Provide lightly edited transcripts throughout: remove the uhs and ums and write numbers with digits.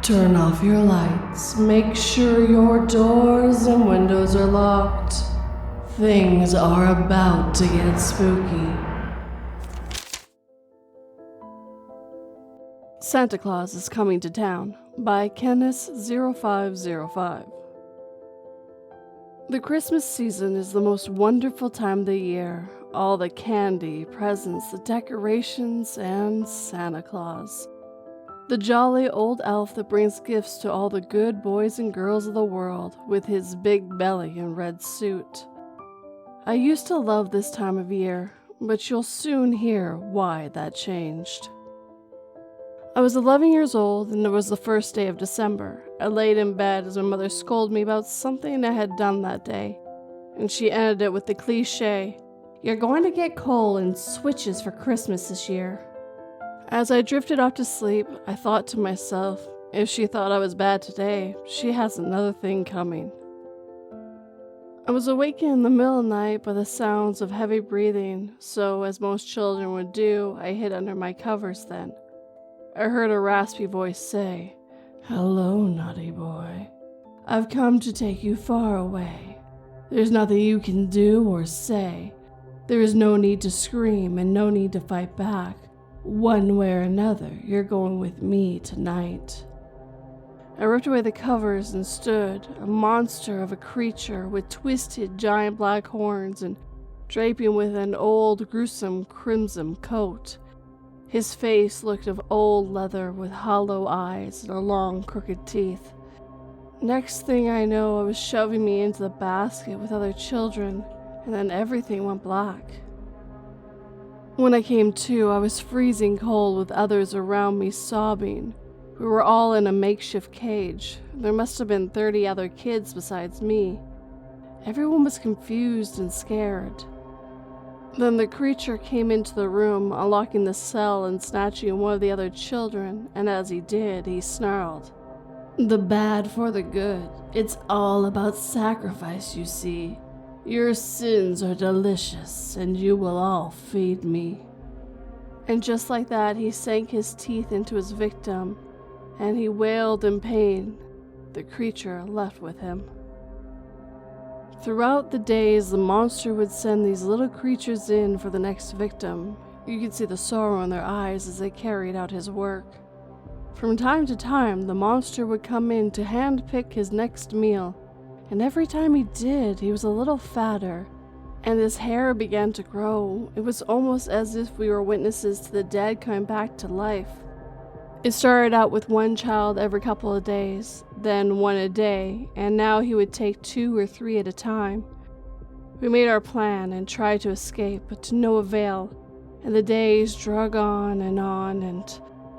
Turn off your lights. Make sure your doors and windows are locked. Things are about to get spooky. Santa Claus is Coming to Town by Kenneth0505. The Christmas season is the most wonderful time of the year. All the candy, presents, the decorations, and Santa Claus. The jolly old elf that brings gifts to all the good boys and girls of the world with his big belly and red suit. I used to love this time of year, but you'll soon hear why that changed. I was 11 years old and it was the first day of December. I laid in bed as my mother scolded me about something I had done that day, and she ended it with the cliche, "You're going to get coal and switches for Christmas this year." As I drifted off to sleep, I thought to myself, if she thought I was bad today, she has another thing coming. I was awakened in the middle of the night by the sounds of heavy breathing, so as most children would do, I hid under my covers then. I heard a raspy voice say, "Hello, naughty boy. I've come to take you far away. There's nothing you can do or say. There is no need to scream and no need to fight back. One way or another, you're going with me tonight." I ripped away the covers and stood, a monster of a creature with twisted giant black horns and draping with an old gruesome crimson coat. His face looked of old leather with hollow eyes and long crooked teeth. Next thing I know, it was shoving me into the basket with other children, and then everything went black. When I came to, I was freezing cold with others around me sobbing. We were all in a makeshift cage. There must have been 30 other kids besides me. Everyone was confused and scared. Then the creature came into the room, unlocking the cell and snatching one of the other children, and as he did, he snarled, "The bad for the good. It's all about sacrifice, you see. Your sins are delicious, and you will all feed me." And just like that, he sank his teeth into his victim, and he wailed in pain. The creature left with him. Throughout the days, the monster would send these little creatures in for the next victim. You could see the sorrow in their eyes as they carried out his work. From time to time, the monster would come in to handpick his next meal, and every time he did, he was a little fatter, and his hair began to grow. It was almost as if we were witnesses to the dead coming back to life. It started out with one child every couple of days, then one a day, and now he would take 2 or 3 at a time. We made our plan and tried to escape, but to no avail, and the days drug on, and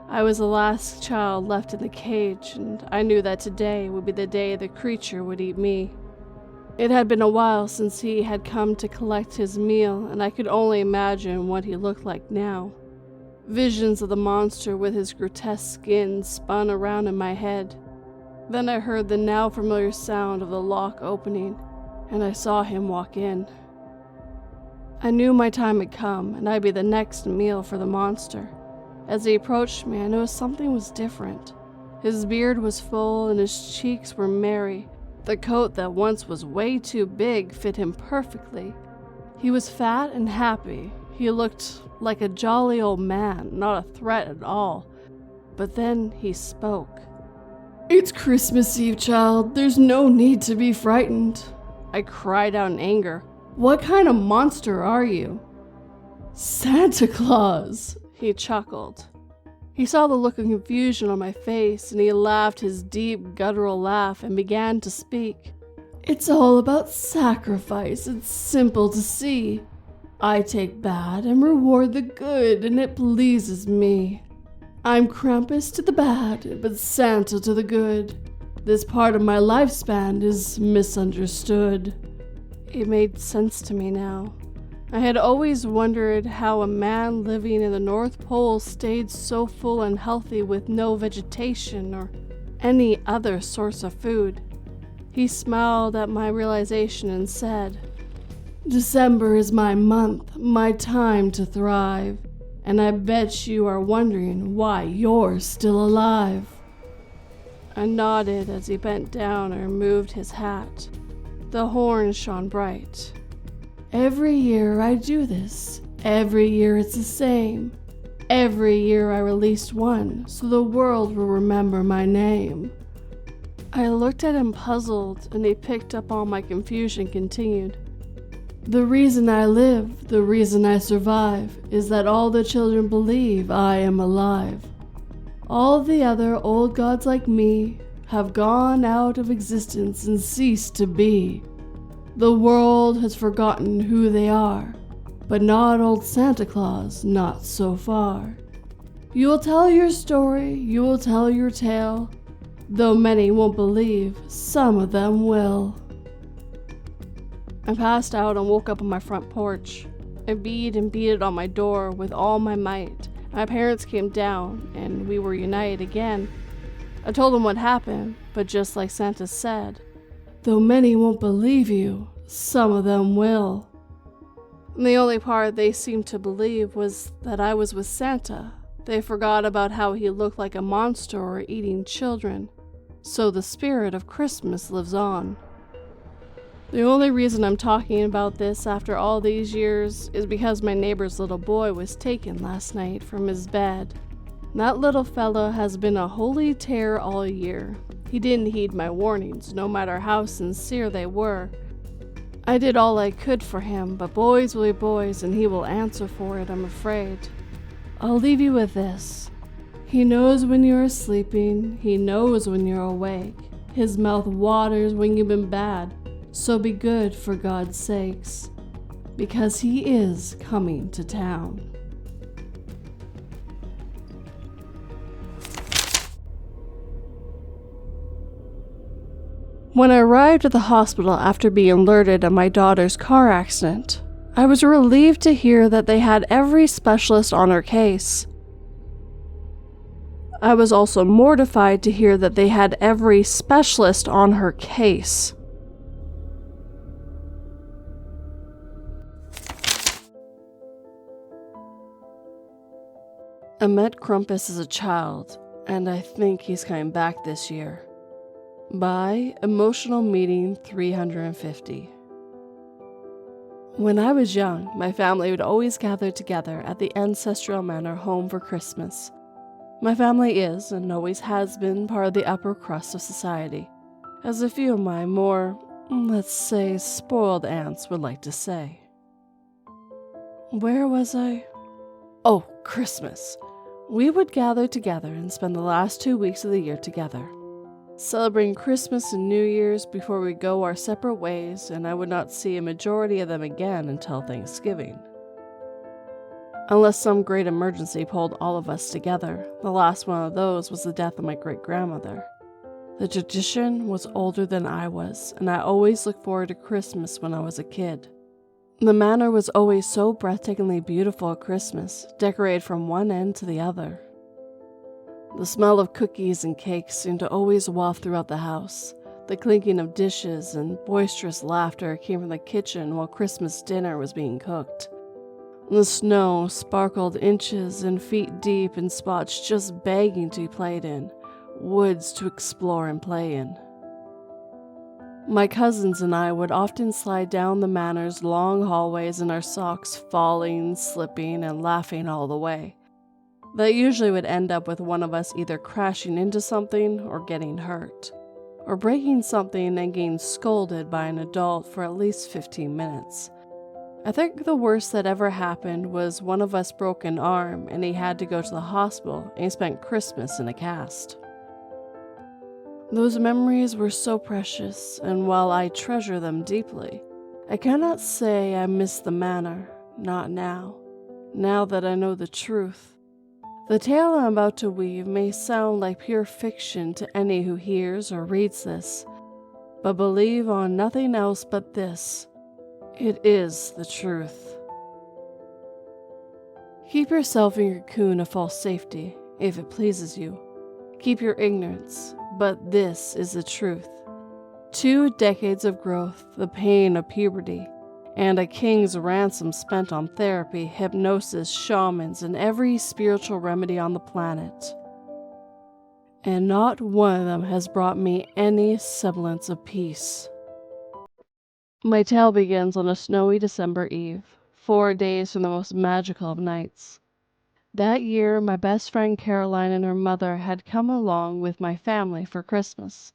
I was the last child left in the cage, and I knew that today would be the day the creature would eat me. It had been a while since he had come to collect his meal, and I could only imagine what he looked like now. Visions of the monster with his grotesque skin spun around in my head. Then I heard the now familiar sound of the lock opening, and I saw him walk in. I knew my time had come, and I'd be the next meal for the monster. As he approached me, I noticed something was different. His beard was full and his cheeks were merry. The coat that once was way too big fit him perfectly. He was fat and happy. He looked like a jolly old man, not a threat at all. But then he spoke. "It's Christmas Eve, child. There's no need to be frightened." I cried out in anger. "What kind of monster are you?" "Santa Claus," he chuckled. He saw the look of confusion on my face, and he laughed his deep, guttural laugh and began to speak. "It's all about sacrifice. It's simple to see. I take bad and reward the good, and it pleases me. I'm Krampus to the bad, but Santa to the good. This part of my lifespan is misunderstood." It made sense to me now. I had always wondered how a man living in the North Pole stayed so full and healthy with no vegetation or any other source of food. He smiled at my realization and said, "December is my month, my time to thrive, and I bet you are wondering why you're still alive." I nodded as he bent down and removed his hat. The horns shone bright. Every year I do this. Every year it's the same. Every year I released one, so the world will remember my name. I looked at him puzzled, and he picked up on my confusion and continued. The reason I live, the reason I survive, is that all the children believe I am alive. All the other old gods like me have gone out of existence and ceased to be. The world has forgotten who they are, but not old Santa Claus, not so far. You will tell your story, you will tell your tale. Though many won't believe, some of them will. I passed out and woke up on my front porch. I beat and beat it on my door with all my might. My parents came down, and we were united again. I told them what happened, but just like Santa said, though many won't believe you, some of them will. And the only part they seemed to believe was that I was with Santa. They forgot about how he looked like a monster or eating children. So the spirit of Christmas lives on. The only reason I'm talking about this after all these years is because my neighbor's little boy was taken last night from his bed. That little fella has been a holy terror all year. He didn't heed my warnings, no matter how sincere they were. I did all I could for him, but boys will be boys and he will answer for it, I'm afraid. I'll leave you with this. He knows when you're sleeping, he knows when you're awake. His mouth waters when you've been bad. So be good for God's sakes, because he is coming to town. When I arrived at the hospital after being alerted of my daughter's car accident, I was relieved to hear that they had every specialist on her case. I was also mortified to hear that they had every specialist on her case. I met Krampus as a child, and I think he's coming back this year. By Emotional Meeting 350. When I was young, my family would always gather together at the ancestral manor home for Christmas. My family is, and always has been, part of the upper crust of society, as a few of my more, let's say, spoiled aunts would like to say. Where was I? Oh, Christmas. We would gather together and spend the last 2 weeks of the year together, celebrating Christmas and New Year's before we go our separate ways, and I would not see a majority of them again until Thanksgiving. Unless some great emergency pulled all of us together, the last one of those was the death of my great-grandmother. The tradition was older than I was, and I always looked forward to Christmas when I was a kid. The manor was always so breathtakingly beautiful at Christmas, decorated from one end to the other. The smell of cookies and cakes seemed to always waft throughout the house. The clinking of dishes and boisterous laughter came from the kitchen while Christmas dinner was being cooked. The snow sparkled inches and feet deep in spots just begging to be played in, woods to explore and play in. My cousins and I would often slide down the manor's long hallways in our socks, falling, slipping, and laughing all the way. That usually would end up with one of us either crashing into something or getting hurt, or breaking something and getting scolded by an adult for at least 15 minutes. I think the worst that ever happened was one of us broke an arm and he had to go to the hospital, and he spent Christmas in a cast. Those memories were so precious, and while I treasure them deeply, I cannot say I miss the manor, not now that I know the truth. The tale I'm about to weave may sound like pure fiction to any who hears or reads this, but believe on nothing else but this: it is the truth. Keep yourself in your cocoon of false safety, if it pleases you. Keep your ignorance, but this is the truth. 2 decades of growth, the pain of puberty, and a king's ransom spent on therapy, hypnosis, shamans, and every spiritual remedy on the planet. and not one of them has brought me any semblance of peace. My tale begins on a snowy December eve, 4 days from the most magical of nights. That year, my best friend Caroline and her mother had come along with my family for Christmas.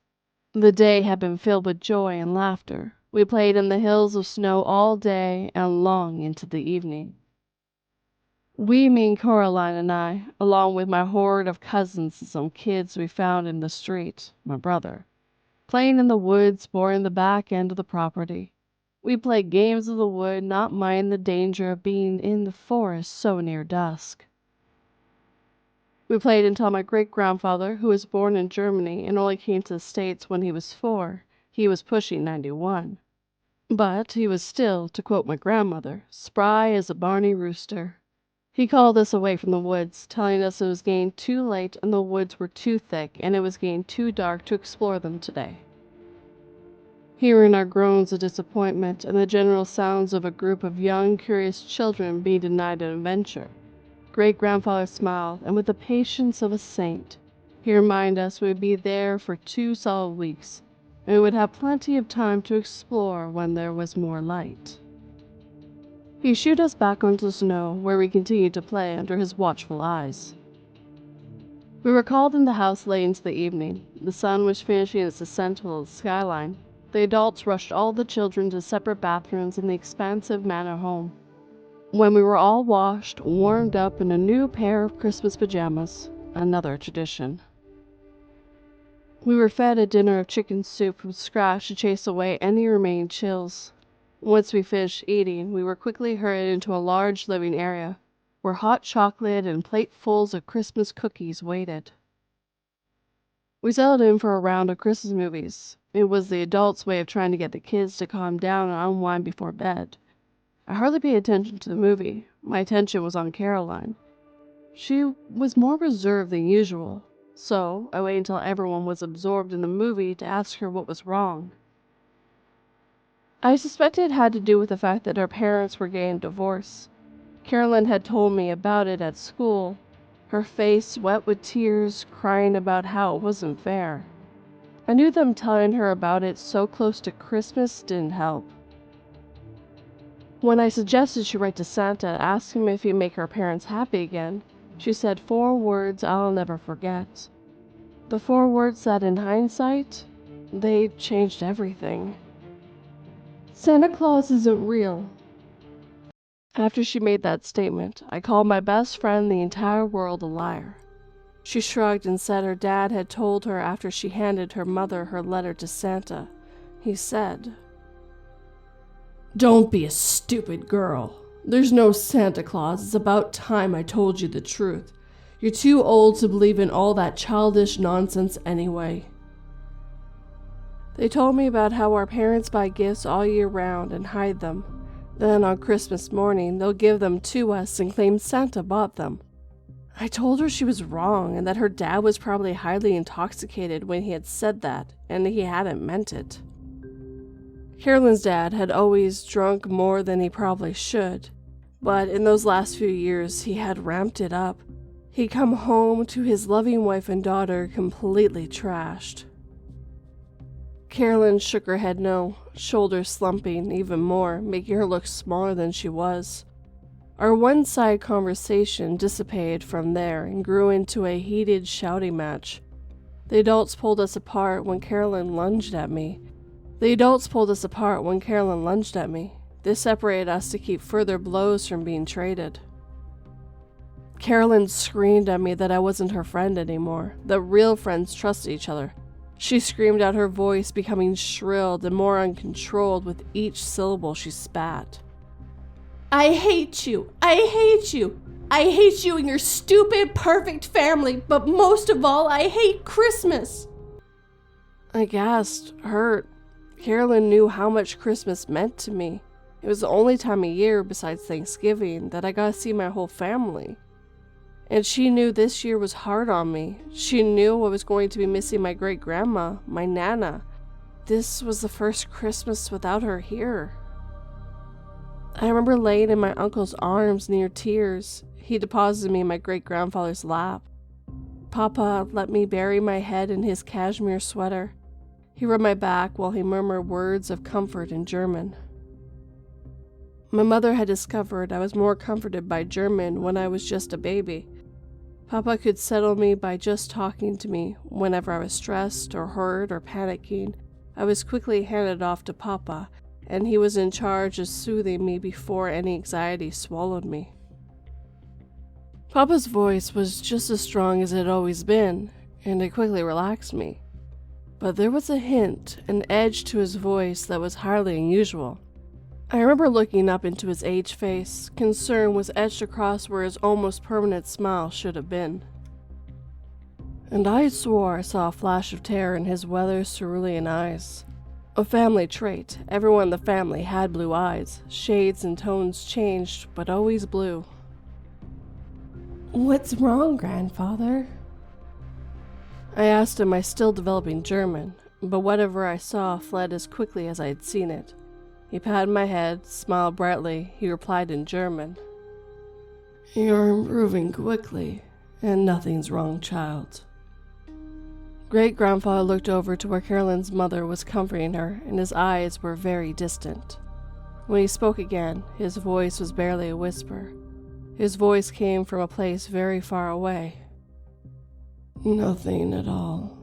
The day had been filled with joy and laughter. We played in the hills of snow all day and long into the evening. We mean Caroline and I, along with my horde of cousins and some kids we found in the street, my brother, playing in the woods bordering the back end of the property. We played games of the wood, not minding the danger of being in the forest so near dusk. We played until my great-grandfather, who was born in Germany and only came to the States when he was 4, he was pushing 91. But he was still, to quote my grandmother, spry as a barny rooster. He called us away from the woods, telling us it was getting too late and the woods were too thick and it was getting too dark to explore them today. Hearing our groans of disappointment and the general sounds of a group of young, curious children being denied an adventure, great-grandfather smiled, and with the patience of a saint, he reminded us we would be there for 2 solid weeks, and we would have plenty of time to explore when there was more light. He shooed us back onto the snow, where we continued to play under his watchful eyes. We were called in the house late into the evening. The sun was finishing its ascent to the skyline. The adults rushed all the children to separate bathrooms in the expansive manor home. When we were all washed, warmed up in a new pair of Christmas pajamas, another tradition. We were fed a dinner of chicken soup from scratch to chase away any remaining chills. Once we finished eating, we were quickly hurried into a large living area, where hot chocolate and platefuls of Christmas cookies waited. We settled in for a round of Christmas movies. It was the adults' way of trying to get the kids to calm down and unwind before bed. I hardly paid attention to the movie. My attention was on Caroline. She was more reserved than usual, so I waited until everyone was absorbed in the movie to ask her what was wrong. I suspected it had to do with the fact that her parents were getting a divorce. Caroline had told me about it at school, her face wet with tears, crying about how it wasn't fair. I knew them telling her about it so close to Christmas didn't help. When I suggested she write to Santa and ask him if he'd make her parents happy again, she said 4 words I'll never forget. The 4 words that, in hindsight, they changed everything. Santa Claus isn't real. After she made that statement, I called my best friend the entire world a liar. She shrugged and said her dad had told her after she handed her mother her letter to Santa. He said, "Don't be a stupid girl. There's no Santa Claus. It's about time I told you the truth. You're too old to believe in all that childish nonsense anyway." They told me about how our parents buy gifts all year round and hide them. Then on Christmas morning, they'll give them to us and claim Santa bought them. I told her she was wrong and that her dad was probably highly intoxicated when he had said that, and he hadn't meant it. Carolyn's dad had always drunk more than he probably should, but in those last few years he had ramped it up. He'd come home to his loving wife and daughter completely trashed. Carolyn shook her head no, shoulders slumping even more, making her look smaller than she was. Our one-sided conversation dissipated from there and grew into a heated shouting match. The adults pulled us apart when Carolyn lunged at me. This separated us to keep further blows from being traded. Carolyn screamed at me that I wasn't her friend anymore, that real friends trusted each other. She screamed out, her voice becoming shrilled and more uncontrolled with each syllable she spat. "I hate you! I hate you! I hate you and your stupid, perfect family, but most of all, I hate Christmas!" I gasped, hurt. Carolyn knew how much Christmas meant to me. It was the only time of year, besides Thanksgiving, that I got to see my whole family. And she knew this year was hard on me. She knew I was going to be missing my great-grandma, my Nana. This was the first Christmas without her here. I remember laying in my uncle's arms near tears. He deposited me in my great-grandfather's lap. Papa let me bury my head in his cashmere sweater. He rubbed my back while he murmured words of comfort in German. My mother had discovered I was more comforted by German when I was just a baby. Papa could settle me by just talking to me. Whenever I was stressed or hurt or panicking, I was quickly handed off to Papa, and he was in charge of soothing me before any anxiety swallowed me. Papa's voice was just as strong as it had always been, and it quickly relaxed me. But there was a hint, an edge to his voice that was highly unusual. I remember looking up into his aged face. Concern was etched across where his almost permanent smile should have been. And I swore I saw a flash of terror in his weathered cerulean eyes. A family trait. Everyone in the family had blue eyes. Shades and tones changed, but always blue. "What's wrong, grandfather?" I asked in my still developing German, but whatever I saw fled as quickly as I had seen it. He patted my head, smiled brightly. He replied in German, "You're improving quickly, and nothing's wrong, child." Great-grandfather looked over to where Carolyn's mother was comforting her, and his eyes were very distant. When he spoke again, his voice was barely a whisper. His voice came from a place very far away. "Nothing at all."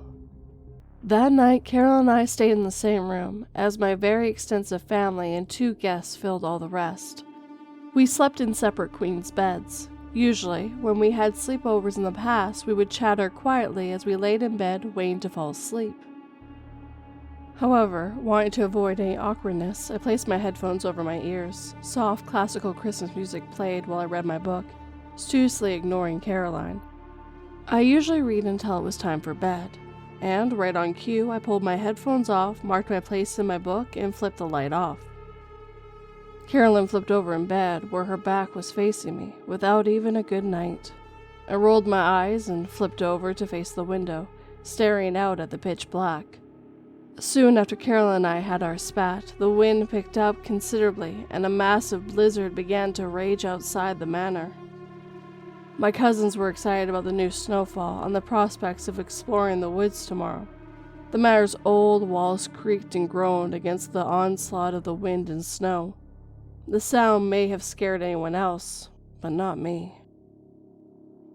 That night, Carol and I stayed in the same room, as my very extensive family and 2 guests filled all the rest. We slept in separate queen's beds. Usually, when we had sleepovers in the past, we would chatter quietly as we laid in bed waiting to fall asleep. However, wanting to avoid any awkwardness, I placed my headphones over my ears. Soft classical Christmas music played while I read my book, studiously ignoring Caroline. I usually read until it was time for bed, and right on cue, I pulled my headphones off, marked my place in my book, and flipped the light off. Carolyn flipped over in bed, where her back was facing me, without even a good night. I rolled my eyes and flipped over to face the window, staring out at the pitch black. Soon after Carolyn and I had our spat, the wind picked up considerably, and a massive blizzard began to rage outside the manor. My cousins were excited about the new snowfall and the prospects of exploring the woods tomorrow. The manor's old walls creaked and groaned against the onslaught of the wind and snow. The sound may have scared anyone else, but not me.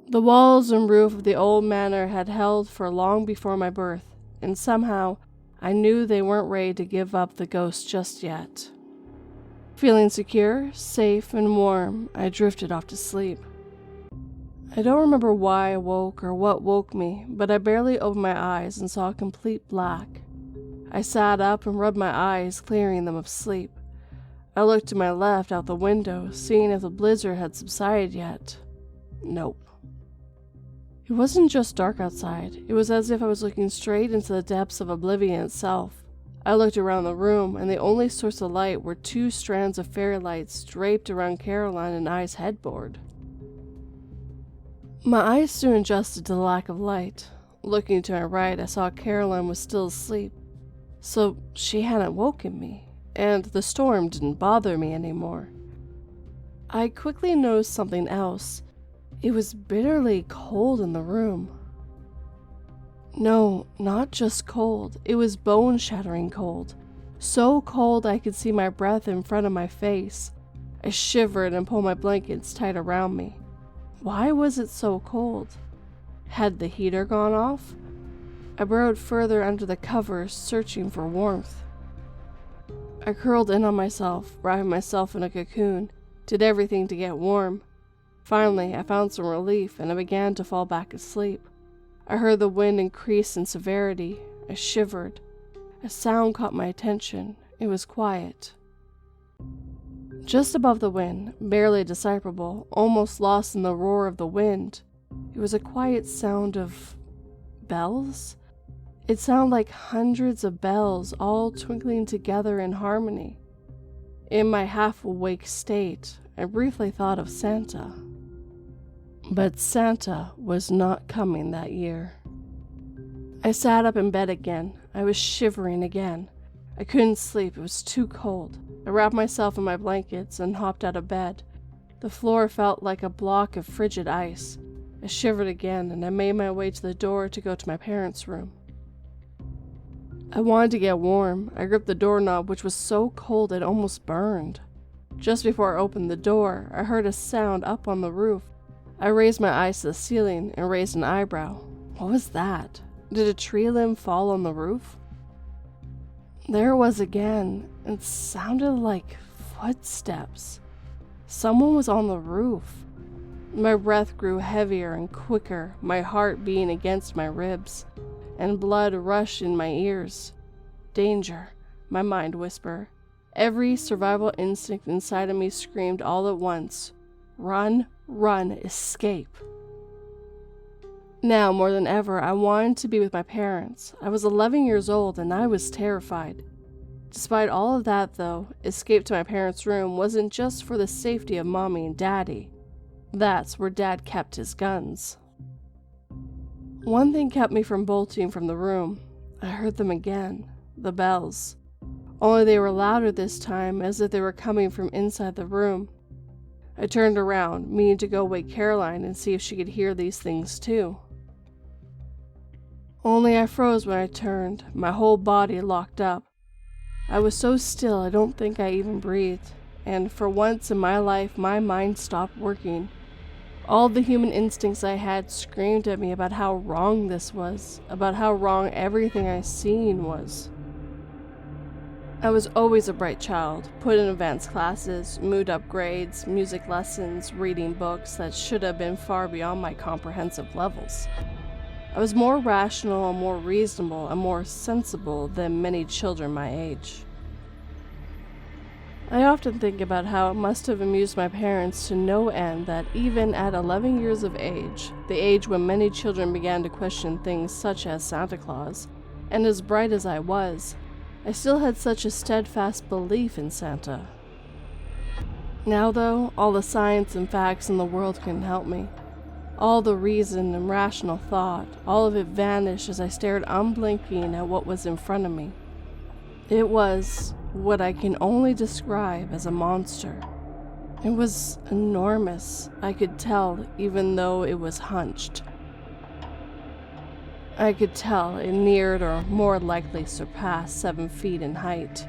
The walls and roof of the old manor had held for long before my birth, and somehow I knew they weren't ready to give up the ghost just yet. Feeling secure, safe, and warm, I drifted off to sleep. I don't remember why I woke or what woke me, but I barely opened my eyes and saw complete black. I sat up and rubbed my eyes, clearing them of sleep. I looked to my left out the window, seeing if the blizzard had subsided yet. Nope. It wasn't just dark outside. It was as if I was looking straight into the depths of oblivion itself. I looked around the room, and the only source of light were 2 strands of fairy lights draped around Caroline and I's headboard. My eyes soon adjusted to the lack of light. Looking to my right, I saw Caroline was still asleep, so she hadn't woken me, and the storm didn't bother me anymore. I quickly noticed something else. It was bitterly cold in the room. No, not just cold. It was bone-shattering cold. So cold I could see my breath in front of my face. I shivered and pulled my blankets tight around me. Why was it so cold? Had the heater gone off? I burrowed further under the covers, searching for warmth. I curled in on myself, wrapping myself in a cocoon, did everything to get warm. Finally, I found some relief, and I began to fall back asleep. I heard the wind increase in severity. I shivered. A sound caught my attention. It was quiet. Just above the wind, barely decipherable, almost lost in the roar of the wind, it was a quiet sound of bells? It sounded like hundreds of bells all twinkling together in harmony. In my half-awake state, I briefly thought of Santa. But Santa was not coming that year. I sat up in bed again. I was shivering again. I couldn't sleep. It was too cold. I wrapped myself in my blankets and hopped out of bed. The floor felt like a block of frigid ice. I shivered again, and I made my way to the door to go to my parents' room. I wanted to get warm. I gripped the doorknob, which was so cold it almost burned. Just before I opened the door, I heard a sound up on the roof. I raised my eyes to the ceiling and raised an eyebrow. What was that? Did a tree limb fall on the roof? There it was again. It sounded like footsteps. Someone was on the roof. My breath grew heavier and quicker, my heart beating against my ribs, and blood rushed in my ears. Danger, my mind whispered. Every survival instinct inside of me screamed all at once. Run, run, escape. Now, more than ever, I wanted to be with my parents. I was 11 years old and I was terrified. Despite all of that, though, escape to my parents' room wasn't just for the safety of Mommy and Daddy. That's where Dad kept his guns. One thing kept me from bolting from the room. I heard them again, the bells. Only they were louder this time, as if they were coming from inside the room. I turned around, meaning to go wake Caroline and see if she could hear these things too. Only I froze when I turned, my whole body locked up. I was so still I don't think I even breathed, and for once in my life my mind stopped working. All the human instincts I had screamed at me about how wrong this was, about how wrong everything I seen was. I was always a bright child, put in advanced classes, moved up grades, music lessons, reading books that should have been far beyond my comprehensive levels. I was more rational and more reasonable and more sensible than many children my age. I often think about how it must have amused my parents to no end that even at 11 years of age, the age when many children began to question things such as Santa Claus, and as bright as I was, I still had such a steadfast belief in Santa. Now though, all the science and facts in the world couldn't help me. All the reason and rational thought, all of it vanished as I stared unblinking at what was in front of me. It was what I can only describe as a monster. It was enormous, I could tell, even though it was hunched. I could tell it neared or more likely surpassed 7 feet in height.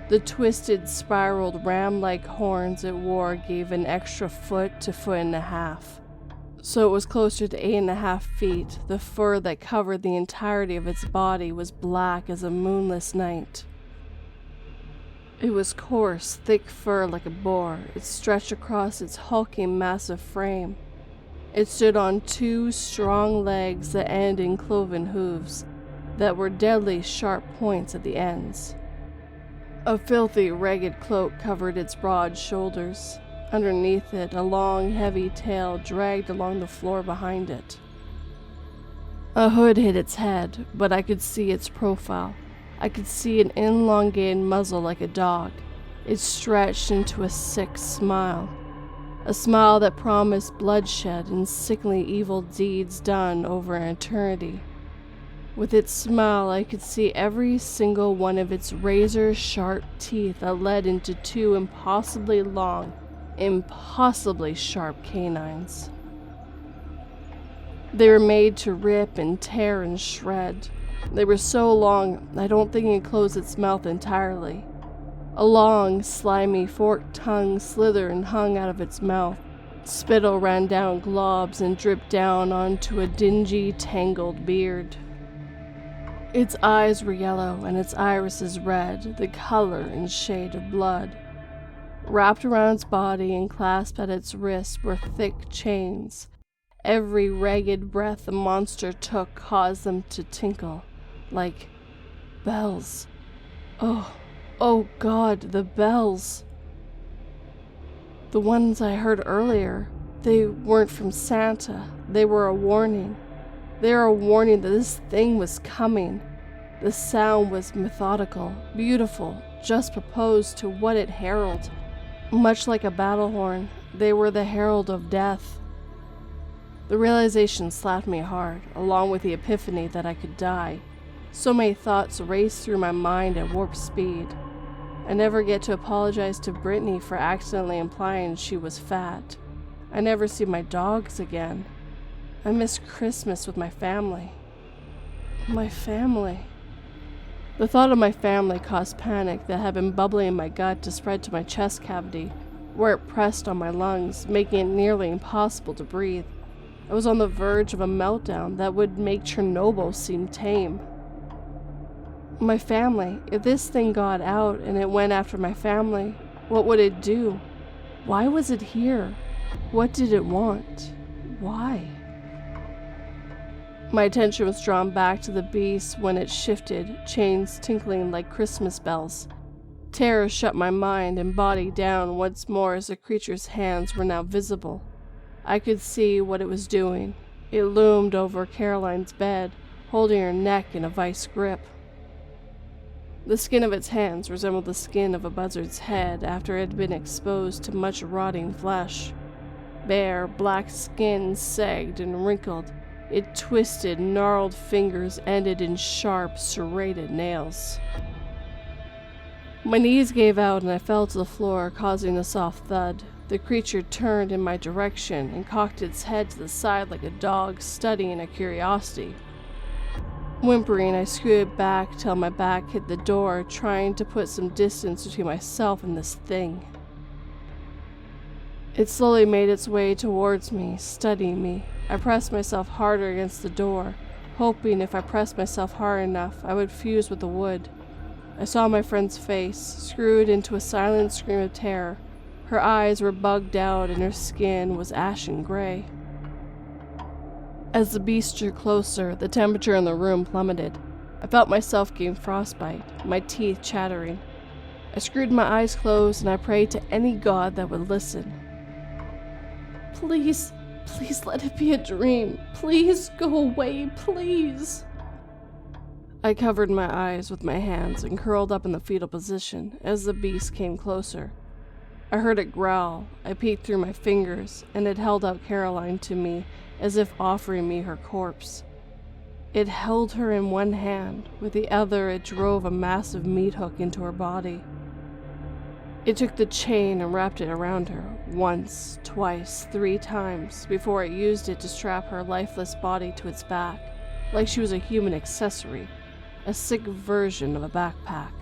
The twisted, spiraled, ram-like horns it wore gave an extra foot to 1.5 feet. So it was closer to 8.5 feet. The fur that covered the entirety of its body was black as a moonless night. It was coarse, thick fur like a boar. It stretched across its hulking, massive frame. It stood on 2 strong legs that ended in cloven hooves that were deadly sharp points at the ends. A filthy, ragged cloak covered its broad shoulders. Underneath it, a long, heavy tail dragged along the floor behind it. A hood hid its head, but I could see its profile. I could see an elongated muzzle like a dog. It stretched into a sick smile. A smile that promised bloodshed and sickly evil deeds done over an eternity. With its smile, I could see every single one of its razor-sharp teeth that led into 2 impossibly long, impossibly sharp canines. They were made to rip and tear and shred. They were so long, I don't think it closed its mouth entirely. A long, slimy, forked tongue slithered and hung out of its mouth. Spittle ran down globs and dripped down onto a dingy, tangled beard. Its eyes were yellow and its irises red, the color and shade of blood. Wrapped around its body and clasped at its wrists were thick chains. Every ragged breath the monster took caused them to tinkle, like bells. Oh God, the bells. The ones I heard earlier, they weren't from Santa. They were a warning. They were a warning that this thing was coming. The sound was methodical, beautiful, just proposed to what it heralded. Much like a battle horn, they were the herald of death. The realization slapped me hard, along with the epiphany that I could die. So many thoughts raced through my mind at warp speed. I never get to apologize to Brittany for accidentally implying she was fat. I never see my dogs again. I miss Christmas with my family. My family. The thought of my family caused panic that had been bubbling in my gut to spread to my chest cavity, where it pressed on my lungs, making it nearly impossible to breathe. I was on the verge of a meltdown that would make Chernobyl seem tame. My family. If this thing got out and it went after my family, what would it do? Why was it here? What did it want? Why? My attention was drawn back to the beast when it shifted, chains tinkling like Christmas bells. Terror shut my mind and body down once more as the creature's hands were now visible. I could see what it was doing. It loomed over Caroline's bed, holding her neck in a vice grip. The skin of its hands resembled the skin of a buzzard's head after it had been exposed to much rotting flesh. Bare, black skin sagged and wrinkled. Its twisted, gnarled fingers ended in sharp, serrated nails. My knees gave out and I fell to the floor, causing a soft thud. The creature turned in my direction and cocked its head to the side like a dog studying a curiosity. Whimpering, I scooted back till my back hit the door, trying to put some distance between myself and this thing. It slowly made its way towards me, studying me. I pressed myself harder against the door, hoping if I pressed myself hard enough, I would fuse with the wood. I saw my friend's face, screwed into a silent scream of terror. Her eyes were bugged out and her skin was ashen gray. As the beast drew closer, the temperature in the room plummeted. I felt myself gain frostbite, my teeth chattering. I screwed my eyes closed and I prayed to any god that would listen. Please, please let it be a dream. Please go away, please. I covered my eyes with my hands and curled up in the fetal position as the beast came closer. I heard it growl. I peeked through my fingers, and it held out Caroline to me as if offering me her corpse. It held her in one hand, with the other it drove a massive meat hook into her body. It took the chain and wrapped it around her, once, twice, 3 times, before it used it to strap her lifeless body to its back, like she was a human accessory, a sick version of a backpack.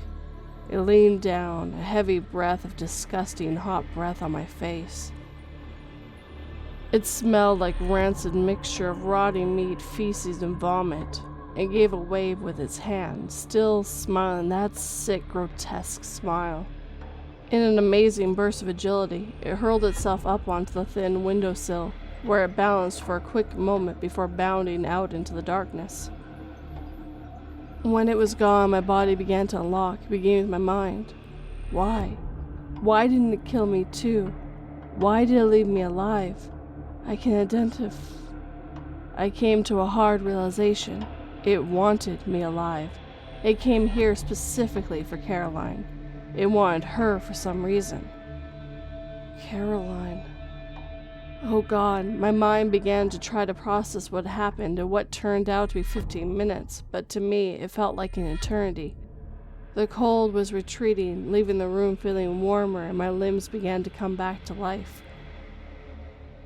It leaned down, a heavy breath of disgusting hot breath on my face. It smelled like rancid mixture of rotting meat, feces, and vomit. It gave a wave with its hand, still smiling that sick, grotesque smile. In an amazing burst of agility, it hurled itself up onto the thin windowsill, where it balanced for a quick moment before bounding out into the darkness. When it was gone, my body began to unlock, beginning with my mind. Why? Why didn't it kill me too? Why did it leave me alive? I came to a hard realization. It wanted me alive. It came here specifically for Caroline. It wanted her for some reason. Caroline. Oh God, my mind began to try to process what happened in what turned out to be 15 minutes, but to me it felt like an eternity. The cold was retreating, leaving the room feeling warmer, and my limbs began to come back to life.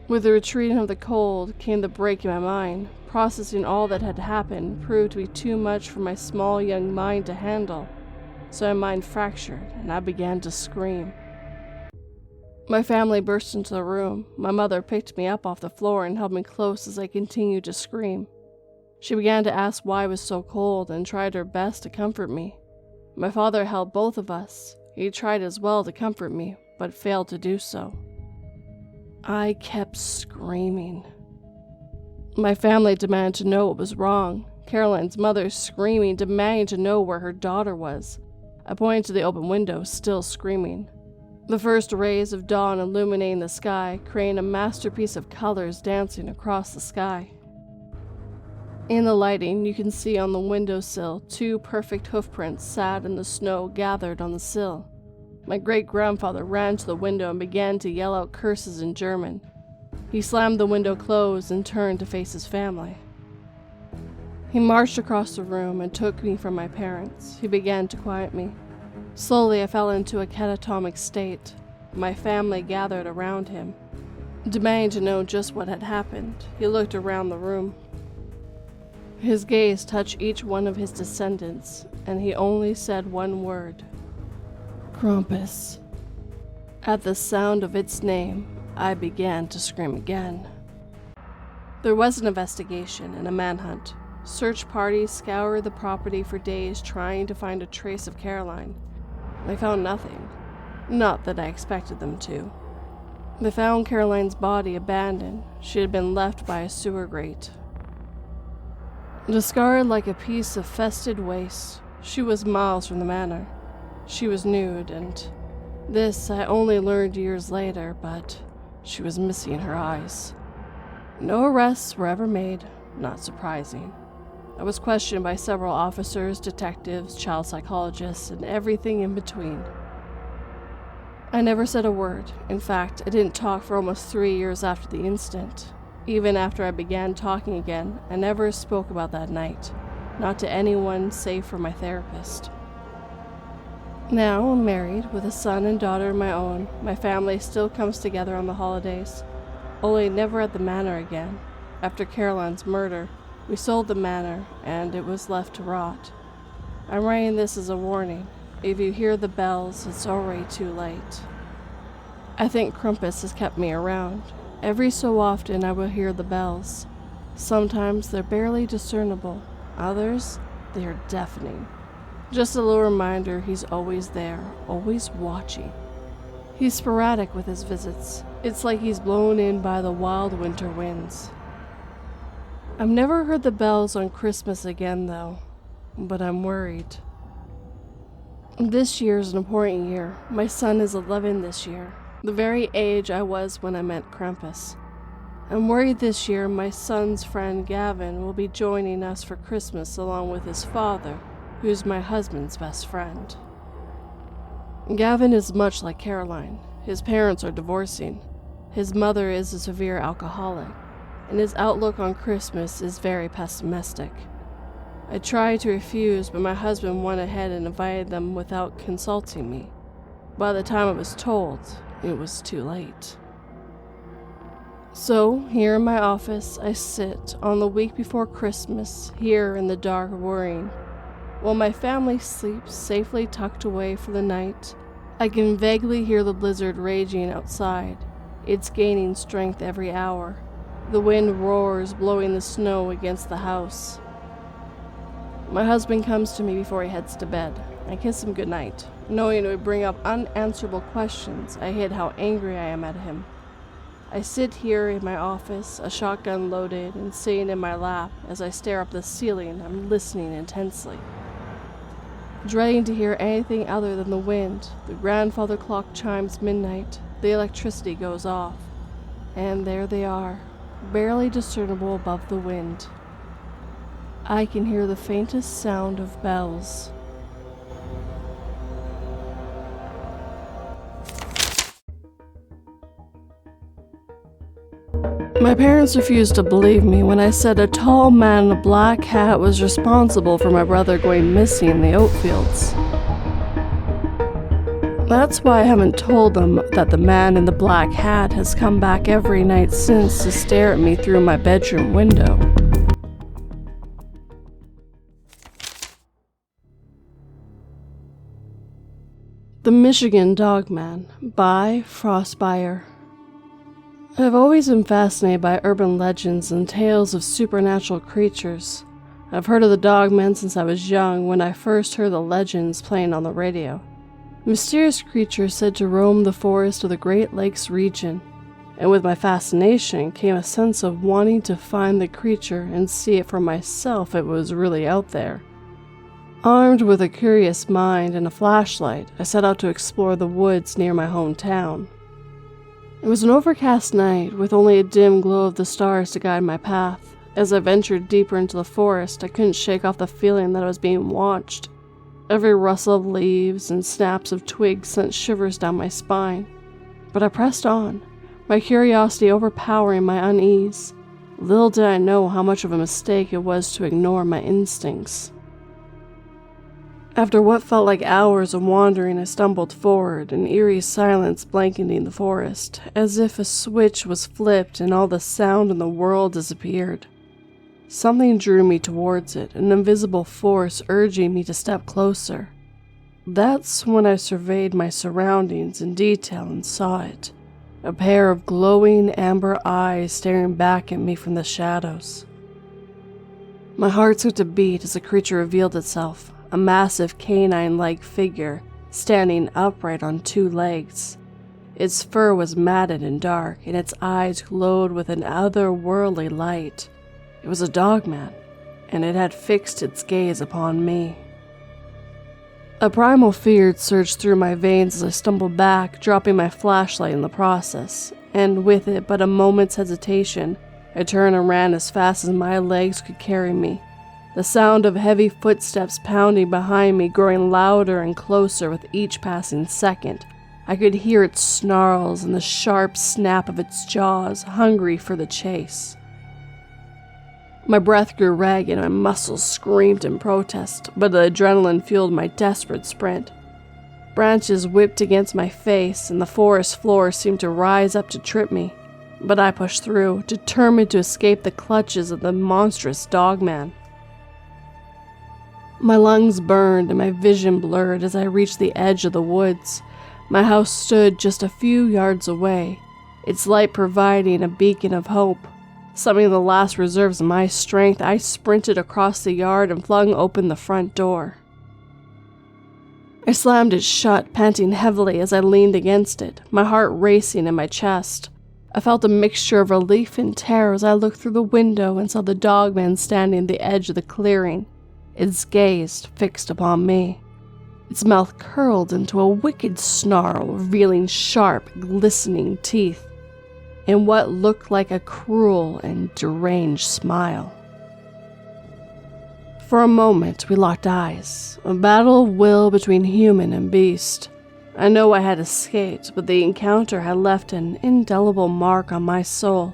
With the retreating of the cold came the break in my mind. Processing all that had happened proved to be too much for my small young mind to handle, so my mind fractured, and I began to scream. My family burst into the room. My mother picked me up off the floor and held me close as I continued to scream. She began to ask why I was so cold and tried her best to comfort me. My father held both of us. He tried as well to comfort me, but failed to do so. I kept screaming. My family demanded to know what was wrong. Caroline's mother screaming, demanding to know where her daughter was. I pointed to the open window, still screaming. The first rays of dawn illuminating the sky, creating a masterpiece of colors dancing across the sky. In the lighting, you can see on the windowsill 2 perfect hoofprints sat in the snow gathered on the sill. My great-grandfather ran to the window and began to yell out curses in German. He slammed the window closed and turned to face his family. He marched across the room and took me from my parents. He began to quiet me. Slowly, I fell into a catatonic state. My family gathered around him. Demanding to know just what had happened, he looked around the room. His gaze touched each one of his descendants, and he only said one word. Krampus. At the sound of its name, I began to scream again. There was an investigation and a manhunt. Search parties scoured the property for days trying to find a trace of Caroline. They found nothing. Not that I expected them to. They found Caroline's body abandoned. She had been left by a sewer grate. Discarded like a piece of festive waste, she was miles from the manor. She was nude, and this I only learned years later, but she was missing her eyes. No arrests were ever made, not surprising. I was questioned by several officers, detectives, child psychologists, and everything in between. I never said a word. In fact, I didn't talk for almost 3 years after the incident. Even after I began talking again, I never spoke about that night, not to anyone save for my therapist. Now I'm married with a son and daughter of my own. My family still comes together on the holidays, only never at the manor again. After Caroline's murder, we sold the manor and it was left to rot. I'm writing this as a warning. If you hear the bells, it's already too late. I think Krampus has kept me around. Every so often I will hear the bells. Sometimes they're barely discernible. Others, they are deafening. Just a little reminder he's always there, always watching. He's sporadic with his visits. It's like he's blown in by the wild winter winds. I've never heard the bells on Christmas again though, but I'm worried. This year is an important year. My son is 11 this year, the very age I was when I met Krampus. I'm worried this year my son's friend Gavin will be joining us for Christmas along with his father, who's my husband's best friend. Gavin is much like Caroline. His parents are divorcing. His mother is a severe alcoholic, and his outlook on Christmas is very pessimistic. I tried to refuse, but my husband went ahead and invited them without consulting me. By the time I was told, it was too late. So, here in my office, I sit on the week before Christmas, here in the dark worrying. While my family sleeps safely tucked away for the night, I can vaguely hear the blizzard raging outside. It's gaining strength every hour. The wind roars, blowing the snow against the house. My husband comes to me before he heads to bed. I kiss him goodnight. Knowing it would bring up unanswerable questions, I hid how angry I am at him. I sit here in my office, a shotgun loaded and sitting in my lap. As I stare up the ceiling, I'm listening intensely. Dreading to hear anything other than the wind, the grandfather clock chimes midnight, the electricity goes off. And there they are, barely discernible above the wind. I can hear the faintest sound of bells. My parents refused to believe me when I said a tall man in a black hat was responsible for my brother going missing in the oat fields. That's why I haven't told them that the man in the black hat has come back every night since to stare at me through my bedroom window. The Michigan Dogman by Frostbrior. I've always been fascinated by urban legends and tales of supernatural creatures. I've heard of the Dogman since I was young when I first heard the legends playing on the radio. Mysterious creatures said to roam the forest of the Great Lakes region, and with my fascination came a sense of wanting to find the creature and see it for myself if it was really out there. Armed with a curious mind and a flashlight, I set out to explore the woods near my hometown. It was an overcast night with only a dim glow of the stars to guide my path. As I ventured deeper into the forest, I couldn't shake off the feeling that I was being watched. Every rustle of leaves and snaps of twigs sent shivers down my spine. But I pressed on, my curiosity overpowering my unease. Little did I know how much of a mistake it was to ignore my instincts. After what felt like hours of wandering, I stumbled forward, an eerie silence blanketing the forest, as if a switch was flipped and all the sound in the world disappeared. Something drew me towards it, an invisible force urging me to step closer. That's when I surveyed my surroundings in detail and saw it. A pair of glowing amber eyes staring back at me from the shadows. My heart took a beat as the creature revealed itself, a massive canine-like figure standing upright on two legs. Its fur was matted and dark, and its eyes glowed with an otherworldly light. It was a dogman, and it had fixed its gaze upon me. A primal fear surged through my veins as I stumbled back, dropping my flashlight in the process, and with it but a moment's hesitation, I turned and ran as fast as my legs could carry me. The sound of heavy footsteps pounding behind me growing louder and closer with each passing second. I could hear its snarls and the sharp snap of its jaws, hungry for the chase. My breath grew ragged and my muscles screamed in protest, but the adrenaline fueled my desperate sprint. Branches whipped against my face and the forest floor seemed to rise up to trip me, but I pushed through, determined to escape the clutches of the monstrous dogman. My lungs burned and my vision blurred as I reached the edge of the woods. My house stood just a few yards away, its light providing a beacon of hope. Summoning the last reserves of my strength, I sprinted across the yard and flung open the front door. I slammed it shut, panting heavily as I leaned against it, my heart racing in my chest. I felt a mixture of relief and terror as I looked through the window and saw the dogman standing at the edge of the clearing, its gaze fixed upon me. Its mouth curled into a wicked snarl, revealing sharp, glistening teeth, and what looked like a cruel and deranged smile. For a moment, we locked eyes, a battle of will between human and beast. I know I had escaped, but the encounter had left an indelible mark on my soul.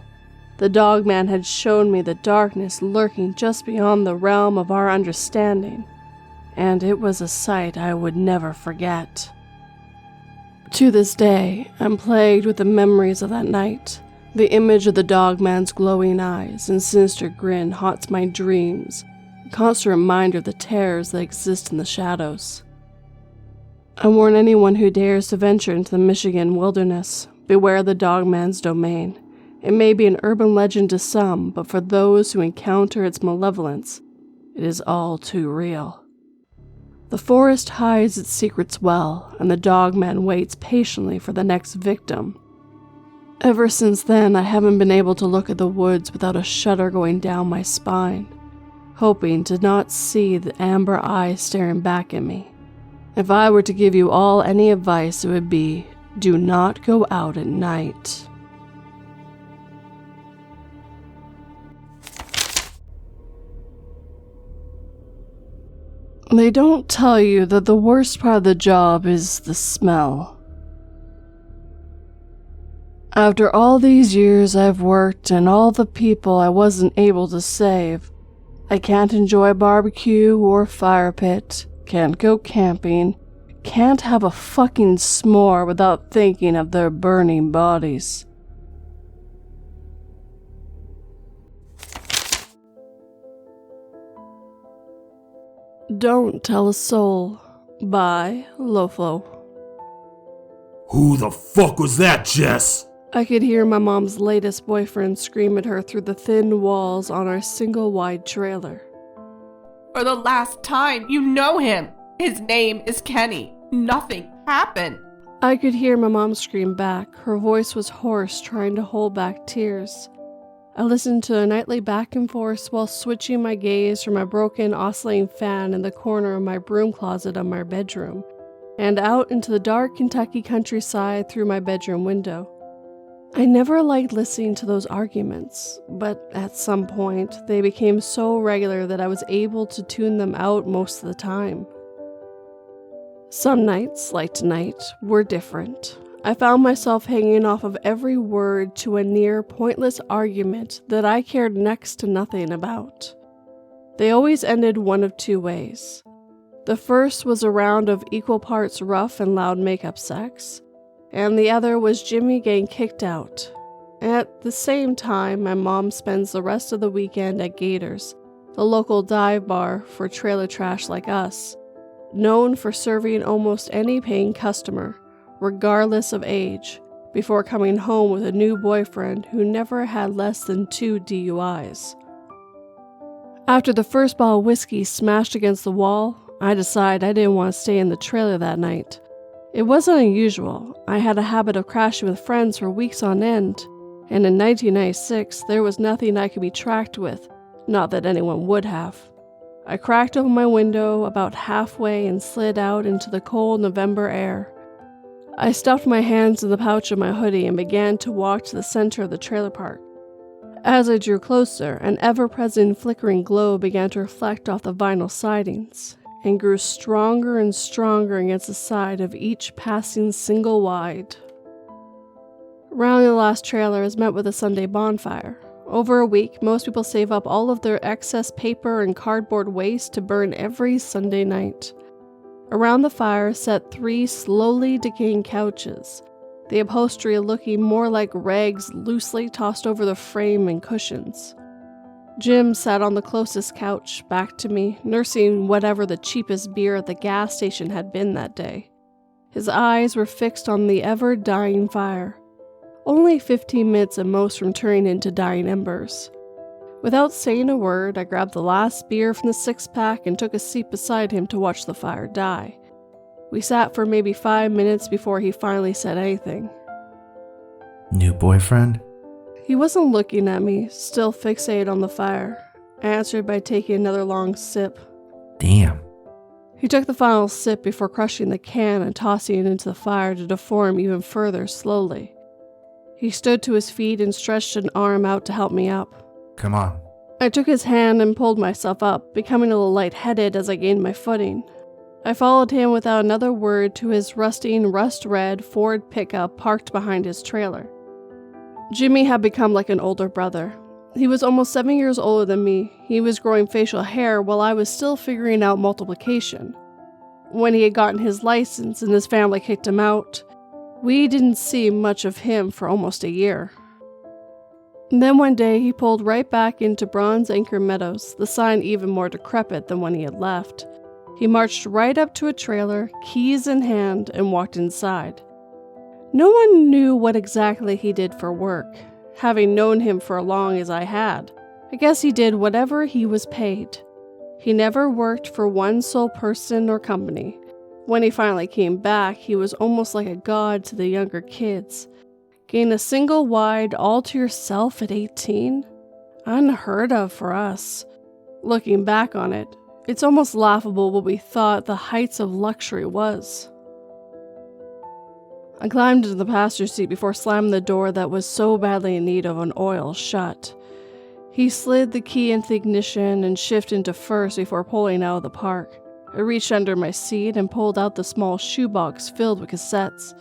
The dogman had shown me the darkness lurking just beyond the realm of our understanding, and it was a sight I would never forget. To this day, I'm plagued with the memories of that night. The image of the dogman's glowing eyes and sinister grin haunts my dreams, a constant reminder of the terrors that exist in the shadows. I warn anyone who dares to venture into the Michigan wilderness, beware the dogman's domain. It may be an urban legend to some, but for those who encounter its malevolence, it is all too real. The forest hides its secrets well, and the dogman waits patiently for the next victim. Ever since then, I haven't been able to look at the woods without a shudder going down my spine, hoping to not see the amber eyes staring back at me. If I were to give you all any advice, it would be, do not go out at night. They don't tell you that the worst part of the job is the smell. After all these years I've worked and all the people I wasn't able to save, I can't enjoy a barbecue or fire pit, can't go camping, can't have a fucking s'more without thinking of their burning bodies. Don't Tell a Soul by LoFo. Who the fuck was that, Jess? I could hear my mom's latest boyfriend scream at her through the thin walls on our single-wide trailer. For the last time, you know him. His name is Kenny. Nothing happened. I could hear my mom scream back. Her voice was hoarse, trying to hold back tears. I listened to a nightly back and forth while switching my gaze from my broken oscillating fan in the corner of my broom closet of my bedroom, and out into the dark Kentucky countryside through my bedroom window. I never liked listening to those arguments, but at some point, they became so regular that I was able to tune them out most of the time. Some nights, like tonight, were different. I found myself hanging off of every word to a near pointless argument that I cared next to nothing about. They always ended one of two ways. The first was a round of equal parts rough and loud makeup sex, and the other was Jimmy getting kicked out. At the same time, my mom spends the rest of the weekend at Gators, the local dive bar for trailer trash like us, known for serving almost any paying customer, regardless of age, before coming home with a new boyfriend who never had less than 2 DUIs. After the first bottle of whiskey smashed against the wall, I decided I didn't want to stay in the trailer that night. It wasn't unusual. I had a habit of crashing with friends for weeks on end, and in 1996 there was nothing I could be tracked with, not that anyone would have. I cracked open my window about halfway and slid out into the cold November air. I stuffed my hands in the pouch of my hoodie and began to walk to the center of the trailer park. As I drew closer, an ever-present flickering glow began to reflect off the vinyl sidings, and grew stronger and stronger against the side of each passing single wide. Rounding the last trailer is met with a Sunday bonfire. Over a week, most people save up all of their excess paper and cardboard waste to burn every Sunday night. Around the fire sat 3 slowly decaying couches, the upholstery looking more like rags loosely tossed over the frame and cushions. Jim sat on the closest couch, back to me, nursing whatever the cheapest beer at the gas station had been that day. His eyes were fixed on the ever-dying fire, only 15 minutes at most from turning into dying embers. Without saying a word, I grabbed the last beer from the 6-pack and took a seat beside him to watch the fire die. We sat for maybe 5 minutes before he finally said anything. New boyfriend? He wasn't looking at me, still fixated on the fire. I answered by taking another long sip. Damn. He took the final sip before crushing the can and tossing it into the fire to deform even further slowly. He stood to his feet and stretched an arm out to help me up. Come on. I took his hand and pulled myself up, becoming a little lightheaded as I gained my footing. I followed him without another word to his rusting, rust-red Ford pickup parked behind his trailer. Jimmy had become like an older brother. He was almost 7 years older than me. He was growing facial hair while I was still figuring out multiplication. When he had gotten his license and his family kicked him out, we didn't see much of him for almost a year. Then one day he pulled right back into Bronze Anchor Meadows, the sign even more decrepit than when he had left. He marched right up to a trailer, keys in hand, and walked inside. No one knew what exactly he did for work. Having known him for as long as I had, I guess he did whatever he was paid. He never worked for one sole person or company. When he finally came back, he was almost like a god to the younger kids. Gain a single wide all to yourself at 18? Unheard of for us. Looking back on it, it's almost laughable what we thought the heights of luxury was. I climbed into the passenger seat before slamming the door that was so badly in need of an oil shut. He slid the key into the ignition and shifted into first before pulling out of the park. I reached under my seat and pulled out the small shoebox filled with cassettes.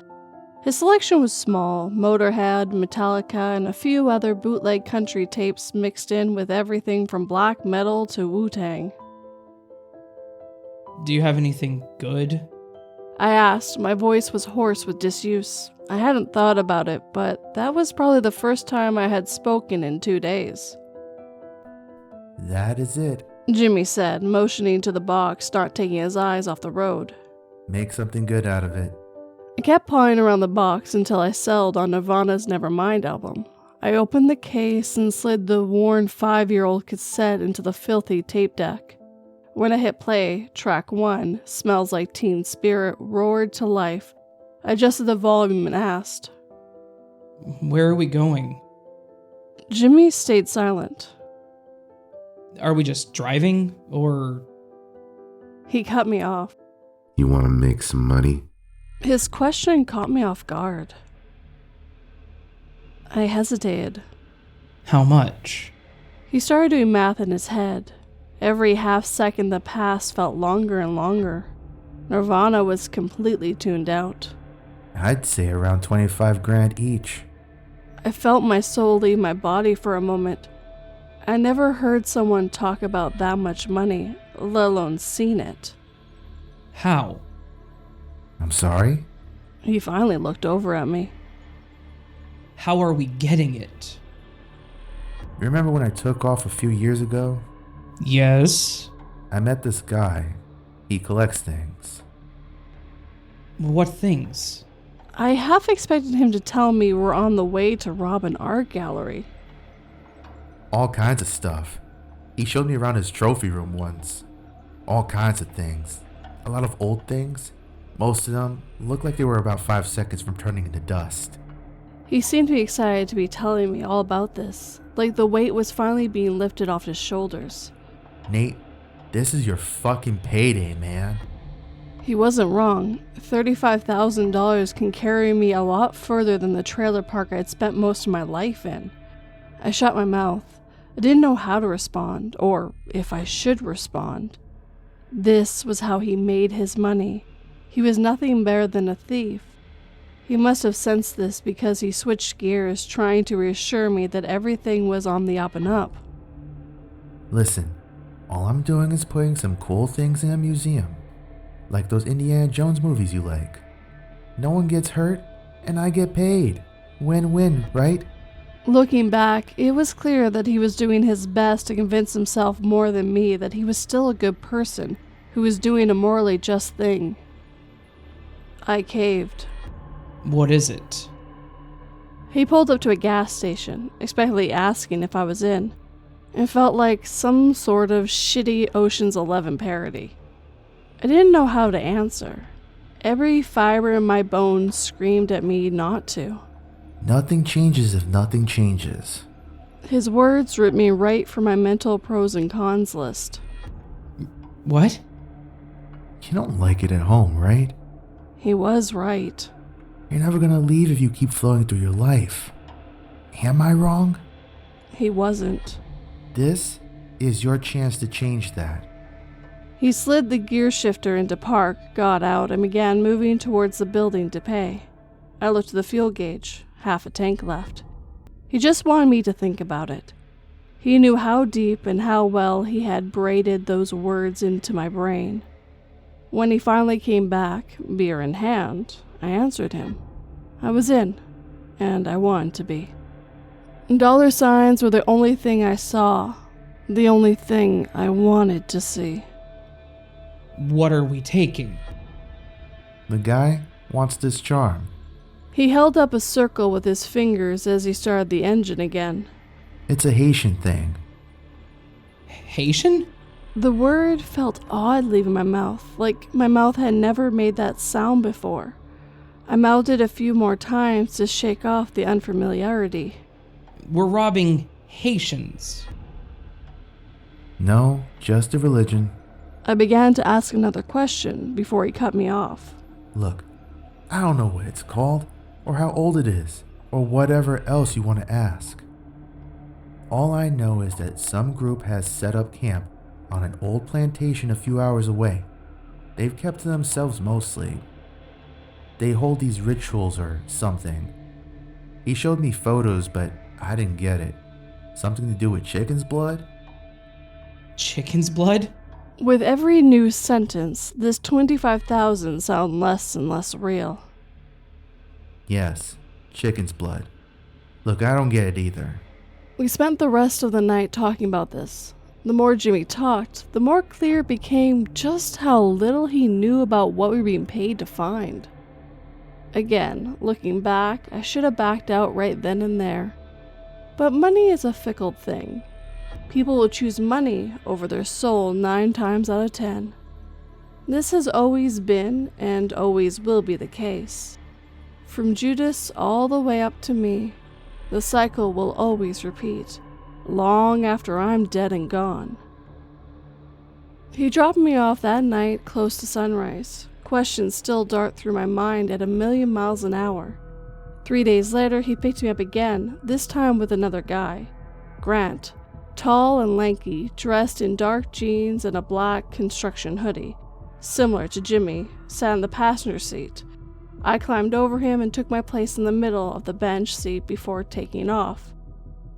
His selection was small: Motorhead, Metallica, and a few other bootleg country tapes mixed in with everything from black metal to Wu-Tang. Do you have anything good? I asked. My voice was hoarse with disuse. I hadn't thought about it, but that was probably the first time I had spoken in 2 days. That is it. Jimmy said, motioning to the box, not taking his eyes off the road. Make something good out of it. I kept pawing around the box until I settled on Nirvana's Nevermind album. I opened the case and slid the worn 5-year-old cassette into the filthy tape deck. When I hit play, track 1, Smells Like Teen Spirit, roared to life. I adjusted the volume and asked, Where are we going? Jimmy stayed silent. Are we just driving, or... He cut me off. You want to make some money? His question caught me off guard. I hesitated. How much? He started doing math in his head. Every half second that passed felt longer and longer. Nirvana was completely tuned out. I'd say around 25 grand each. I felt my soul leave my body for a moment. I never heard someone talk about that much money, let alone seen it. How? I'm sorry? He finally looked over at me. How are we getting it? You remember when I took off a few years ago? Yes. I met this guy. He collects things. What things? I half expected him to tell me we're on the way to rob an art gallery. All kinds of stuff. He showed me around his trophy room once. All kinds of things. A lot of old things. Most of them looked like they were about 5 seconds from turning into dust. He seemed to be excited to be telling me all about this, like the weight was finally being lifted off his shoulders. Nate, this is your fucking payday, man. He wasn't wrong. $35,000 can carry me a lot further than the trailer park I'd spent most of my life in. I shut my mouth. I didn't know how to respond, or if I should respond. This was how he made his money. He was nothing better than a thief. He must have sensed this because he switched gears, trying to reassure me that everything was on the up and up. Listen, all I'm doing is putting some cool things in a museum. Like those Indiana Jones movies you like. No one gets hurt, and I get paid. Win-win, right? Looking back, it was clear that he was doing his best to convince himself more than me that he was still a good person who was doing a morally just thing. I caved. What is it? He pulled up to a gas station, expectantly asking if I was in. It felt like some sort of shitty Ocean's 11 parody. I didn't know how to answer. Every fiber in my bones screamed at me not to. Nothing changes if nothing changes. His words ripped me right from my mental pros and cons list. What? You don't like it at home, right? He was right. You're never gonna leave if you keep flowing through your life. Am I wrong? He wasn't. This is your chance to change that. He slid the gear shifter into park, got out, and began moving towards the building to pay. I looked at the fuel gauge, half a tank left. He just wanted me to think about it. He knew how deep and how well he had braided those words into my brain. When he finally came back, beer in hand, I answered him. I was in, and I wanted to be. Dollar signs were the only thing I saw, the only thing I wanted to see. What are we taking? The guy wants this charm. He held up a circle with his fingers as he started the engine again. It's a Haitian thing. Haitian? The word felt odd leaving my mouth, like my mouth had never made that sound before. I mouthed it a few more times to shake off the unfamiliarity. We're robbing Haitians. No, just a religion. I began to ask another question before he cut me off. Look, I don't know what it's called, or how old it is, or whatever else you want to ask. All I know is that some group has set up camp on an old plantation a few hours away. They've kept to themselves mostly. They hold these rituals or something. He showed me photos, but I didn't get it. Something to do with chicken's blood? Chicken's blood? With every new sentence, this 25,000 sounded less and less real. Yes, chicken's blood. Look, I don't get it either. We spent the rest of the night talking about this. The more Jimmy talked, the more clear it became just how little he knew about what we were being paid to find. Again, looking back, I should have backed out right then and there. But money is a fickle thing. People will choose money over their soul 9 times out of 10. This has always been and always will be the case. From Judas all the way up to me, the cycle will always repeat, long after I'm dead and gone. He dropped me off that night close to sunrise. Questions still dart through my mind at 1,000,000 miles an hour. 3 days later, he picked me up again, this time with another guy, Grant. Tall and lanky, dressed in dark jeans and a black construction hoodie, similar to Jimmy, sat in the passenger seat. I climbed over him and took my place in the middle of the bench seat before taking off.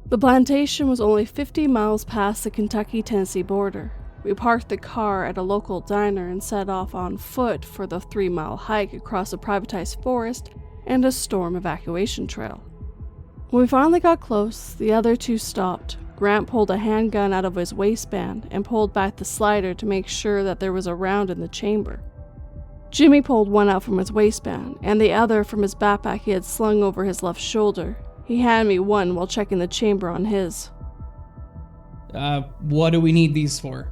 The plantation was only 50 miles past the Kentucky-Tennessee border. we parked the car at a local diner and set off on foot for the 3-mile hike across a privatized forest and a storm evacuation trail. When we finally got close, the other two stopped. Grant pulled a handgun out of his waistband and pulled back the slider to make sure that there was a round in the chamber. Jimmy pulled one out from his waistband and the other from his backpack he had slung over his left shoulder. He handed me one while checking the chamber on his. What do we need these for?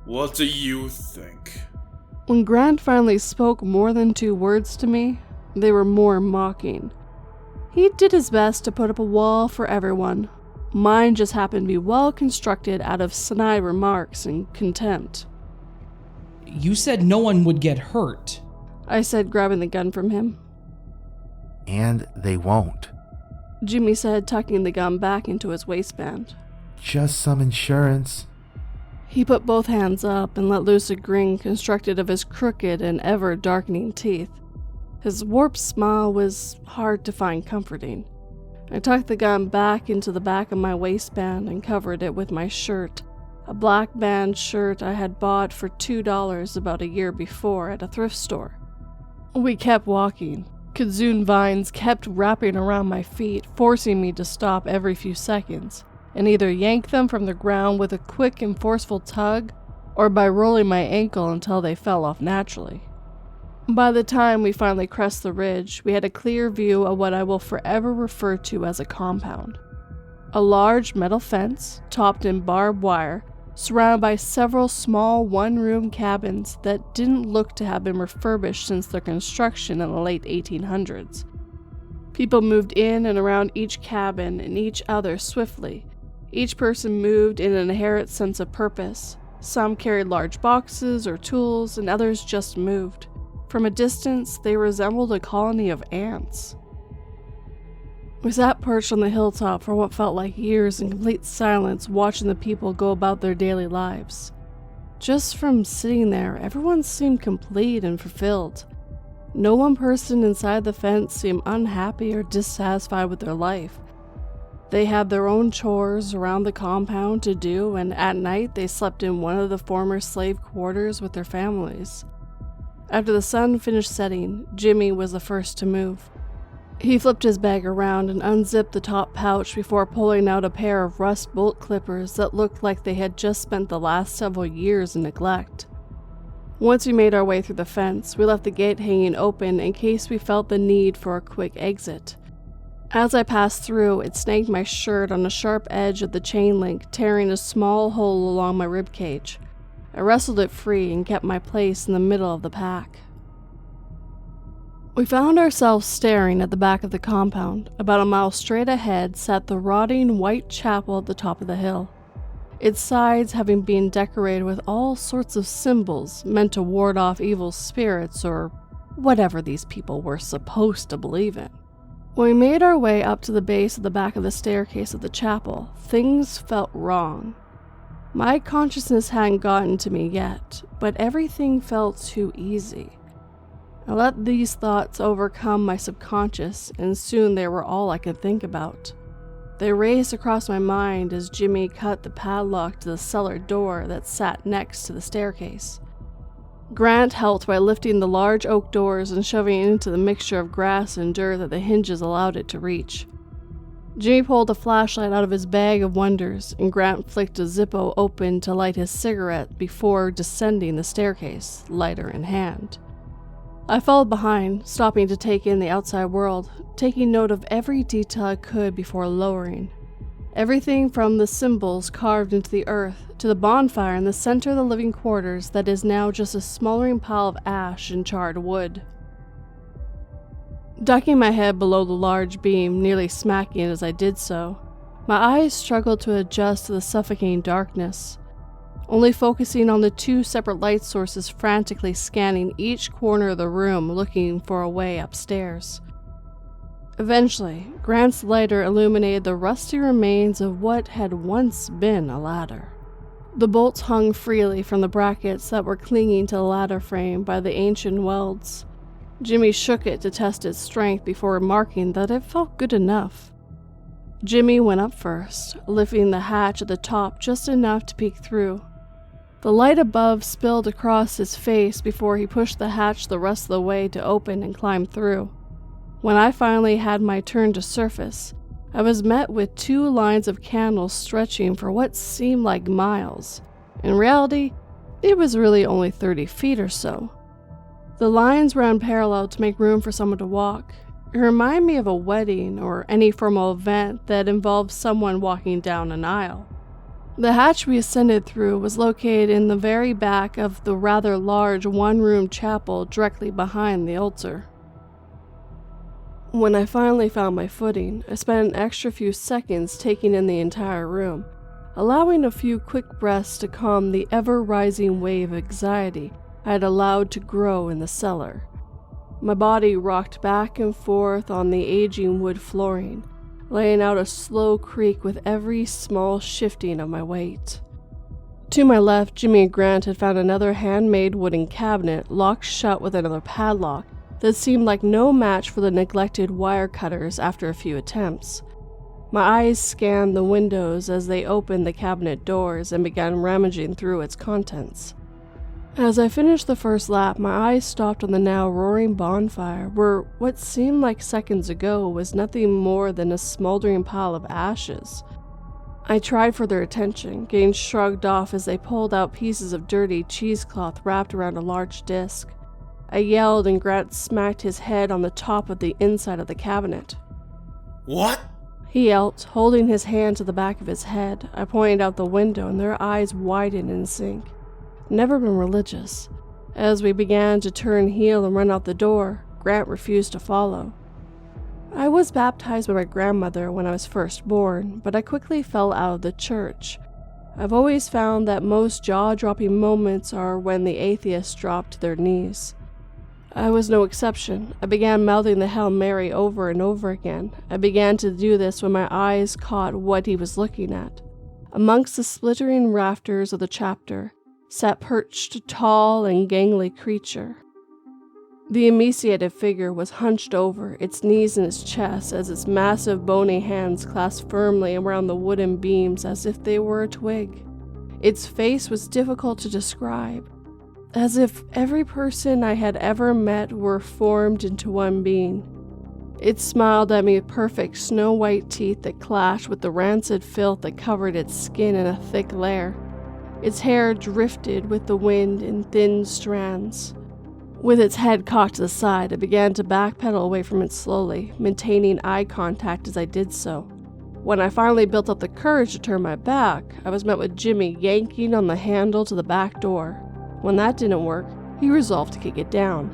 What do you think? When Grant finally spoke more than 2 words to me, they were more mocking. He did his best to put up a wall for everyone. Mine just happened to be well constructed out of snide remarks and contempt. You said no one would get hurt. I said, grabbing the gun from him. And they won't. Jimmy said, tucking the gun back into his waistband. Just some insurance. He put both hands up and let loose a grin constructed of his crooked and ever-darkening teeth. His warped smile was hard to find comforting. I tucked the gun back into the back of my waistband and covered it with my shirt, a black band shirt I had bought for $2 about a year before at a thrift store. We kept walking. Kudzoon vines kept wrapping around my feet, forcing me to stop every few seconds, and either yank them from the ground with a quick and forceful tug, or by rolling my ankle until they fell off naturally. By the time we finally crossed the ridge, we had a clear view of what I will forever refer to as a compound. A large metal fence, topped in barbed wire, surrounded by several small one-room cabins that didn't look to have been refurbished since their construction in the late 1800s. People moved in and around each cabin and each other swiftly. Each person moved in an inherent sense of purpose. Some carried large boxes or tools, and others just moved. From a distance, they resembled a colony of ants. We sat perched on the hilltop for what felt like years in complete silence, watching the people go about their daily lives. Just from sitting there, everyone seemed complete and fulfilled. No one person inside the fence seemed unhappy or dissatisfied with their life. They had their own chores around the compound to do, and at night they slept in one of the former slave quarters with their families. After the sun finished setting, Jimmy was the first to move. He flipped his bag around and unzipped the top pouch before pulling out a pair of rust bolt clippers that looked like they had just spent the last several years in neglect. Once we made our way through the fence, we left the gate hanging open in case we felt the need for a quick exit. As I passed through, it snagged my shirt on the sharp edge of the chain link, tearing a small hole along my ribcage. I wrestled it free and kept my place in the middle of the pack. We found ourselves staring at the back of the compound. About a mile straight ahead sat the rotting white chapel at the top of the hill, its sides having been decorated with all sorts of symbols meant to ward off evil spirits or whatever these people were supposed to believe in. When we made our way up to the base of the back of the staircase of the chapel, things felt wrong. My consciousness hadn't gotten to me yet, but everything felt too easy. I let these thoughts overcome my subconscious, and soon they were all I could think about. They raced across my mind as Jimmy cut the padlock to the cellar door that sat next to the staircase. Grant helped by lifting the large oak doors and shoving it into the mixture of grass and dirt that the hinges allowed it to reach. Jimmy pulled a flashlight out of his bag of wonders, and Grant flicked a Zippo open to light his cigarette before descending the staircase, lighter in hand. I followed behind, stopping to take in the outside world, taking note of every detail I could before lowering. Everything from the symbols carved into the earth to the bonfire in the center of the living quarters that is now just a smoldering pile of ash and charred wood. Ducking my head below the large beam, nearly smacking it as I did so, my eyes struggled to adjust to the suffocating darkness, only focusing on the 2 separate light sources frantically scanning each corner of the room looking for a way upstairs. Eventually, Grant's lighter illuminated the rusty remains of what had once been a ladder. The bolts hung freely from the brackets that were clinging to the ladder frame by the ancient welds. Jimmy shook it to test its strength before remarking that it felt good enough. Jimmy went up first, lifting the hatch at the top just enough to peek through. The light above spilled across his face before he pushed the hatch the rest of the way to open and climb through. When I finally had my turn to surface, I was met with 2 lines of candles stretching for what seemed like miles. In reality, it was really only 30 feet or so. The lines ran parallel to make room for someone to walk. It reminded me of a wedding or any formal event that involved someone walking down an aisle. The hatch we ascended through was located in the very back of the rather large one-room chapel directly behind the altar. When I finally found my footing, I spent an extra few seconds taking in the entire room, allowing a few quick breaths to calm the ever-rising wave of anxiety I had allowed to grow in the cellar. My body rocked back and forth on the aging wood flooring, laying out a slow creak with every small shifting of my weight. To my left, Jimmy and Grant had found another handmade wooden cabinet locked shut with another padlock that seemed like no match for the neglected wire cutters after a few attempts. My eyes scanned the windows as they opened the cabinet doors and began rummaging through its contents. As I finished the first lap, my eyes stopped on the now roaring bonfire, where what seemed like seconds ago was nothing more than a smoldering pile of ashes. I tried for their attention, getting shrugged off as they pulled out pieces of dirty cheesecloth wrapped around a large disc. I yelled and Grant smacked his head on the top of the inside of the cabinet. What? He yelped, holding his hand to the back of his head. I pointed out the window and their eyes widened in sync. Never been religious. As we began to turn heel and run out the door, Grant refused to follow. I was baptized by my grandmother when I was first born, but I quickly fell out of the church. I've always found that most jaw-dropping moments are when the atheists drop to their knees. I was no exception. I began mouthing the Hail Mary over and over again. I began to do this when my eyes caught what he was looking at. Amongst the splintering rafters of the chapter sat perched a tall and gangly creature. The emaciated figure was hunched over, its knees in its chest, as its massive bony hands clasped firmly around the wooden beams as if they were a twig. Its face was difficult to describe, as if every person I had ever met were formed into one being. It smiled at me with perfect snow-white teeth that clashed with the rancid filth that covered its skin in a thick layer. Its hair drifted with the wind in thin strands. With its head cocked to the side, I began to backpedal away from it slowly, maintaining eye contact as I did so. When I finally built up the courage to turn my back, I was met with Jimmy yanking on the handle to the back door. When that didn't work, he resolved to kick it down.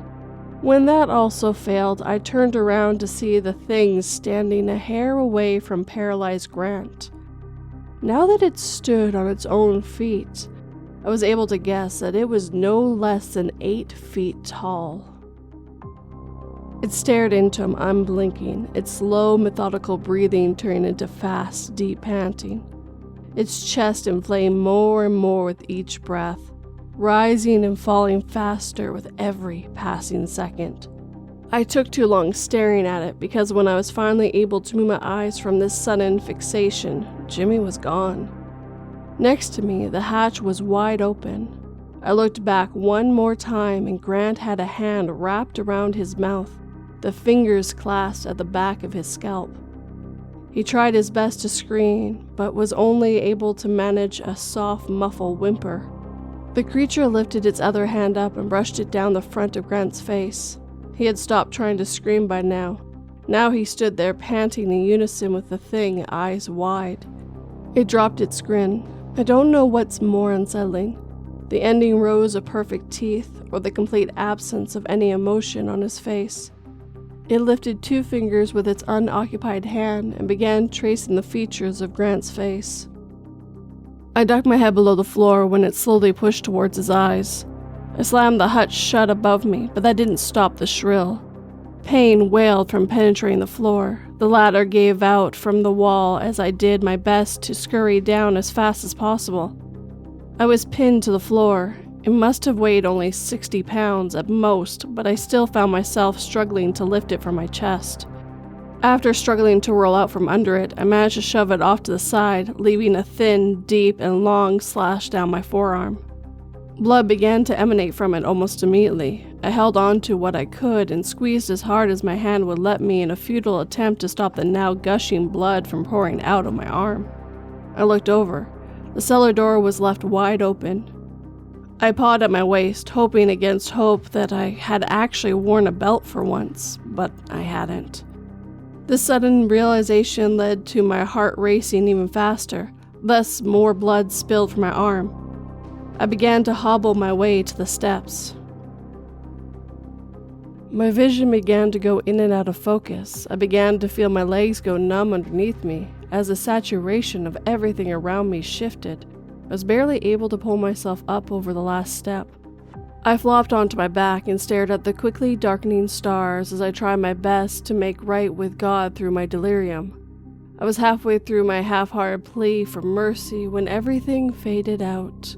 When that also failed, I turned around to see the thing standing a hair away from paralyzed Grant. Now that it stood on its own feet, I was able to guess that it was no less than 8 feet tall. It stared into him unblinking, its slow, methodical breathing turning into fast, deep panting. Its chest inflamed more and more with each breath, rising and falling faster with every passing second. I took too long staring at it because when I was finally able to move my eyes from this sudden fixation, Jimmy was gone. Next to me, the hatch was wide open. I looked back one more time and Grant had a hand wrapped around his mouth, the fingers clasped at the back of his scalp. He tried his best to scream, but was only able to manage a soft, muffled whimper. The creature lifted its other hand up and brushed it down the front of Grant's face. He had stopped trying to scream by now. Now he stood there panting in unison with the thing, eyes wide. It dropped its grin. I don't know what's more unsettling, the ending rows of perfect teeth or the complete absence of any emotion on his face. It lifted 2 fingers with its unoccupied hand and began tracing the features of Grant's face. I ducked my head below the floor when it slowly pushed towards his eyes. I slammed the hutch shut above me, but that didn't stop the shrill. Pain wailed from penetrating the floor. The ladder gave out from the wall as I did my best to scurry down as fast as possible. I was pinned to the floor. It must have weighed only 60 pounds at most, but I still found myself struggling to lift it from my chest. After struggling to roll out from under it, I managed to shove it off to the side, leaving a thin, deep, and long slash down my forearm. Blood began to emanate from it almost immediately. I held on to what I could and squeezed as hard as my hand would let me in a futile attempt to stop the now gushing blood from pouring out of my arm. I looked over. The cellar door was left wide open. I pawed at my waist, hoping against hope that I had actually worn a belt for once, but I hadn't. This sudden realization led to my heart racing even faster, thus more blood spilled from my arm. I began to hobble my way to the steps. My vision began to go in and out of focus. I began to feel my legs go numb underneath me as the saturation of everything around me shifted. I was barely able to pull myself up over the last step. I flopped onto my back and stared at the quickly darkening stars as I tried my best to make right with God through my delirium. I was halfway through my half-hearted plea for mercy when everything faded out.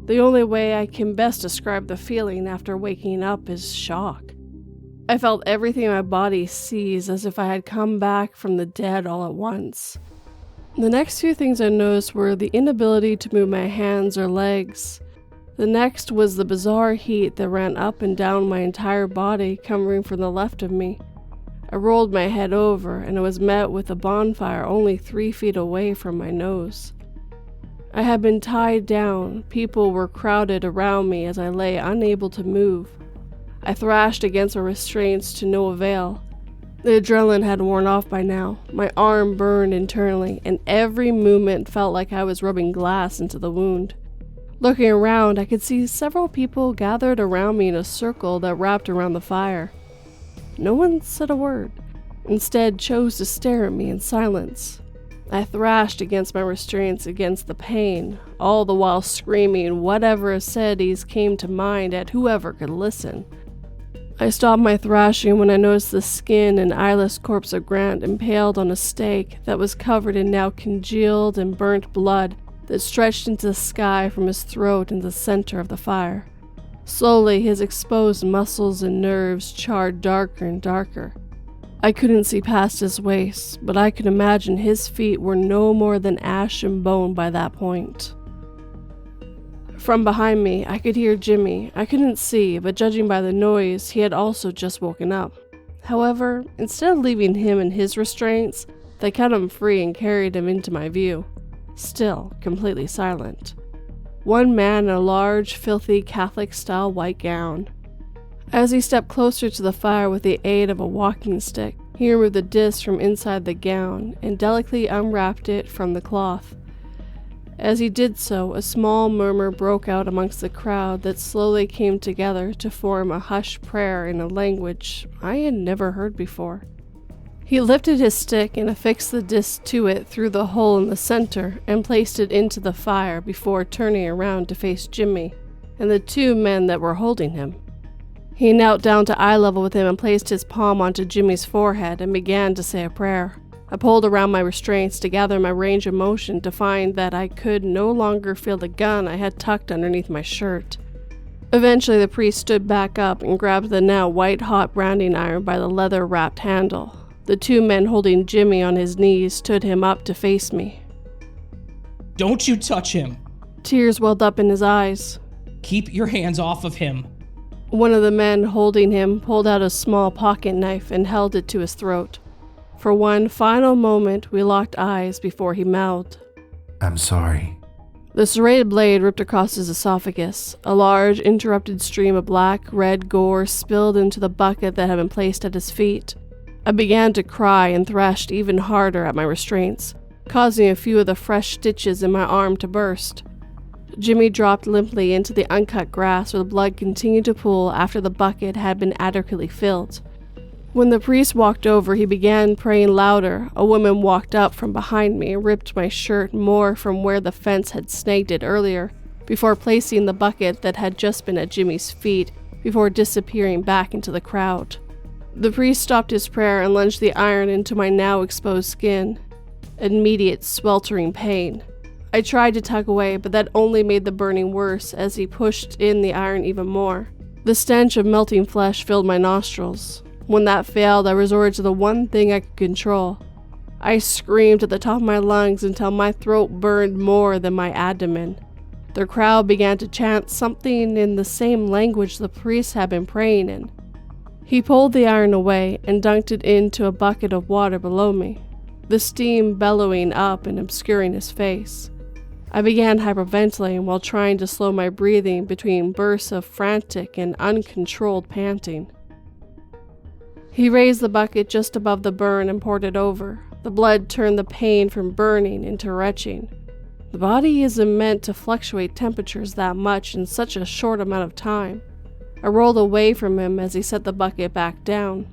The only way I can best describe the feeling after waking up is shock. I felt everything in my body seize as if I had come back from the dead all at once. The next few things I noticed were the inability to move my hands or legs. The next was the bizarre heat that ran up and down my entire body coming from the left of me. I rolled my head over and I was met with a bonfire only 3 feet away from my nose. I had been tied down. People were crowded around me as I lay unable to move. I thrashed against my restraints to no avail. The adrenaline had worn off by now. My arm burned internally, and every movement felt like I was rubbing glass into the wound. Looking around, I could see several people gathered around me in a circle that wrapped around the fire. No one said a word, instead chose to stare at me in silence. I thrashed against my restraints against the pain, all the while screaming whatever ascetics came to mind at whoever could listen. I stopped my thrashing when I noticed the skin and eyeless corpse of Grant impaled on a stake that was covered in now congealed and burnt blood that stretched into the sky from his throat in the center of the fire. Slowly, his exposed muscles and nerves charred darker and darker. I couldn't see past his waist, but I could imagine his feet were no more than ash and bone by that point. From behind me, I could hear Jimmy. I couldn't see, but judging by the noise, he had also just woken up. However, instead of leaving him in his restraints, they cut him free and carried him into my view, still completely silent. One man in a large, filthy, Catholic-style white gown. As he stepped closer to the fire with the aid of a walking stick, he removed the disc from inside the gown and delicately unwrapped it from the cloth. As he did so, a small murmur broke out amongst the crowd that slowly came together to form a hushed prayer in a language I had never heard before. He lifted his stick and affixed the disc to it through the hole in the center and placed it into the fire before turning around to face Jimmy and the 2 men that were holding him. He knelt down to eye level with him and placed his palm onto Jimmy's forehead and began to say a prayer. I pulled around my restraints to gather my range of motion to find that I could no longer feel the gun I had tucked underneath my shirt. Eventually the priest stood back up and grabbed the now white-hot branding iron by the leather-wrapped handle. The 2 men holding Jimmy on his knees stood him up to face me. Don't you touch him. Tears welled up in his eyes. Keep your hands off of him. One of the men holding him pulled out a small pocket knife and held it to his throat. For one final moment, we locked eyes before he mouthed, I'm sorry. The serrated blade ripped across his esophagus. A large, interrupted stream of black-red gore spilled into the bucket that had been placed at his feet. I began to cry and thrashed even harder at my restraints, causing a few of the fresh stitches in my arm to burst. Jimmy dropped limply into the uncut grass where the blood continued to pool after the bucket had been adequately filled. When the priest walked over, he began praying louder. A woman walked up from behind me and ripped my shirt more from where the fence had snagged it earlier, before placing the bucket that had just been at Jimmy's feet, before disappearing back into the crowd. The priest stopped his prayer and lunged the iron into my now exposed skin. Immediate, sweltering pain. I tried to tug away, but that only made the burning worse as he pushed in the iron even more. The stench of melting flesh filled my nostrils. When that failed, I resorted to the one thing I could control. I screamed at the top of my lungs until my throat burned more than my abdomen. The crowd began to chant something in the same language the priest had been praying in. He pulled the iron away and dunked it into a bucket of water below me, the steam bellowing up and obscuring his face. I began hyperventilating while trying to slow my breathing between bursts of frantic and uncontrolled panting. He raised the bucket just above the burn and poured it over. The blood turned the pain from burning into retching. The body isn't meant to fluctuate temperatures that much in such a short amount of time. I rolled away from him as he set the bucket back down.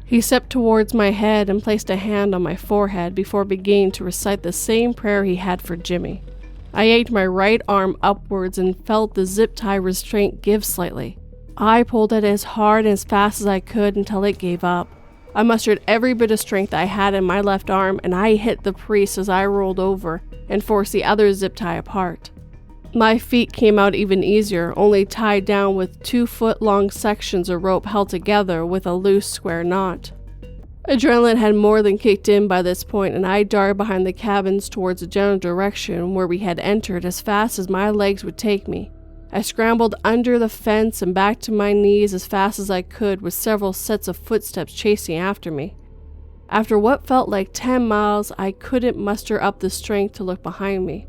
He stepped towards my head and placed a hand on my forehead before beginning to recite the same prayer he had for Jimmy. I yanked my right arm upwards and felt the zip tie restraint give slightly. I pulled at it as hard and as fast as I could until it gave up. I mustered every bit of strength I had in my left arm, and I hit the priest as I rolled over and forced the other zip tie apart. My feet came out even easier, only tied down with 2-foot-long sections of rope held together with a loose square knot. Adrenaline had more than kicked in by this point, and I darted behind the cabins towards the general direction where we had entered as fast as my legs would take me. I scrambled under the fence and back to my knees as fast as I could, with several sets of footsteps chasing after me. After what felt like 10 miles, I couldn't muster up the strength to look behind me.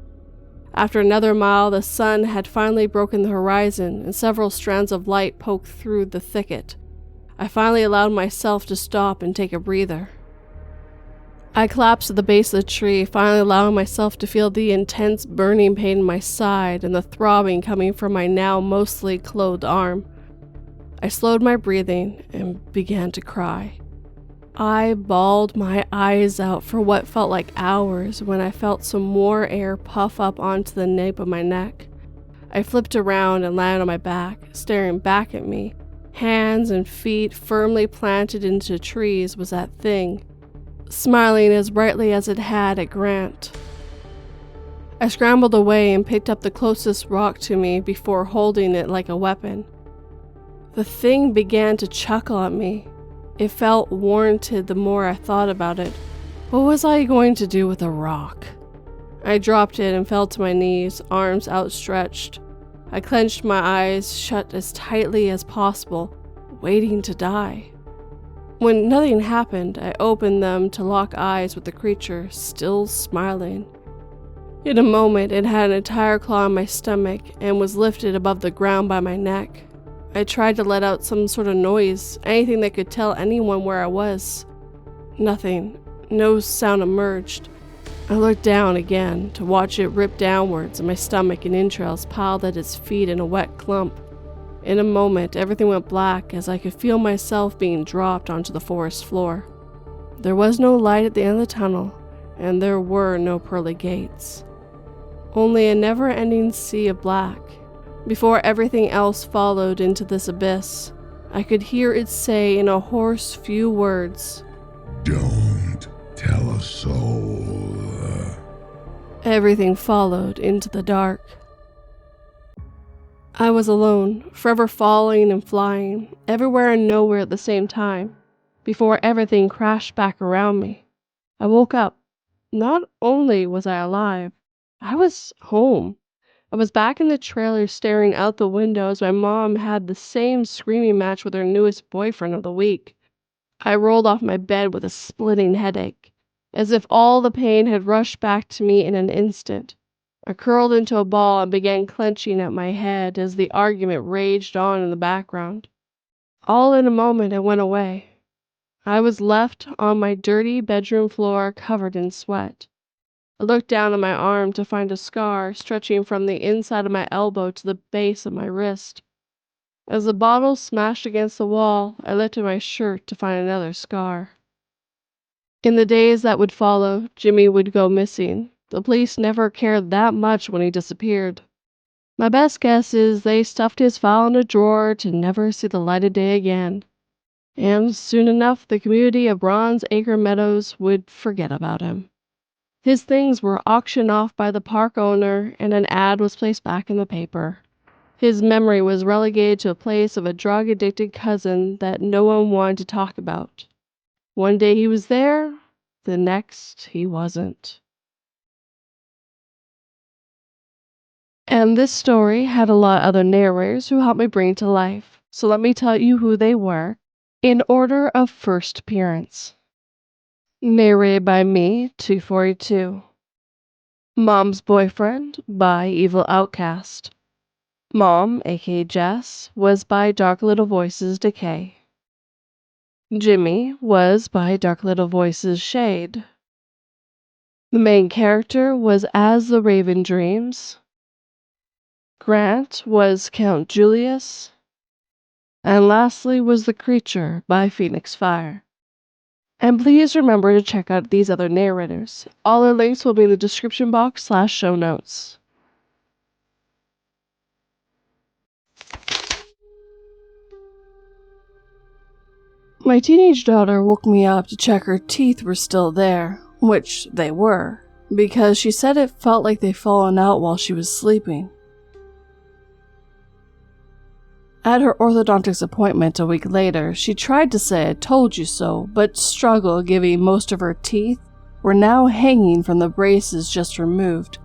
After another mile, the sun had finally broken the horizon, and several strands of light poked through the thicket. I finally allowed myself to stop and take a breather. I collapsed at the base of the tree, finally allowing myself to feel the intense burning pain in my side and the throbbing coming from my now mostly clothed arm. I slowed my breathing and began to cry. I bawled my eyes out for what felt like hours when I felt some more air puff up onto the nape of my neck. I flipped around and landed on my back, staring back at me. Hands and feet firmly planted into trees was that thing, smiling as brightly as it had at Grant. I scrambled away and picked up the closest rock to me before holding it like a weapon. The thing began to chuckle at me. It felt warranted the more I thought about it. What was I going to do with a rock? I dropped it and fell to my knees, arms outstretched. I clenched my eyes shut as tightly as possible, waiting to die. When nothing happened, I opened them to lock eyes with the creature, still smiling. In a moment, it had an entire claw on my stomach and was lifted above the ground by my neck. I tried to let out some sort of noise, anything that could tell anyone where I was. Nothing. No sound emerged. I looked down again to watch it rip downwards, and my stomach and entrails piled at its feet in a wet clump. In a moment, everything went black as I could feel myself being dropped onto the forest floor. There was no light at the end of the tunnel, and there were no pearly gates. Only a never-ending sea of black. Before everything else followed into this abyss, I could hear it say in a hoarse few words, Don't tell a soul. Everything followed into the dark. I was alone, forever falling and flying, everywhere and nowhere at the same time, before everything crashed back around me. I woke up. Not only was I alive, I was home. I was back in the trailer staring out the window as my mom had the same screaming match with her newest boyfriend of the week. I rolled off my bed with a splitting headache, as if all the pain had rushed back to me in an instant. I curled into a ball and began clenching at my head as the argument raged on in the background. All in a moment it went away. I was left on my dirty bedroom floor covered in sweat. I looked down at my arm to find a scar stretching from the inside of my elbow to the base of my wrist. As the bottle smashed against the wall, I lifted my shirt to find another scar. In the days that would follow, Jimmy would go missing. The police never cared that much when he disappeared. My best guess is they stuffed his file in a drawer to never see the light of day again. And soon enough, the community of Bronze Acre Meadows would forget about him. His things were auctioned off by the park owner, and an ad was placed back in the paper. His memory was relegated to a place of a drug-addicted cousin that no one wanted to talk about. One day he was there, the next he wasn't. And this story had a lot of other narrators who helped me bring it to life, so let me tell you who they were, in order of first appearance. Narrated by me, 242. Mom's Boyfriend by Evil Outcast. Mom, aka Jess, was by Dark Little Voices Decay. Jimmy was by Dark Little Voices Shade. The main character was As the Raven Dreams. Grant was Count Julius. And lastly was The Creature by Phoenix Fire. And please remember to check out these other narrators. All their links will be in the description box / show notes. My teenage daughter woke me up to check her teeth were still there, which they were, because she said it felt like they'd fallen out while she was sleeping. At her orthodontics appointment a week later, she tried to say I told you so, but struggled given most of her teeth were now hanging from the braces just removed,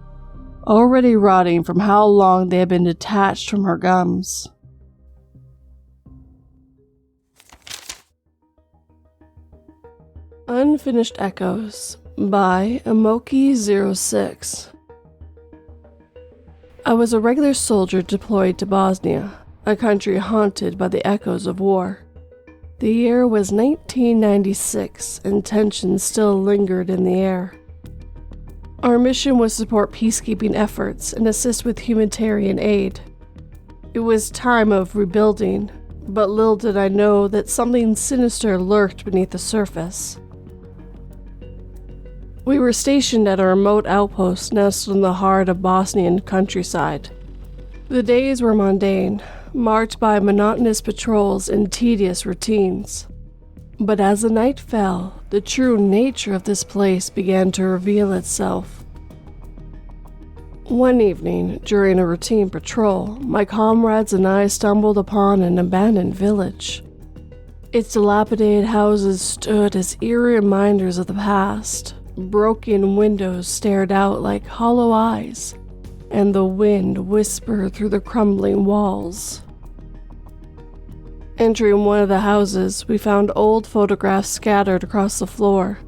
already rotting from how long they had been detached from her gums. Unfinished Echoes by Amoki06. I was a regular soldier deployed to Bosnia, a country haunted by the echoes of war. The year was 1996, and tension still lingered in the air. Our mission was to support peacekeeping efforts and assist with humanitarian aid. It was time of rebuilding, but little did I know that something sinister lurked beneath the surface. We were stationed at a remote outpost nestled in the heart of Bosnian countryside. The days were mundane, marked by monotonous patrols and tedious routines. But as the night fell, the true nature of this place began to reveal itself. One evening, during a routine patrol, my comrades and I stumbled upon an abandoned village. Its dilapidated houses stood as eerie reminders of the past. Broken windows stared out like hollow eyes, and the wind whispered through the crumbling walls. Entering one of the houses, we found old photographs scattered across the floor.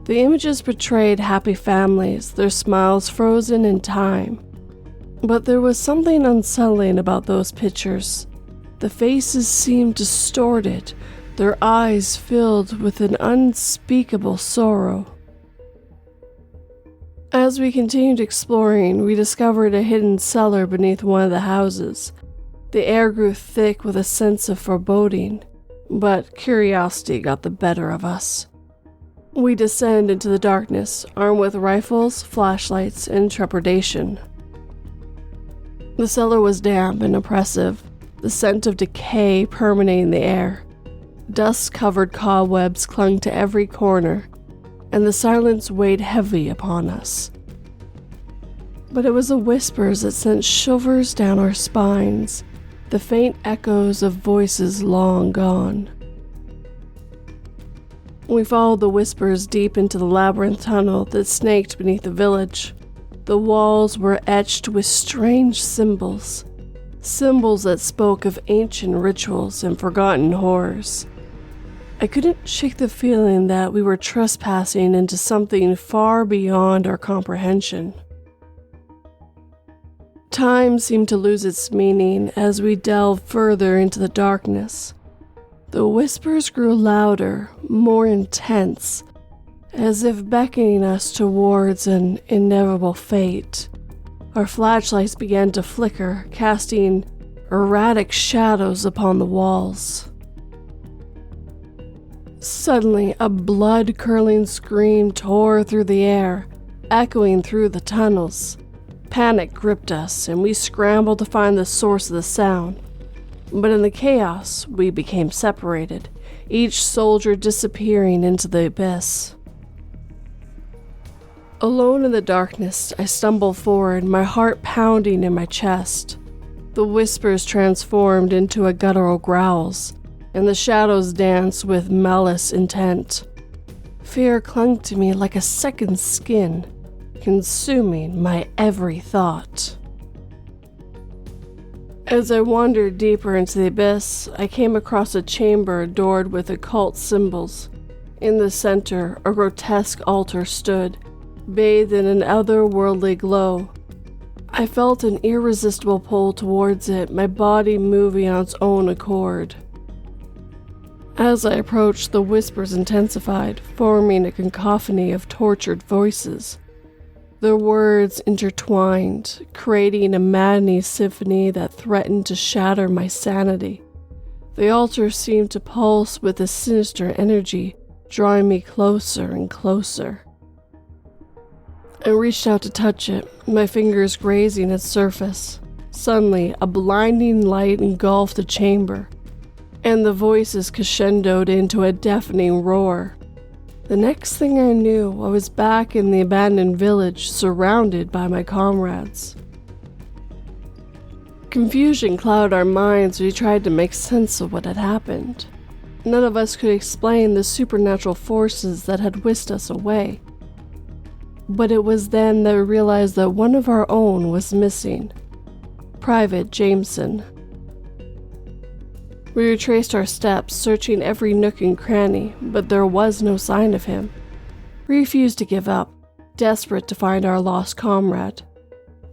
The images portrayed happy families, their smiles frozen in time. But there was something unsettling about those pictures. The faces seemed distorted, their eyes filled with an unspeakable sorrow. As we continued exploring, we discovered a hidden cellar beneath one of the houses. The air grew thick with a sense of foreboding, but curiosity got the better of us. We descended into the darkness, armed with rifles, flashlights, and trepidation. The cellar was damp and oppressive, the scent of decay permeating the air. Dust-covered cobwebs clung to every corner, and the silence weighed heavy upon us. But it was the whispers that sent shivers down our spines, the faint echoes of voices long gone. We followed the whispers deep into the labyrinth tunnel that snaked beneath the village. The walls were etched with strange symbols that spoke of ancient rituals and forgotten horrors. I couldn't shake the feeling that we were trespassing into something far beyond our comprehension. Time seemed to lose its meaning as we delved further into the darkness. The whispers grew louder, more intense, as if beckoning us towards an inevitable fate. Our flashlights began to flicker, casting erratic shadows upon the walls. Suddenly, a blood-curdling scream tore through the air, echoing through the tunnels. Panic gripped us, and we scrambled to find the source of the sound. But in the chaos, we became separated, each soldier disappearing into the abyss. Alone in the darkness, I stumbled forward, my heart pounding in my chest. The whispers transformed into a guttural growls, and the shadows danced with malice intent. Fear clung to me like a second skin, consuming my every thought. As I wandered deeper into the abyss, I came across a chamber adored with occult symbols. In the center, a grotesque altar stood, bathed in an otherworldly glow. I felt an irresistible pull towards it, my body moving on its own accord. As I approached, the whispers intensified, forming a cacophony of tortured voices. Their words intertwined, creating a maddening symphony that threatened to shatter my sanity. The altar seemed to pulse with a sinister energy, drawing me closer and closer. I reached out to touch it, my fingers grazing its surface. Suddenly, a blinding light engulfed the chamber, and the voices crescendoed into a deafening roar. The next thing I knew, I was back in the abandoned village, surrounded by my comrades. Confusion clouded our minds as we tried to make sense of what had happened. None of us could explain the supernatural forces that had whisked us away. But it was then that we realized that one of our own was missing. Private GenSen. We retraced our steps, searching every nook and cranny, but there was no sign of him. We refused to give up, desperate to find our lost comrade.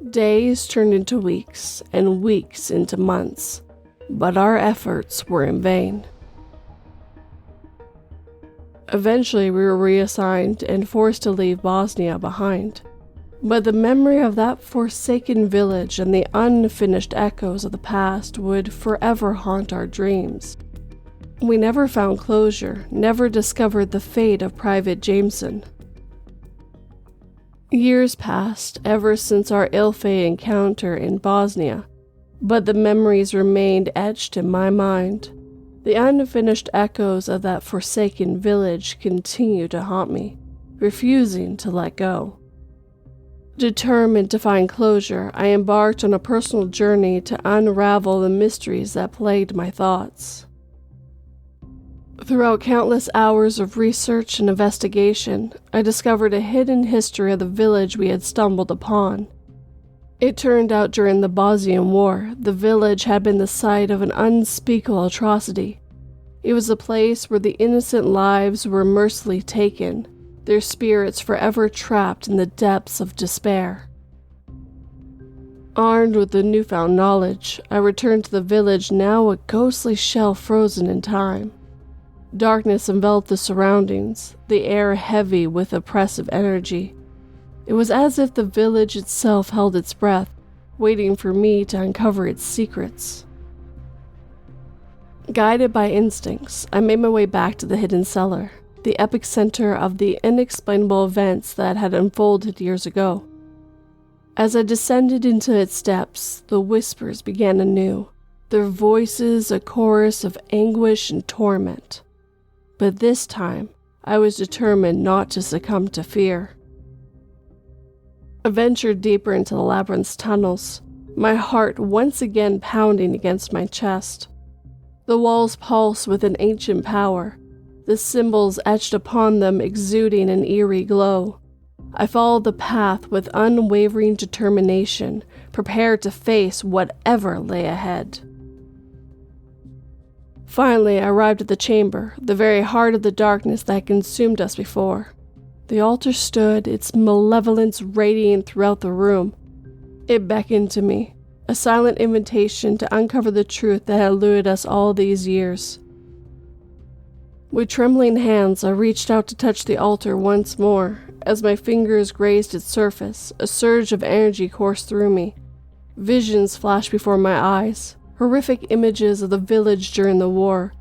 Days turned into weeks, and weeks into months, but our efforts were in vain. Eventually, we were reassigned and forced to leave Bosnia behind. But the memory of that forsaken village and the unfinished echoes of the past would forever haunt our dreams. We never found closure, never discovered the fate of Private GenSen. Years passed ever since our ill-fated encounter in Bosnia, but the memories remained etched in my mind. The unfinished echoes of that forsaken village continued to haunt me, refusing to let go. Determined to find closure, I embarked on a personal journey to unravel the mysteries that plagued my thoughts. Throughout countless hours of research and investigation, I discovered a hidden history of the village we had stumbled upon. It turned out during the Bosnian War, the village had been the site of an unspeakable atrocity. It was a place where the innocent lives were mercilessly taken, their spirits forever trapped in the depths of despair. Armed with the newfound knowledge, I returned to the village, now a ghostly shell frozen in time. Darkness enveloped the surroundings, the air heavy with oppressive energy. It was as if the village itself held its breath, waiting for me to uncover its secrets. Guided by instincts, I made my way back to the hidden cellar, the epicenter of the inexplainable events that had unfolded years ago. As I descended into its depths, the whispers began anew, their voices a chorus of anguish and torment. But this time, I was determined not to succumb to fear. I ventured deeper into the labyrinth's tunnels, my heart once again pounding against my chest. The walls pulsed with an ancient power, the symbols etched upon them exuding an eerie glow. I followed the path with unwavering determination, prepared to face whatever lay ahead. Finally, I arrived at the chamber, the very heart of the darkness that had consumed us before. The altar stood, its malevolence radiating throughout the room. It beckoned to me, a silent invitation to uncover the truth that had eluded us all these years. With trembling hands, I reached out to touch the altar once more. As my fingers grazed its surface, a surge of energy coursed through me. Visions flashed before my eyes, horrific images of the village during the war,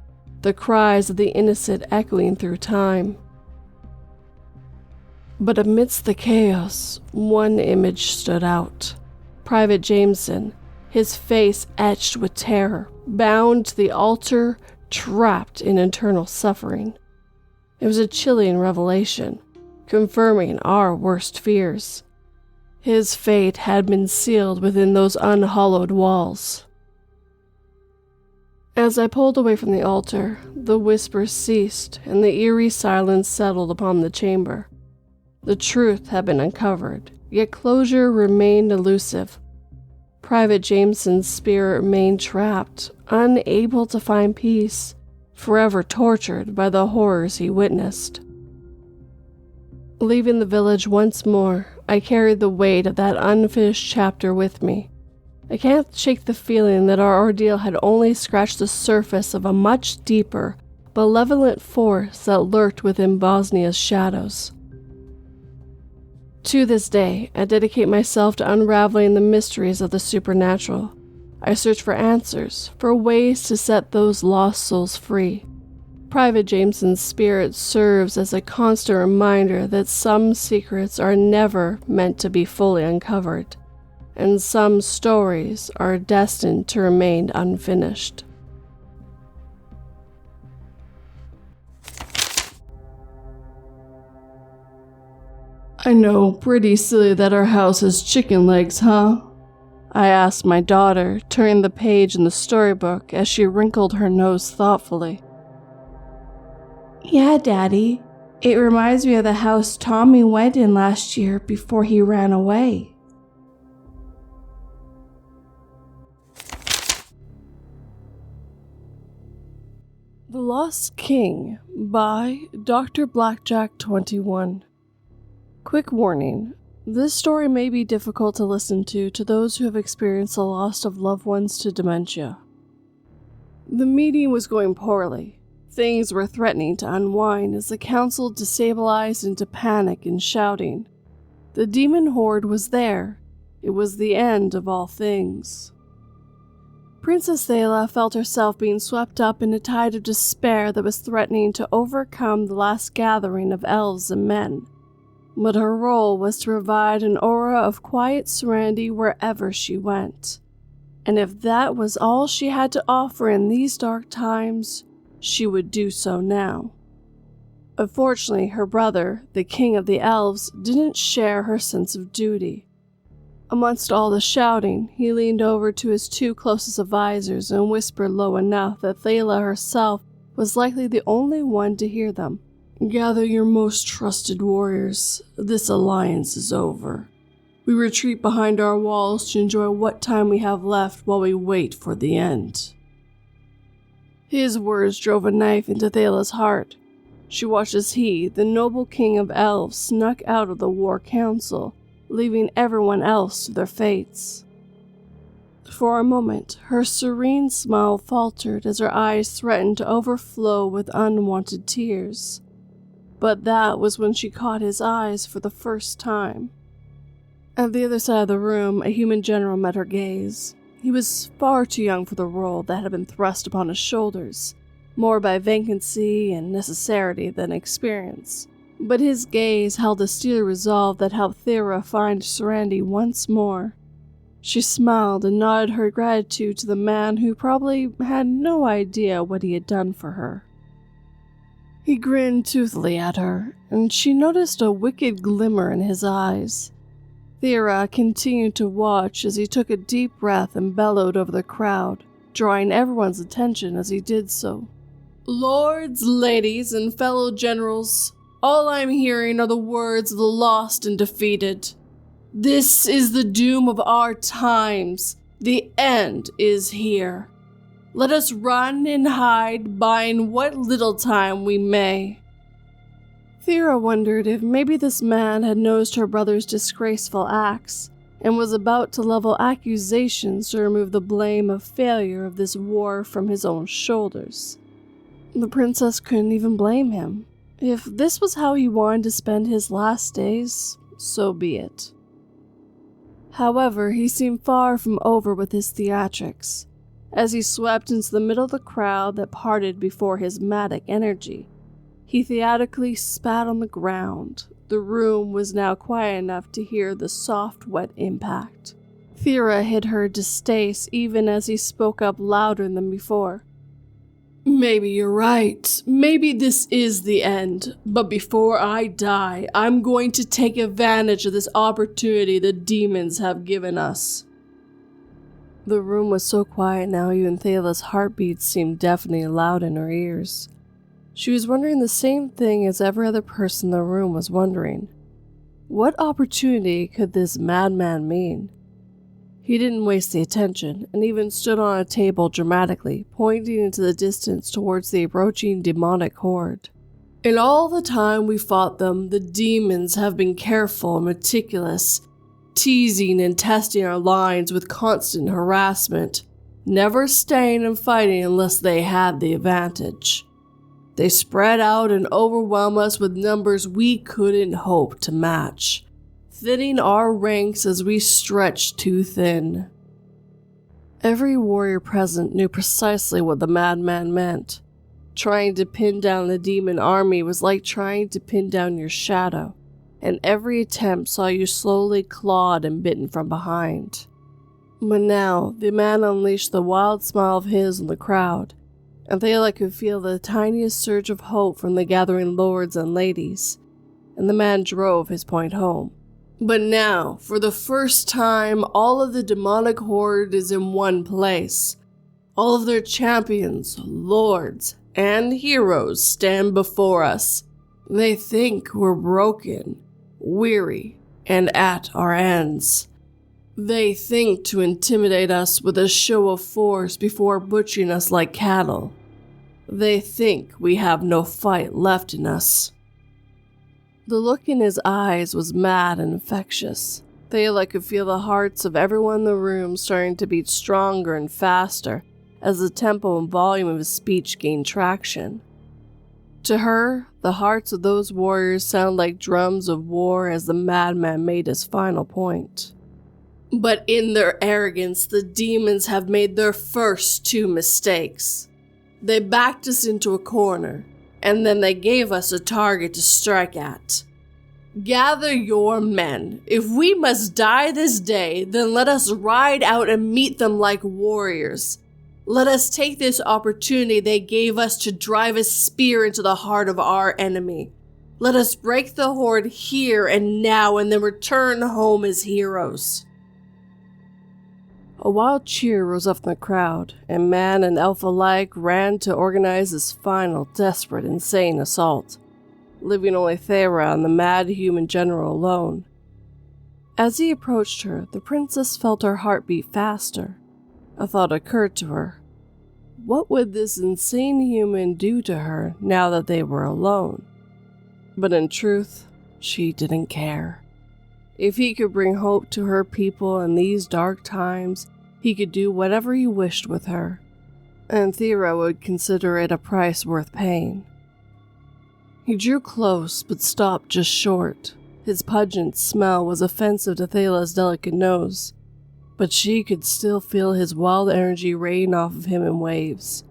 the cries of the innocent echoing through time. But amidst the chaos, one image stood out. Private GenSen, his face etched with terror, bound to the altar, trapped in eternal suffering. It was a chilling revelation, confirming our worst fears. His fate had been sealed within those unhallowed walls. As I pulled away from the altar, the whispers ceased and the eerie silence settled upon the chamber. The truth had been uncovered, yet closure remained elusive. Private Jameson's spirit remained trapped, unable to find peace, forever tortured by the horrors he witnessed. Leaving the village once more, I carried the weight of that unfinished chapter with me. I can't shake the feeling that our ordeal had only scratched the surface of a much deeper, malevolent force that lurked within Bosnia's shadows. To this day, I dedicate myself to unraveling the mysteries of the supernatural. I search for answers, for ways to set those lost souls free. Private Jameson's spirit serves as a constant reminder that some secrets are never meant to be fully uncovered, and some stories are destined to remain unfinished. I know, pretty silly that our house has chicken legs, huh? I asked my daughter, turning the page in the storybook as she wrinkled her nose thoughtfully. Yeah, Daddy. It reminds me of the house Tommy went in last year before he ran away. The Lost King by Dr. Blackjack 21. Quick warning, this story may be difficult to listen to those who have experienced the loss of loved ones to dementia. The meeting was going poorly. Things were threatening to unwind as the council destabilized into panic and shouting. The demon horde was there. It was the end of all things. Princess Thela felt herself being swept up in a tide of despair that was threatening to overcome the last gathering of elves and men. But her role was to provide an aura of quiet serenity wherever she went. And if that was all she had to offer in these dark times, she would do so now. Unfortunately, her brother, the king of the elves, didn't share her sense of duty. Amongst all the shouting, he leaned over to his two closest advisors and whispered low enough that Thela herself was likely the only one to hear them. Gather your most trusted warriors. This alliance is over. We retreat behind our walls to enjoy what time we have left while we wait for the end. His words drove a knife into Thela's heart. She watched as he, the noble king of elves, snuck out of the war council, leaving everyone else to their fates. For a moment, her serene smile faltered as her eyes threatened to overflow with unwanted tears. But that was when she caught his eyes for the first time. At the other side of the room, a human general met her gaze. He was far too young for the role that had been thrust upon his shoulders, more by vacancy and necessity than experience. But his gaze held a steely resolve that helped Thera find serenity once more. She smiled and nodded her gratitude to the man who probably had no idea what he had done for her. He grinned toothily at her, and she noticed a wicked glimmer in his eyes. Thera continued to watch as he took a deep breath and bellowed over the crowd, drawing everyone's attention as he did so. Lords, ladies, and fellow generals, all I'm hearing are the words of the lost and defeated. This is the doom of our times. The end is here. Let us run and hide, buying what little time we may. Thera wondered if maybe this man had noticed her brother's disgraceful acts and was about to level accusations to remove the blame of failure of this war from his own shoulders. The princess couldn't even blame him. If this was how he wanted to spend his last days, so be it. However, he seemed far from over with his theatrics. As he swept into the middle of the crowd that parted before his matic energy, he theatrically spat on the ground. The room was now quiet enough to hear the soft, wet impact. Thera hid her distaste even as he spoke up louder than before. Maybe you're right. Maybe this is the end. But before I die, I'm going to take advantage of this opportunity the demons have given us. The room was so quiet now even Thela's heartbeats seemed deafeningly loud in her ears. She was wondering the same thing as every other person in the room was wondering. What opportunity could this madman mean? He didn't waste the attention, and even stood on a table dramatically, pointing into the distance towards the approaching demonic horde. In all the time we fought them, the demons have been careful and meticulous, teasing and testing our lines with constant harassment, never staying and fighting unless they had the advantage. They spread out and overwhelmed us with numbers we couldn't hope to match, thinning our ranks as we stretched too thin. Every warrior present knew precisely what the madman meant. Trying to pin down the demon army was like trying to pin down your shadow, and every attempt saw you slowly clawed and bitten from behind. But now, the man unleashed the wild smile of his on the crowd, and Thala could feel the tiniest surge of hope from the gathering lords and ladies, and the man drove his point home. But now, for the first time, all of the demonic horde is in one place. All of their champions, lords, and heroes stand before us. They think we're broken, weary, and at our ends. They think to intimidate us with a show of force before butchering us like cattle. They think we have no fight left in us. The look in his eyes was mad and infectious. Thala could feel the hearts of everyone in the room starting to beat stronger and faster as the tempo and volume of his speech gained traction. To her, the hearts of those warriors sounded like drums of war as the madman made his final point. But in their arrogance, the demons have made their first two mistakes. They backed us into a corner, and then they gave us a target to strike at. Gather your men. If we must die this day, then let us ride out and meet them like warriors. Let us take this opportunity they gave us to drive a spear into the heart of our enemy. Let us break the horde here and now and then return home as heroes. A wild cheer rose up in the crowd, and man and elf alike ran to organize this final, desperate, insane assault, leaving only Thera and the mad human general alone. As he approached her, the princess felt her heart beat faster. A thought occurred to her. What would this insane human do to her now that they were alone? But in truth, she didn't care. If he could bring hope to her people in these dark times, he could do whatever he wished with her, and Thera would consider it a price worth paying. He drew close, but stopped just short. His pungent smell was offensive to Thala's delicate nose, but she could still feel his wild energy radiating off of him in waves.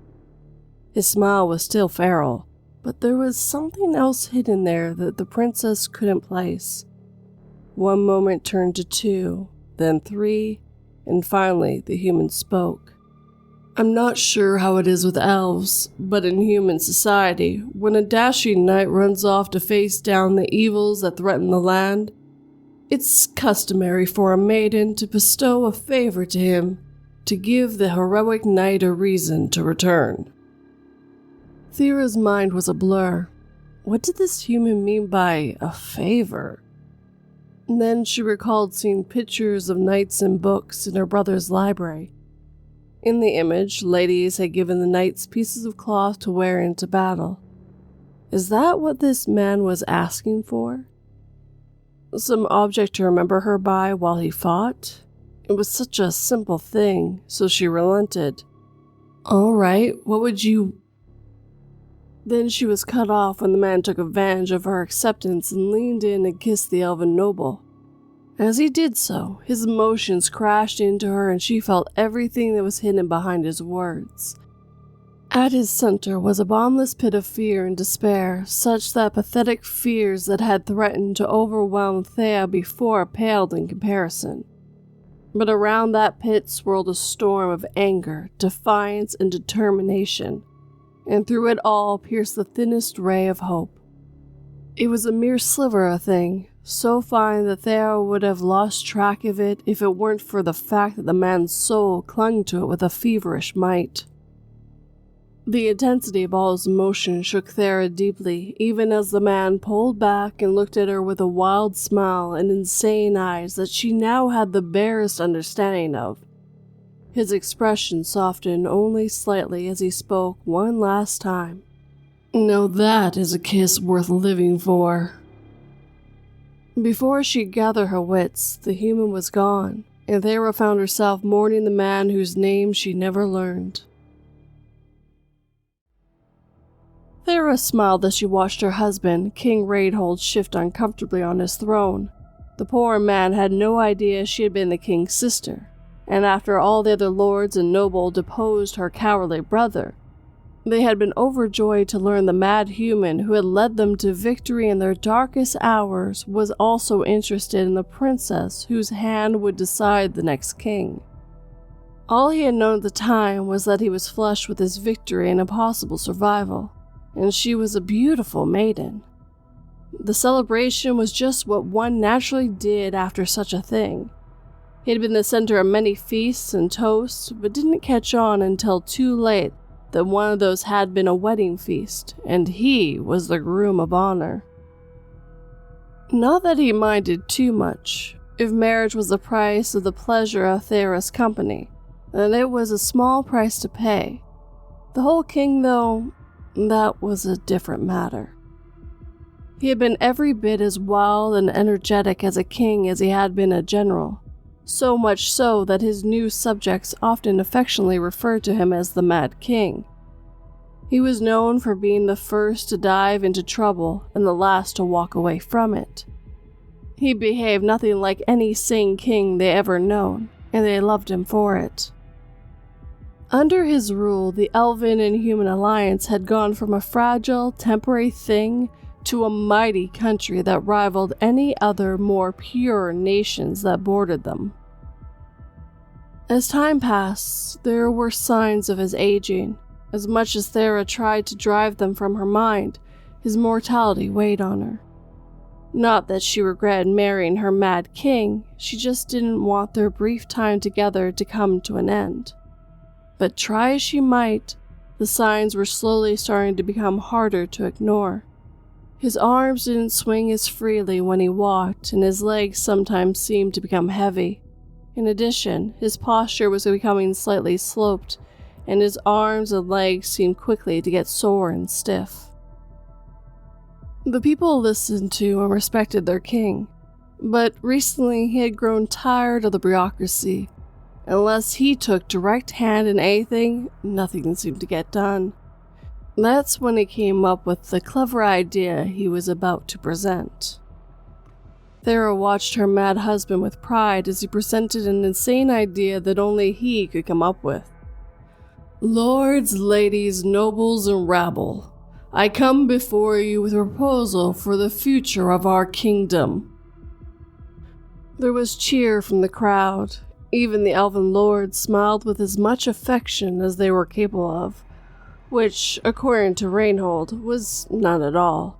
His smile was still feral, but there was something else hidden there that the princess couldn't place. One moment turned to two, then three, and finally the human spoke. I'm not sure how it is with elves, but in human society, when a dashing knight runs off to face down the evils that threaten the land, it's customary for a maiden to bestow a favor to him, to give the heroic knight a reason to return. Thera's mind was a blur. What did this human mean by a favor? And then she recalled seeing pictures of knights in books in her brother's library. In the image, ladies had given the knights pieces of cloth to wear into battle. Is that what this man was asking for? Some object to remember her by while he fought? It was such a simple thing, so she relented. All right, what would you... Then she was cut off when the man took advantage of her acceptance and leaned in and kissed the elven noble. As he did so, his emotions crashed into her and she felt everything that was hidden behind his words. At his center was a bottomless pit of fear and despair, such that pathetic fears that had threatened to overwhelm Thea before paled in comparison. But around that pit swirled a storm of anger, defiance, and determination, and through it all pierced the thinnest ray of hope. It was a mere sliver of a thing, so fine that Thea would have lost track of it if it weren't for the fact that the man's soul clung to it with a feverish might. The intensity of all his emotion shook Thera deeply, even as the man pulled back and looked at her with a wild smile and insane eyes that she now had the barest understanding of. His expression softened only slightly as he spoke one last time. "Now that is a kiss worth living for." Before she could gather her wits, the human was gone, and Thera found herself mourning the man whose name she never learned. Thera smiled as she watched her husband, King Raidhold, shift uncomfortably on his throne. The poor man had no idea she had been the king's sister, and after all the other lords and nobles deposed her cowardly brother, they had been overjoyed to learn the mad human who had led them to victory in their darkest hours was also interested in the princess whose hand would decide the next king. All he had known at the time was that he was flushed with his victory and a possible survival, and she was a beautiful maiden. The celebration was just what one naturally did after such a thing. He had been the center of many feasts and toasts, but didn't catch on until too late that one of those had been a wedding feast, and he was the groom of honor. Not that he minded too much. If marriage was the price of the pleasure of Thera's company, then it was a small price to pay. The whole king, though, that was a different matter. He had been every bit as wild and energetic as a king as he had been a general, so much so that his new subjects often affectionately referred to him as the Mad King. He was known for being the first to dive into trouble and the last to walk away from it. He behaved nothing like any sane king they ever known, and they loved him for it. Under his rule, the elven and human alliance had gone from a fragile, temporary thing to a mighty country that rivaled any other more pure nations that bordered them. As time passed, there were signs of his aging. As much as Thera tried to drive them from her mind, his mortality weighed on her. Not that she regretted marrying her mad king, she just didn't want their brief time together to come to an end. But try as she might, the signs were slowly starting to become harder to ignore. His arms didn't swing as freely when he walked, and his legs sometimes seemed to become heavy. In addition, his posture was becoming slightly sloped, and his arms and legs seemed quickly to get sore and stiff. The people listened to and respected their king, but recently he had grown tired of the bureaucracy. Unless he took direct hand in anything, nothing seemed to get done. That's when he came up with the clever idea he was about to present. Thera watched her mad husband with pride as he presented an insane idea that only he could come up with. "Lords, ladies, nobles, and rabble, I come before you with a proposal for the future of our kingdom." There was cheer from the crowd. Even the elven lords smiled with as much affection as they were capable of, which, according to Rainhold, was none at all.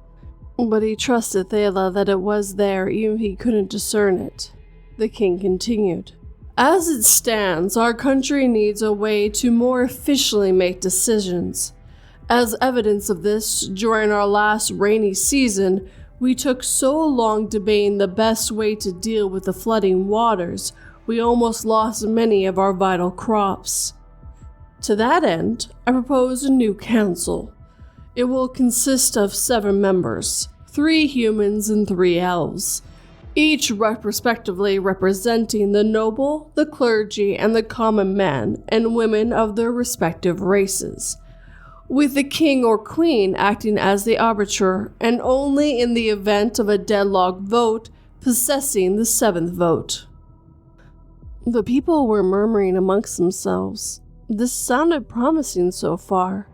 But he trusted Thela that it was there even if he couldn't discern it. The king continued. "As it stands, our country needs a way to more efficiently make decisions. As evidence of this, during our last rainy season, we took so long debating the best way to deal with the flooding waters, we almost lost many of our vital crops. To that end, I propose a new council. It will consist of 7 members, 3 humans and 3 elves, each respectively representing the noble, the clergy, and the common men and women of their respective races, with the king or queen acting as the arbiter, and only in the event of a deadlock vote possessing the 7th vote." The people were murmuring amongst themselves. This sounded promising so far,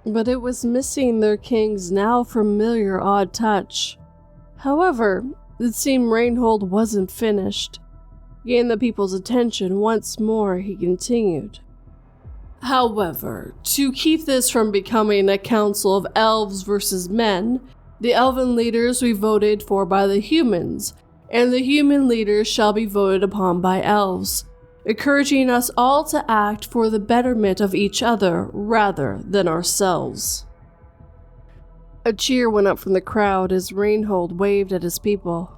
but it was missing their king's now familiar odd touch. However, it seemed Rainhold wasn't finished. Gaining the people's attention once more, he continued. "However, to keep this from becoming a council of elves versus men, the elven leaders we voted for by the humans, and the human leaders shall be voted upon by elves. encouraging us all to act for the betterment of each other rather than ourselves. A cheer went up from the crowd as Reinhold waved at his people,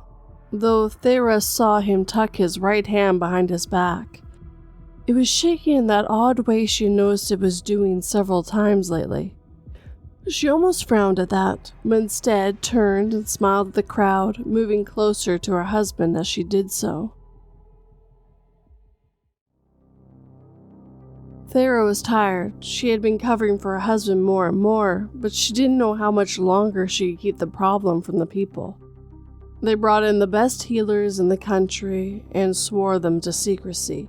though Thera saw him tuck his right hand behind his back. It was shaking in that odd way she noticed it was doing several times lately. She almost frowned at that, but instead turned and smiled at the crowd, moving closer to her husband as she did so. Thera was tired. She had been covering for her husband more and more, but she didn't know how much longer she could keep the problem from the people. They brought in the best healers in the country and swore them to secrecy.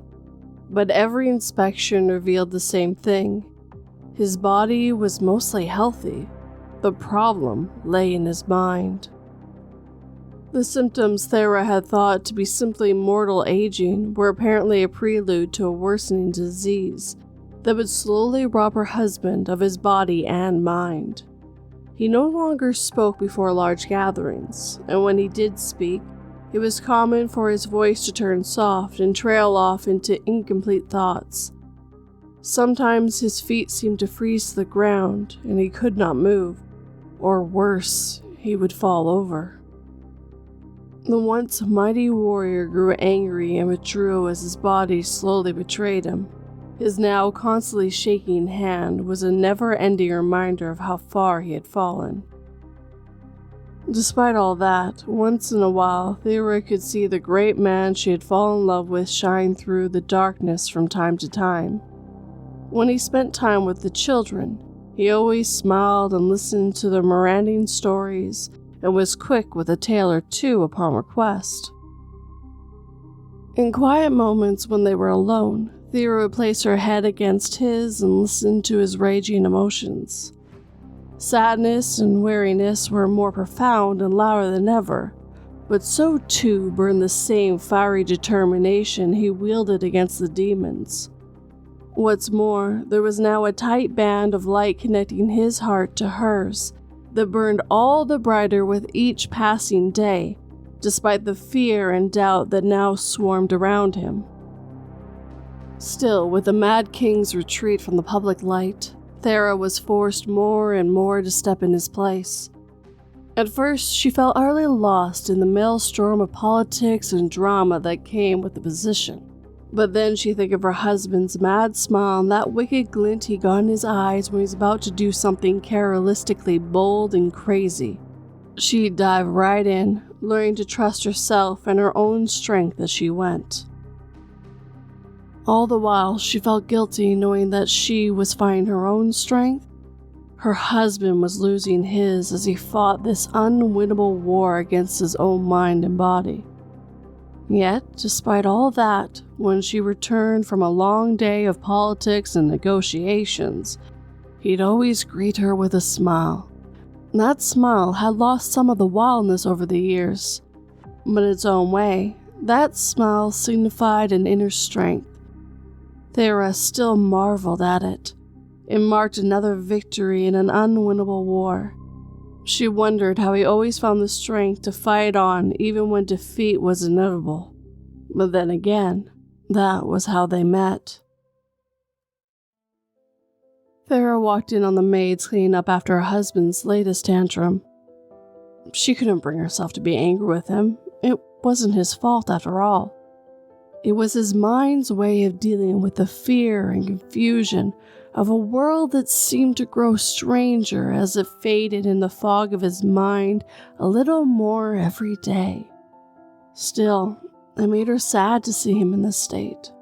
But every inspection revealed the same thing. His body was mostly healthy. The problem lay in his mind. The symptoms Thera had thought to be simply mortal aging were apparently a prelude to a worsening disease that would slowly rob her husband of his body and mind. He no longer spoke before large gatherings, and when he did speak, it was common for his voice to turn soft and trail off into incomplete thoughts. Sometimes his feet seemed to freeze to the ground and he could not move, or worse, he would fall over. The once mighty warrior grew angry and withdrew as his body slowly betrayed him. His now constantly shaking hand was a never-ending reminder of how far he had fallen. Despite all that, once in a while, Thera could see the great man she had fallen in love with shine through the darkness from time to time. When he spent time with the children, he always smiled and listened to their miranding stories and was quick with a tale or two upon request. In quiet moments when they were alone, Thera would place her head against his and listen to his raging emotions. Sadness and weariness were more profound and louder than ever, but so too burned the same fiery determination he wielded against the demons. What's more, there was now a tight band of light connecting his heart to hers that burned all the brighter with each passing day, despite the fear and doubt that now swarmed around him. Still, with the Mad King's retreat from the public light, Thera was forced more and more to step in his place. At first, she felt utterly lost in the maelstrom of politics and drama that came with the position. But then she think of her husband's mad smile and that wicked glint he got in his eyes when he was about to do something characteristically bold and crazy. She'd dive right in, learning to trust herself and her own strength as she went. All the while, she felt guilty knowing that she was finding her own strength. Her husband was losing his as he fought this unwinnable war against his own mind and body. Yet, despite all that, when she returned from a long day of politics and negotiations, he'd always greet her with a smile. That smile had lost some of the wildness over the years, but in its own way, that smile signified an inner strength. Thera still marveled at it. It marked another victory in an unwinnable war. She wondered how he always found the strength to fight on even when defeat was inevitable. But then again, that was how they met. Thera walked in on the maids cleaning up after her husband's latest tantrum. She couldn't bring herself to be angry with him. It wasn't his fault after all. It was his mind's way of dealing with the fear and confusion of a world that seemed to grow stranger as it faded in the fog of his mind a little more every day. Still, it made her sad to see him in this state.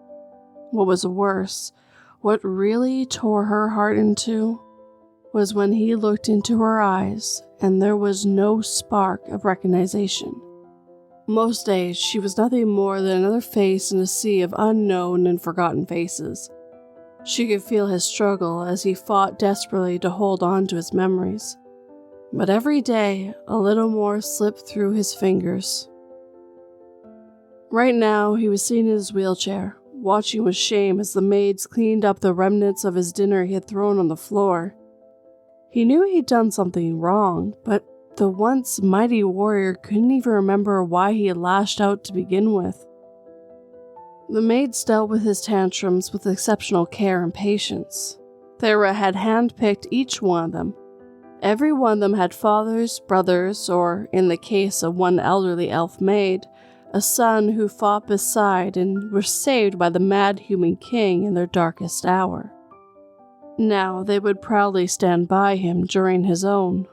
What was worse, what really tore her heart in two, was when he looked into her eyes and there was no spark of recognition. Most days, she was nothing more than another face in a sea of unknown and forgotten faces. She could feel his struggle as he fought desperately to hold on to his memories. But every day, a little more slipped through his fingers. Right now, he was sitting in his wheelchair, watching with shame as the maids cleaned up the remnants of his dinner he had thrown on the floor. He knew he'd done something wrong, but the once mighty warrior couldn't even remember why he had lashed out to begin with. The maids dealt with his tantrums with exceptional care and patience. Thera had handpicked each one of them. Every one of them had fathers, brothers, or, in the case of one elderly elf maid, a son who fought beside and was saved by the mad human king in their darkest hour. Now they would proudly stand by him during his own.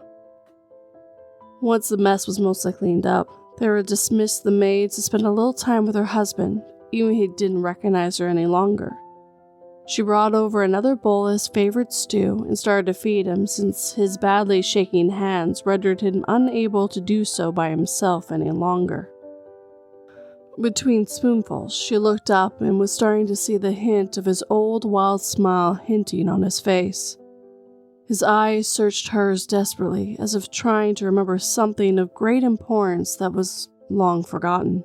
Once the mess was mostly cleaned up, Thera dismissed the maids to spend a little time with her husband, even if he didn't recognize her any longer. She brought over another bowl of his favorite stew and started to feed him, since his badly shaking hands rendered him unable to do so by himself any longer. Between spoonfuls, she looked up and was starting to see the hint of his old wild smile hinting on his face. His eyes searched hers desperately, as if trying to remember something of great importance that was long forgotten.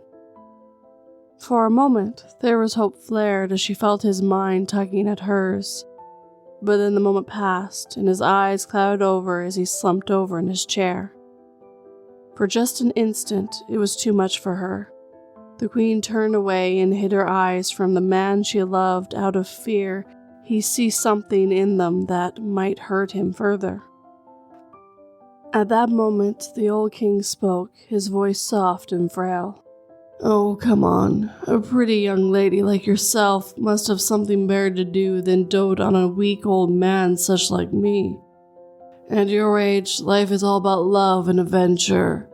For a moment, Thera's hope flared as she felt his mind tugging at hers. But then the moment passed, and his eyes clouded over as he slumped over in his chair. For just an instant, it was too much for her. The queen turned away and hid her eyes from the man she loved out of fear he see something in them that might hurt him further. At that moment, the old king spoke, his voice soft and frail. "Oh, come on. A pretty young lady like yourself must have something better to do than dote on a weak old man such like me. At your age, life is all about love and adventure.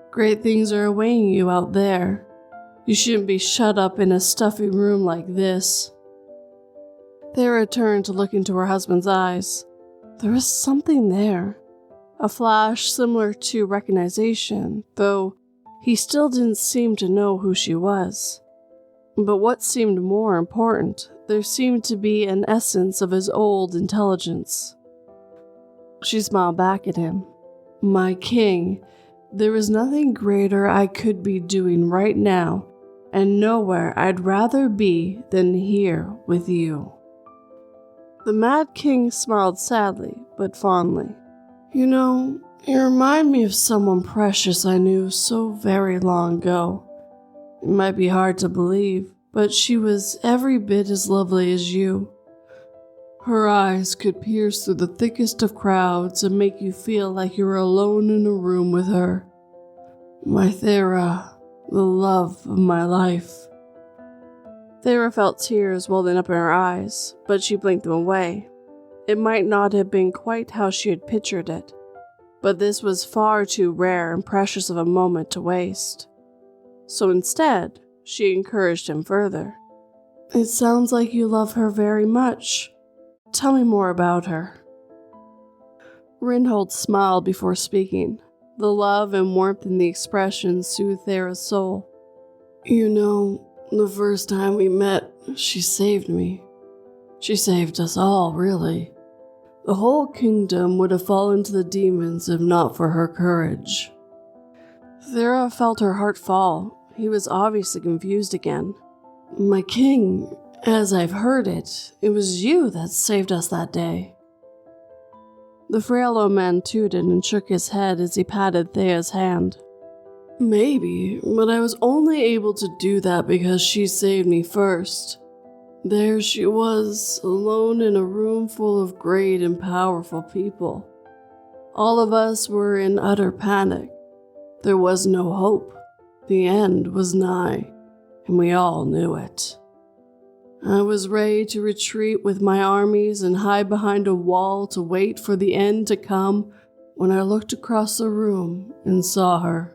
Great things are awaiting you out there. You shouldn't be shut up in a stuffy room like this." Thera turned to look into her husband's eyes. There was something there. A flash similar to recognition, though he still didn't seem to know who she was. But what seemed more important, there seemed to be an essence of his old intelligence. She smiled back at him. "My king, there is nothing greater I could be doing right now, and nowhere I'd rather be than here with you." The Mad King smiled sadly, but fondly. "You know, you remind me of someone precious I knew so very long ago. It might be hard to believe, but she was every bit as lovely as you. Her eyes could pierce through the thickest of crowds and make you feel like you were alone in a room with her. My Thera, the love of my life." Thera felt tears welling up in her eyes, but she blinked them away. It might not have been quite how she had pictured it, but this was far too rare and precious of a moment to waste. So instead, she encouraged him further. "It sounds like you love her very much. Tell me more about her." Reinhold smiled before speaking. The love and warmth in the expression soothed Thera's soul. "You know, the first time we met, she saved me. She saved us all, really. The whole kingdom would have fallen to the demons if not for her courage." Thera felt her heart fall. He was obviously confused again. "My king, as I've heard it, it was you that saved us that day." The frail old man tooted and shook his head as he patted Thea's hand. "Maybe, but I was only able to do that because she saved me first. There she was, alone in a room full of great and powerful people. All of us were in utter panic. There was no hope. The end was nigh, and we all knew it. I was ready to retreat with my armies and hide behind a wall to wait for the end to come when I looked across the room and saw her."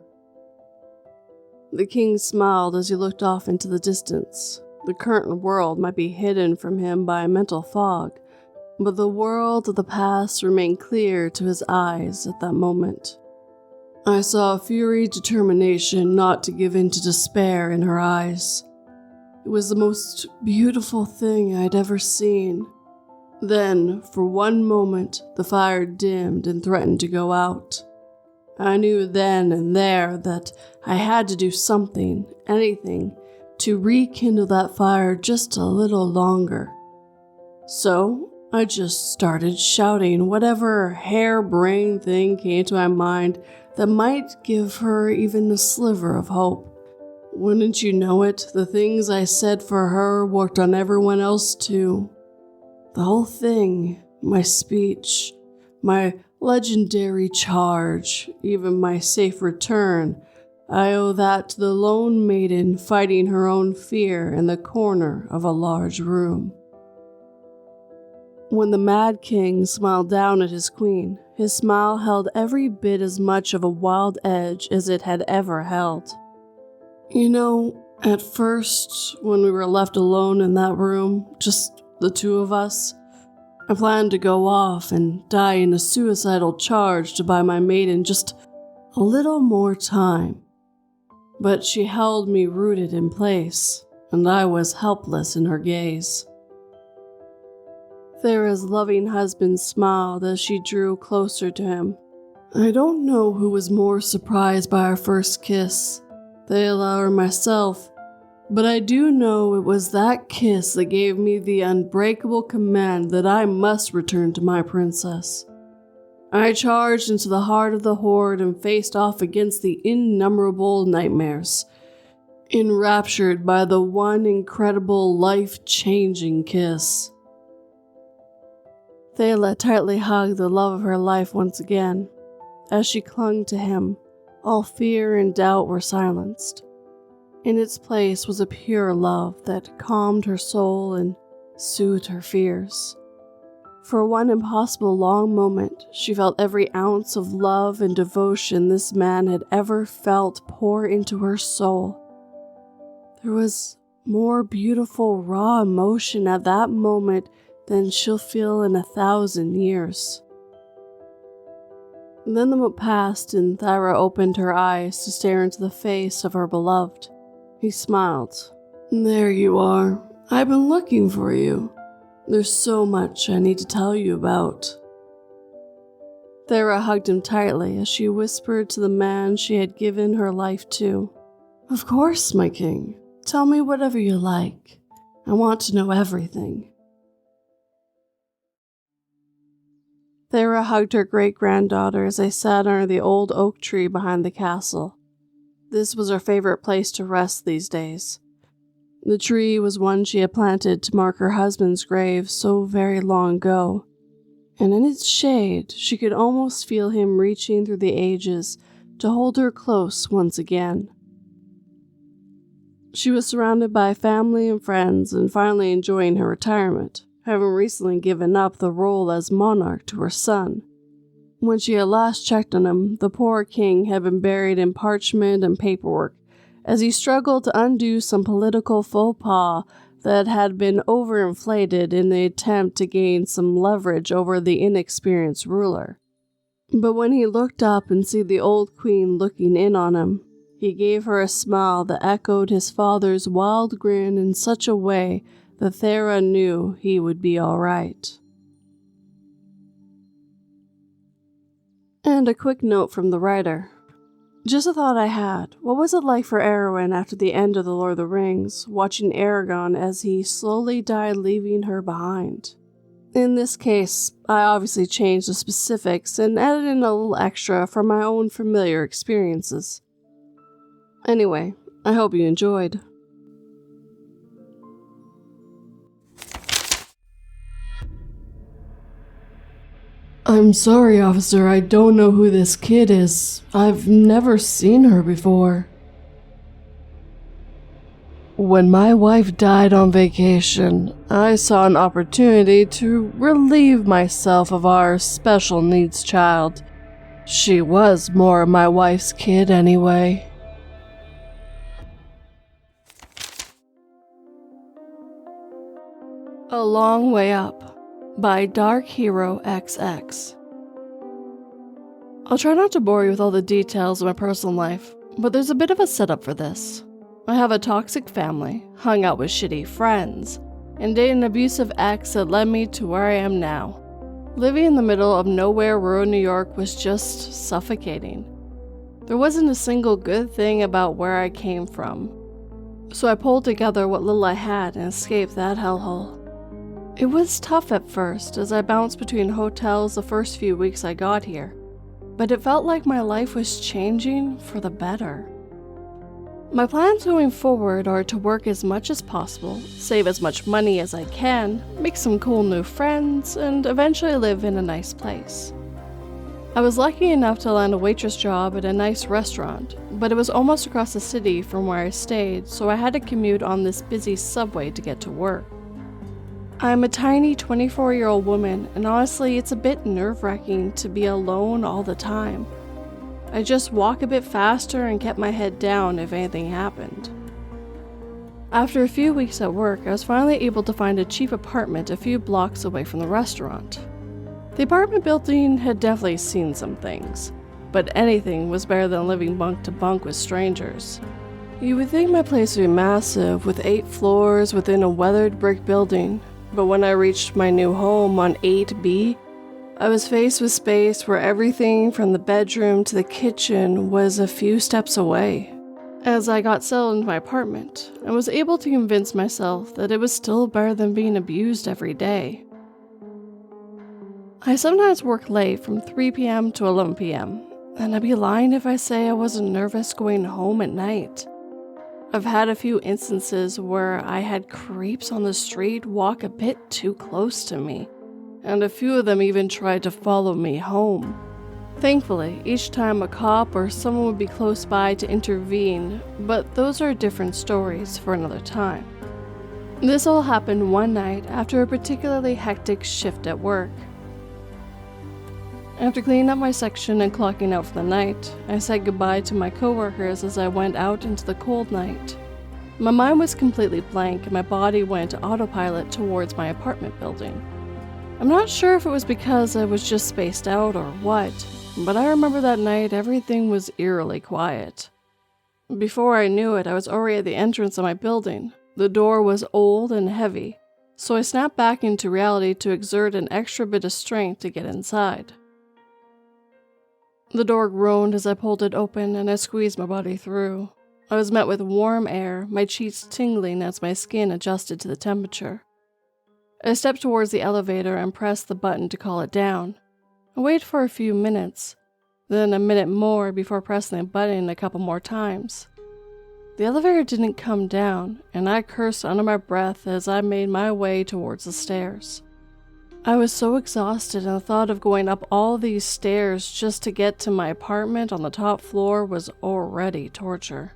The king smiled as he looked off into the distance. The current world might be hidden from him by a mental fog, but the world of the past remained clear to his eyes at that moment. I saw a fury determination not to give in to despair in her eyes. It was the most beautiful thing I'd ever seen. Then, for one moment, the fire dimmed and threatened to go out. I knew then and there that I had to do something, anything, to rekindle that fire just a little longer. So, I just started shouting whatever harebrained thing came to my mind that might give her even a sliver of hope. Wouldn't you know it, the things I said for her worked on everyone else too. The whole thing, my speech, my legendary charge, even my safe return, I owe that to the lone maiden fighting her own fear in the corner of a large room. When the Mad King smiled down at his queen, his smile held every bit as much of a wild edge as it had ever held. You know, at first, when we were left alone in that room, just the two of us, I planned to go off and die in a suicidal charge to buy my maiden just a little more time. But she held me rooted in place, and I was helpless in her gaze. Thera's loving husband smiled as she drew closer to him. I don't know who was more surprised by our first kiss, Thela or myself, but I do know it was that kiss that gave me the unbreakable command that I must return to my princess. I charged into the heart of the horde and faced off against the innumerable nightmares, enraptured by the one incredible, life-changing kiss. Thela tightly hugged the love of her life once again. As she clung to him, all fear and doubt were silenced. In its place was a pure love that calmed her soul and soothed her fears. For one impossible long moment, she felt every ounce of love and devotion this man had ever felt pour into her soul. There was more beautiful, raw emotion at that moment than she'll feel in 1,000 years. Then the moment passed and Thyra opened her eyes to stare into the face of her beloved. He smiled. There you are. I've been looking for you. There's so much I need to tell you about. Thera hugged him tightly as she whispered to the man she had given her life to. Of course, my king. Tell me whatever you like. I want to know everything. Thera hugged her great-granddaughter as they sat under the old oak tree behind the castle. This was her favorite place to rest these days. The tree was one she had planted to mark her husband's grave so very long ago, and in its shade she could almost feel him reaching through the ages to hold her close once again. She was surrounded by family and friends and finally enjoying her retirement, having recently given up the role as monarch to her son. When she had last checked on him, the poor king had been buried in parchment and paperwork as he struggled to undo some political faux pas that had been overinflated in the attempt to gain some leverage over the inexperienced ruler. But when he looked up and saw the old queen looking in on him, he gave her a smile that echoed his father's wild grin in such a way that Thera knew he would be all right. And a quick note from the writer. Just a thought I had. What was it like for Arwen after the end of The Lord of the Rings, watching Aragorn as he slowly died, leaving her behind? In this case, I obviously changed the specifics and added in a little extra from my own familiar experiences. Anyway, I hope you enjoyed. I'm sorry, officer, I don't know who this kid is. I've never seen her before. When my wife died on vacation, I saw an opportunity to relieve myself of our special needs child. She was more my wife's kid anyway. A Long Way Up by Darkheroxx. I'll try not to bore you with all the details of my personal life, but there's a bit of a setup for this. I have a toxic family, hung out with shitty friends, and dated an abusive ex that led me to where I am now. Living in the middle of nowhere rural New York was just suffocating. There wasn't a single good thing about where I came from, so I pulled together what little I had and escaped that hellhole. It was tough at first as I bounced between hotels the first few weeks I got here, but it felt like my life was changing for the better. My plans going forward are to work as much as possible, save as much money as I can, make some cool new friends, and eventually live in a nice place. I was lucky enough to land a waitress job at a nice restaurant, but it was almost across the city from where I stayed, so I had to commute on this busy subway to get to work. I'm a tiny 24-year-old woman, and honestly, it's a bit nerve-wracking to be alone all the time. I just walk a bit faster and kept my head down if anything happened. After a few weeks at work, I was finally able to find a cheap apartment a few blocks away from the restaurant. The apartment building had definitely seen some things, but anything was better than living bunk to bunk with strangers. You would think my place would be massive, with 8 floors within a weathered brick building, but when I reached my new home on 8B, I was faced with space where everything from the bedroom to the kitchen was a few steps away. As I got settled into my apartment, I was able to convince myself that it was still better than being abused every day. I sometimes work late from 3 p.m. to 11 p.m., and I'd be lying if I say I wasn't nervous going home at night. I've had a few instances where I had creeps on the street walk a bit too close to me, and a few of them even tried to follow me home. Thankfully, each time a cop or someone would be close by to intervene, but those are different stories for another time. This all happened one night after a particularly hectic shift at work. After cleaning up my section and clocking out for the night, I said goodbye to my coworkers as I went out into the cold night. My mind was completely blank and my body went autopilot towards my apartment building. I'm not sure if it was because I was just spaced out or what, but I remember that night everything was eerily quiet. Before I knew it, I was already at the entrance of my building. The door was old and heavy, so I snapped back into reality to exert an extra bit of strength to get inside. The door groaned as I pulled it open and I squeezed my body through. I was met with warm air, my cheeks tingling as my skin adjusted to the temperature. I stepped towards the elevator and pressed the button to call it down. I waited for a few minutes, then a minute more before pressing the button a couple more times. The elevator didn't come down, and I cursed under my breath as I made my way towards the stairs. I was so exhausted, and the thought of going up all these stairs just to get to my apartment on the top floor was already torture.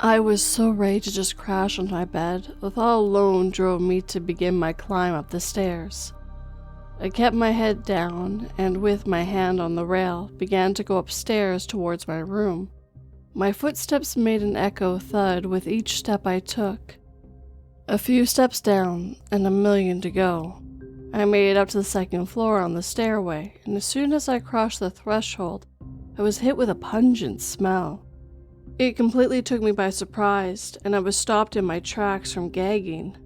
I was so ready to just crash on my bed. The thought alone drove me to begin my climb up the stairs. I kept my head down, and with my hand on the rail, began to go upstairs towards my room. My footsteps made an echo thud with each step I took. A few steps down, and a million to go. I made it up to the second floor on the stairway, and as soon as I crossed the threshold, I was hit with a pungent smell. It completely took me by surprise, and I was stopped in my tracks from gagging.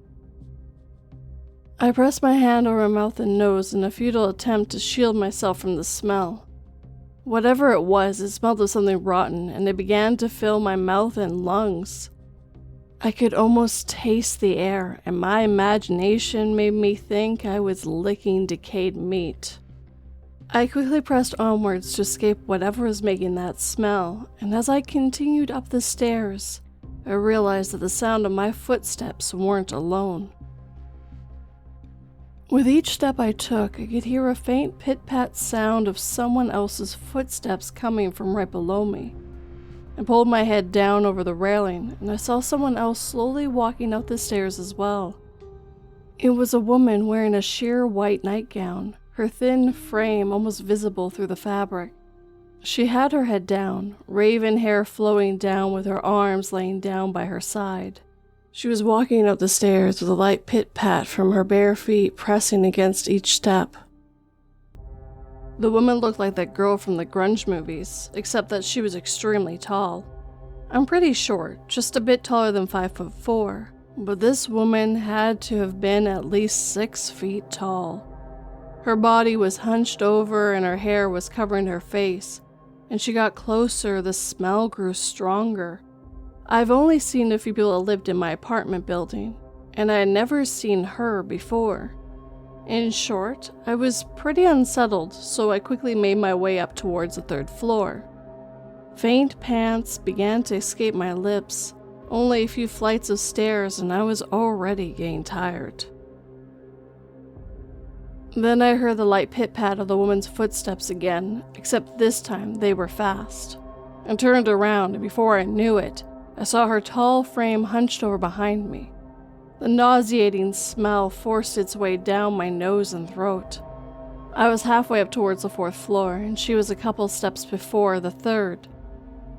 I pressed my hand over my mouth and nose in a futile attempt to shield myself from the smell. Whatever it was, it smelled of something rotten, and it began to fill my mouth and lungs. I could almost taste the air, and my imagination made me think I was licking decayed meat. I quickly pressed onwards to escape whatever was making that smell, and as I continued up the stairs, I realized that the sound of my footsteps weren't alone. With each step I took, I could hear a faint pit-pat sound of someone else's footsteps coming from right below me. I pulled my head down over the railing, and I saw someone else slowly walking up the stairs as well. It was a woman wearing a sheer white nightgown, her thin frame almost visible through the fabric. She had her head down, raven hair flowing down with her arms laying down by her side. She was walking up the stairs with a light pit-pat from her bare feet pressing against each step. The woman looked like that girl from the grunge movies, except that she was extremely tall. I'm pretty short, just a bit taller than 5'4", but this woman had to have been at least 6 feet tall. Her body was hunched over and her hair was covering her face, and she got closer, the smell grew stronger. I've only seen a few people that lived in my apartment building, and I had never seen her before. In short, I was pretty unsettled, so I quickly made my way up towards the 3rd floor. Faint pants began to escape my lips. Only a few flights of stairs and I was already getting tired. Then I heard the light pit-pat of the woman's footsteps again, except this time they were fast. I turned around and before I knew it, I saw her tall frame hunched over behind me. The nauseating smell forced its way down my nose and throat. I was halfway up towards the 4th floor, and she was a couple steps before the 3rd.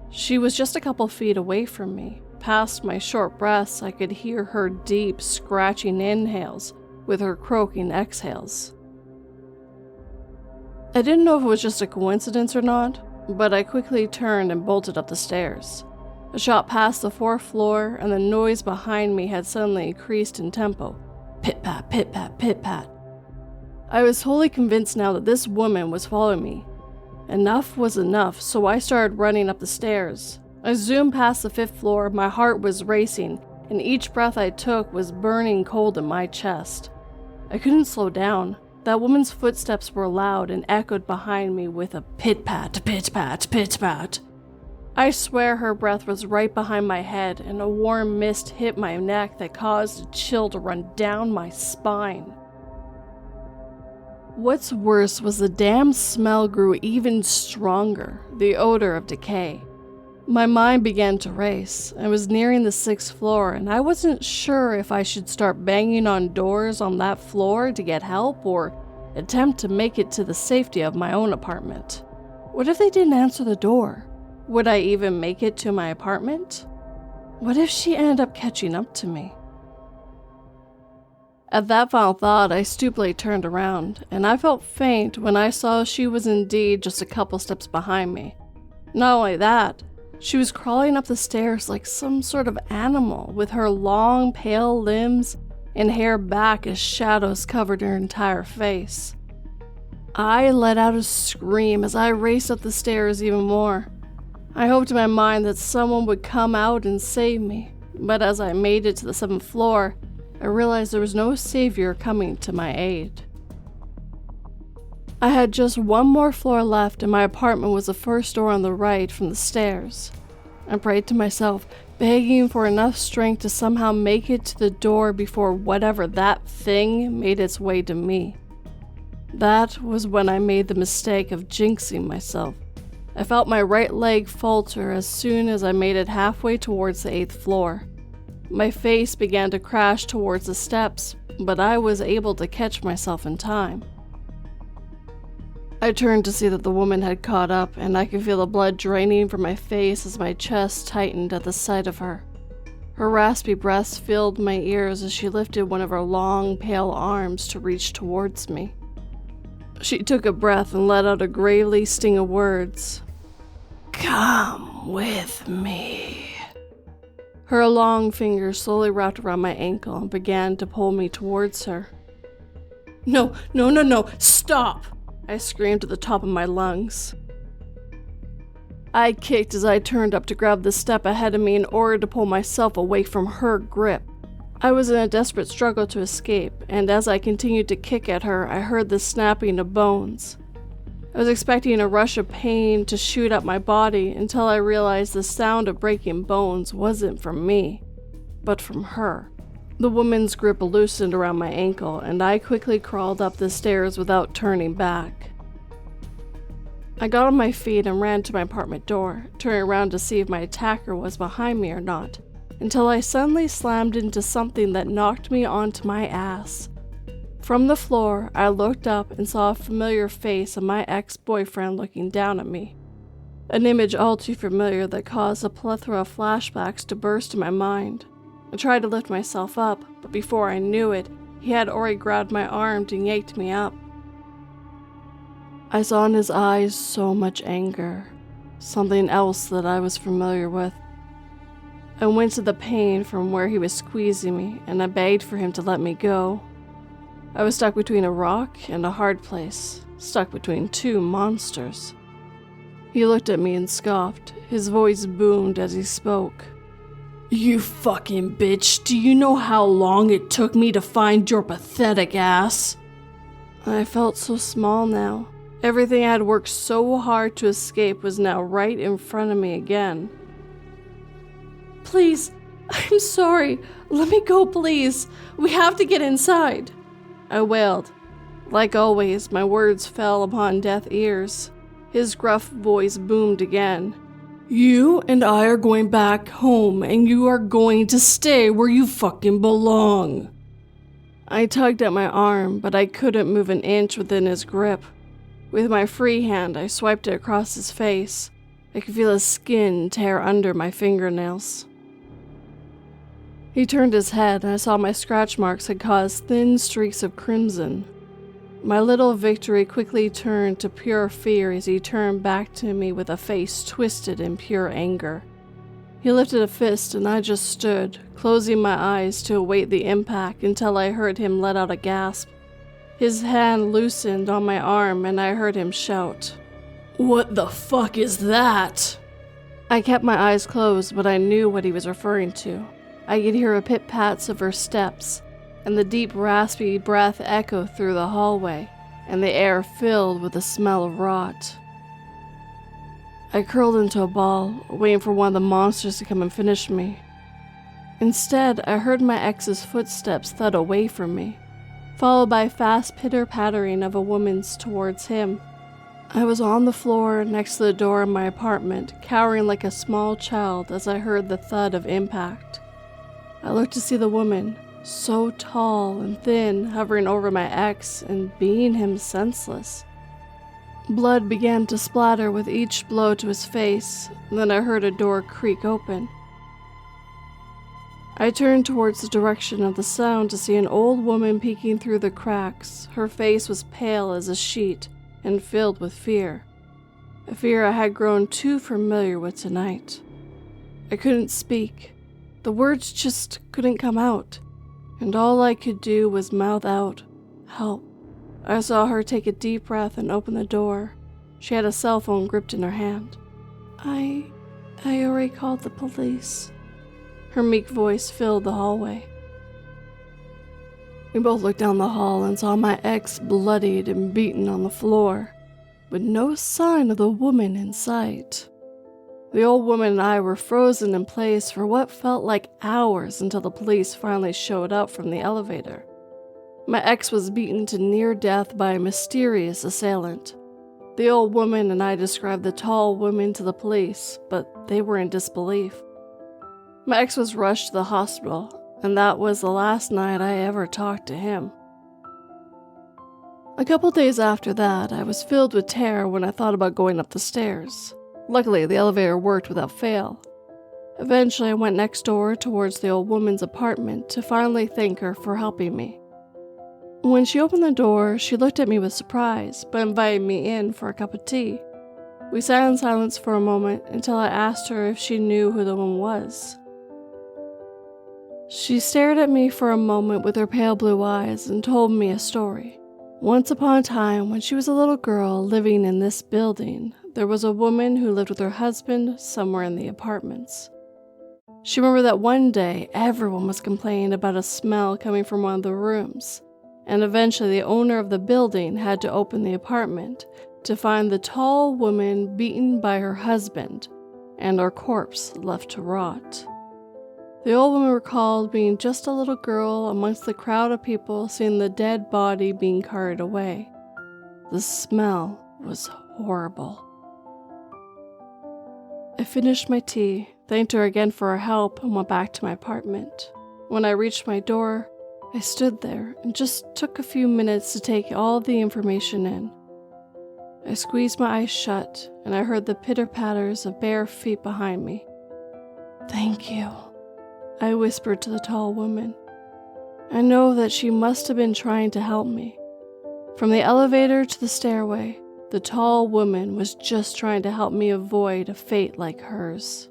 She was just a couple feet away from me. Past my short breaths, I could hear her deep, scratching inhales with her croaking exhales. I didn't know if it was just a coincidence or not, but I quickly turned and bolted up the stairs. I shot past the 4th floor, and the noise behind me had suddenly increased in tempo. Pit-pat, pit-pat, pit-pat. I was wholly convinced now that this woman was following me. Enough was enough, so I started running up the stairs. I zoomed past the 5th floor, my heart was racing, and each breath I took was burning cold in my chest. I couldn't slow down. That woman's footsteps were loud and echoed behind me with a pit-pat, pit-pat, pit-pat. I swear her breath was right behind my head, and a warm mist hit my neck that caused a chill to run down my spine. What's worse was the damn smell grew even stronger, the odor of decay. My mind began to race. I was nearing the 6th floor, and I wasn't sure if I should start banging on doors on that floor to get help or attempt to make it to the safety of my own apartment. What if they didn't answer the door? Would I even make it to my apartment? What if she ended up catching up to me? At that final thought, I stupidly turned around, and I felt faint when I saw she was indeed just a couple steps behind me. Not only that, she was crawling up the stairs like some sort of animal, with her long, pale limbs and hair back as shadows covered her entire face. I let out a scream as I raced up the stairs even more. I hoped in my mind that someone would come out and save me, but as I made it to the 7th floor, I realized there was no savior coming to my aid. I had just one more floor left, and my apartment was the first door on the right from the stairs. I prayed to myself, begging for enough strength to somehow make it to the door before whatever that thing made its way to me. That was when I made the mistake of jinxing myself. I felt my right leg falter as soon as I made it halfway towards the 8th floor. My face began to crash towards the steps, but I was able to catch myself in time. I turned to see that the woman had caught up, and I could feel the blood draining from my face as my chest tightened at the sight of her. Her raspy breath filled my ears as she lifted one of her long, pale arms to reach towards me. She took a breath and let out a gravely stinging words. "Come with me." Her long fingers slowly wrapped around my ankle and began to pull me towards her. No, stop! I screamed at the top of my lungs. I kicked as I turned up to grab the step ahead of me in order to pull myself away from her grip. I was in a desperate struggle to escape, and as I continued to kick at her, I heard the snapping of bones. I was expecting a rush of pain to shoot up my body until I realized the sound of breaking bones wasn't from me, but from her. The woman's grip loosened around my ankle, and I quickly crawled up the stairs without turning back. I got on my feet and ran to my apartment door, turning around to see if my attacker was behind me or not, until I suddenly slammed into something that knocked me onto my ass. From the floor, I looked up and saw a familiar face of my ex-boyfriend looking down at me. An image all too familiar that caused a plethora of flashbacks to burst in my mind. I tried to lift myself up, but before I knew it, he had already grabbed my arm and yanked me up. I saw in his eyes so much anger, something else that I was familiar with. I went to the pain from where he was squeezing me, and I begged for him to let me go. I was stuck between a rock and a hard place, stuck between two monsters. He looked at me and scoffed. His voice boomed as he spoke. "You fucking bitch, do you know how long it took me to find your pathetic ass?" I felt so small now. Everything I had worked so hard to escape was now right in front of me again. Please, I'm sorry. Let me go, please. We have to get inside, I wailed. Like always, my words fell upon deaf ears. His gruff voice boomed again. You and I are going back home, and you are going to stay where you fucking belong. I tugged at my arm, but I couldn't move an inch within his grip. With my free hand, I swiped it across his face. I could feel his skin tear under my fingernails. He turned his head, and I saw my scratch marks had caused thin streaks of crimson. My little victory quickly turned to pure fear as he turned back to me with a face twisted in pure anger. He lifted a fist, and I just stood, closing my eyes to await the impact until I heard him let out a gasp. His hand loosened on my arm, and I heard him shout, "What the fuck is that?" I kept my eyes closed, but I knew what he was referring to. I could hear a pit-pats of her steps, and the deep raspy breath echo through the hallway, and the air filled with the smell of rot. I curled into a ball, waiting for one of the monsters to come and finish me. Instead, I heard my ex's footsteps thud away from me, followed by fast pitter-pattering of a woman's towards him. I was on the floor next to the door of my apartment, cowering like a small child as I heard the thud of impact. I looked to see the woman, so tall and thin, hovering over my ex and beating him senseless. Blood began to splatter with each blow to his face, and then I heard a door creak open. I turned towards the direction of the sound to see an old woman peeking through the cracks. Her face was pale as a sheet and filled with fear, a fear I had grown too familiar with tonight. I couldn't speak. The words just couldn't come out, and all I could do was mouth out, "Help." I saw her take a deep breath and open the door. She had a cell phone gripped in her hand. I already called the police. Her meek voice filled the hallway. We both looked down the hall and saw my ex bloodied and beaten on the floor, with no sign of the woman in sight. The old woman and I were frozen in place for what felt like hours until the police finally showed up from the elevator. My ex was beaten to near death by a mysterious assailant. The old woman and I described the tall woman to the police, but they were in disbelief. My ex was rushed to the hospital, and that was the last night I ever talked to him. A couple days after that, I was filled with terror when I thought about going up the stairs. Luckily, the elevator worked without fail. Eventually, I went next door towards the old woman's apartment to finally thank her for helping me. When she opened the door, she looked at me with surprise, but invited me in for a cup of tea. We sat in silence for a moment until I asked her if she knew who the woman was. She stared at me for a moment with her pale blue eyes and told me a story. Once upon a time, when she was a little girl living in this building, there was a woman who lived with her husband somewhere in the apartments. She remembered that one day everyone was complaining about a smell coming from one of the rooms, and eventually the owner of the building had to open the apartment to find the tall woman beaten by her husband and her corpse left to rot. The old woman recalled being just a little girl amongst the crowd of people seeing the dead body being carried away. The smell was horrible. I finished my tea, thanked her again for her help, and went back to my apartment. When I reached my door, I stood there and just took a few minutes to take all the information in. I squeezed my eyes shut, and I heard the pitter-patters of bare feet behind me. "Thank you," I whispered to the tall woman. I know that she must have been trying to help me. From the elevator to the stairway, the tall woman was just trying to help me avoid a fate like hers.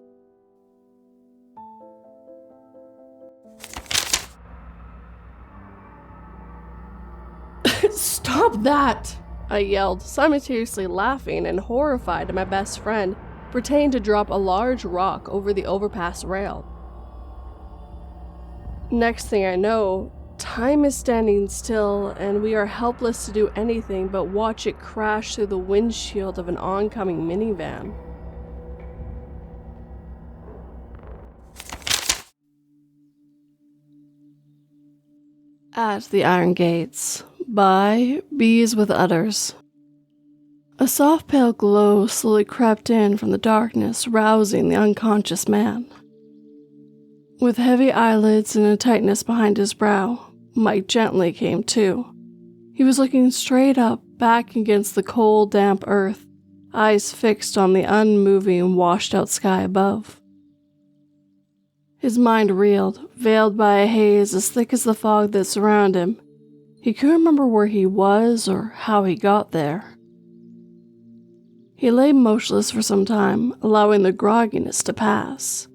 "Stop that!" I yelled, simultaneously laughing and horrified at my best friend, pretending to drop a large rock over the overpass rail. Next thing I know, Time is standing still, and we are helpless to do anything but watch it crash through the windshield of an oncoming minivan. At the Iron Gates, by BeesWithUdders. A soft pale glow slowly crept in from the darkness, rousing the unconscious man. With heavy eyelids and a tightness behind his brow, Mike gently came to. He was looking straight up, back against the cold, damp earth, eyes fixed on the unmoving, washed-out sky above. His mind reeled, veiled by a haze as thick as the fog that surrounded him. He couldn't remember where he was or how he got there. He lay motionless for some time, allowing the grogginess to pass.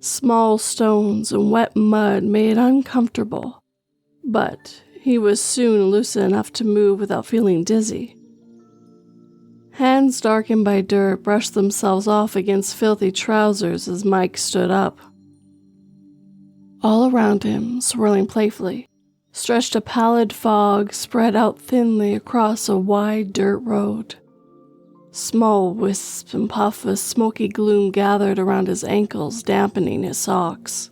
Small stones and wet mud made it uncomfortable, but he was soon lucid enough to move without feeling dizzy. Hands darkened by dirt brushed themselves off against filthy trousers as Mike stood up. All around him, swirling playfully, stretched a pallid fog spread out thinly across a wide dirt road. Small wisps and puffs of smoky gloom gathered around his ankles, dampening his socks.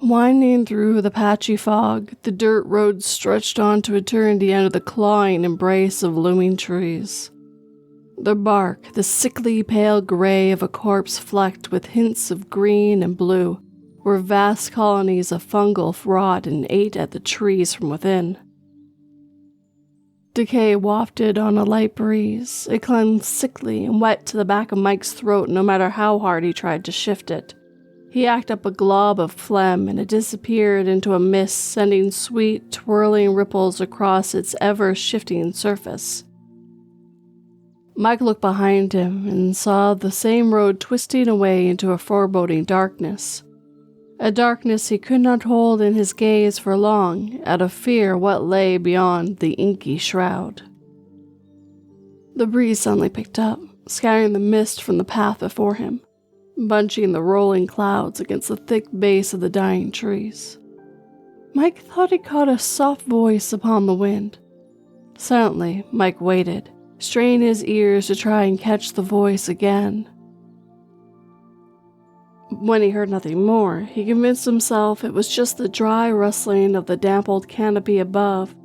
Winding through the patchy fog, the dirt road stretched on to eternity under the clawing embrace of looming trees. Their bark, the sickly pale gray of a corpse flecked with hints of green and blue, were vast colonies of fungal rot and ate at the trees from within. Decay wafted on a light breeze. It clung sickly and wet to the back of Mike's throat no matter how hard he tried to shift it. He yacked up a glob of phlegm and it disappeared into a mist, sending sweet, twirling ripples across its ever-shifting surface. Mike looked behind him and saw the same road twisting away into a foreboding darkness. A darkness he could not hold in his gaze for long, out of fear what lay beyond the inky shroud. The breeze suddenly picked up, scattering the mist from the path before him, bunching the rolling clouds against the thick base of the dying trees. Mike thought he caught a soft voice upon the wind. Silently, Mike waited, straining his ears to try and catch the voice again. When he heard nothing more, he convinced himself it was just the dry rustling of the damp old canopy above.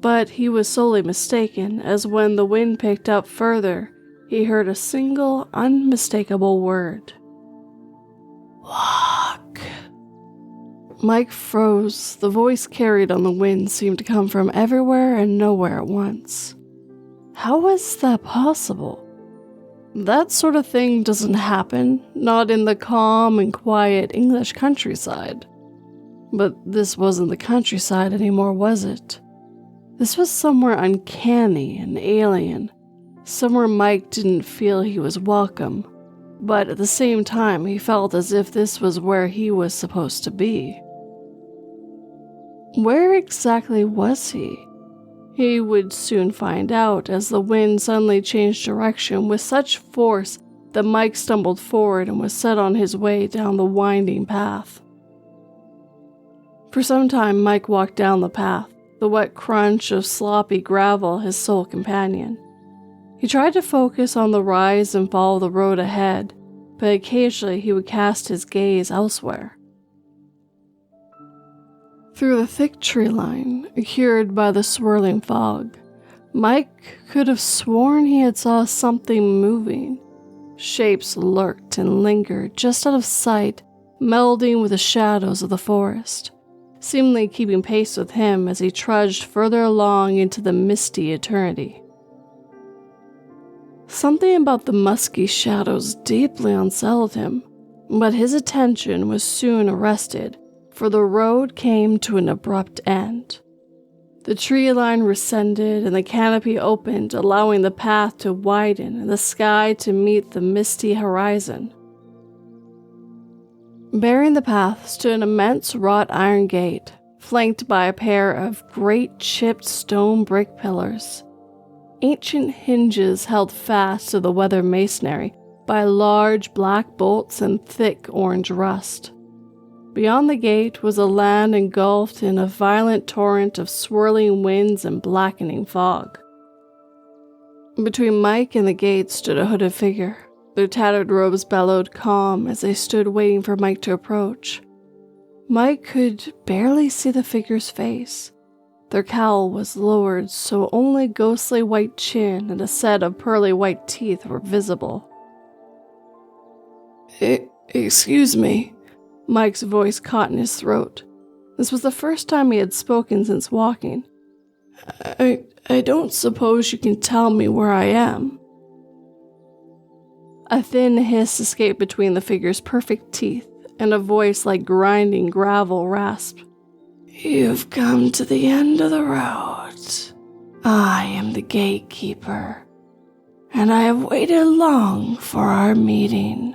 But he was sorely mistaken, as when the wind picked up further, he heard a single, unmistakable word. Walk. Mike froze. The voice carried on the wind seemed to come from everywhere and nowhere at once. How was that possible? That sort of thing doesn't happen, not in the calm and quiet English countryside. But this wasn't the countryside anymore, was it? This was somewhere uncanny and alien, somewhere Mike didn't feel he was welcome, but at the same time he felt as if this was where he was supposed to be. Where exactly was he? He would soon find out as the wind suddenly changed direction with such force that Mike stumbled forward and was set on his way down the winding path. For some time Mike walked down the path, the wet crunch of sloppy gravel his sole companion. He tried to focus on the rise and fall of the road ahead, but occasionally he would cast his gaze elsewhere. Through the thick tree line, cured by the swirling fog, Mike could have sworn he had saw something moving. Shapes lurked and lingered just out of sight, melding with the shadows of the forest, seemingly keeping pace with him as he trudged further along into the misty eternity. Something about the musky shadows deeply unsettled him, but his attention was soon arrested, for the road came to an abrupt end. The tree line rescinded and the canopy opened, allowing the path to widen and the sky to meet the misty horizon. Bearing the path stood an immense wrought iron gate, flanked by a pair of great chipped stone brick pillars. Ancient hinges held fast to the weathered masonry by large black bolts and thick orange rust. Beyond the gate was a land engulfed in a violent torrent of swirling winds and blackening fog. Between Mike and the gate stood a hooded figure. Their tattered robes bellowed calm as they stood waiting for Mike to approach. Mike could barely see the figure's face. Their cowl was lowered so only ghostly white chin and a set of pearly white teeth were visible. Excuse me. Mike's voice caught in his throat. This was the first time he had spoken since walking. I don't suppose you can tell me where I am. A thin hiss escaped between the figure's perfect teeth, and a voice like grinding gravel rasped. You've come to the end of the road. I am the gatekeeper, and I have waited long for our meeting.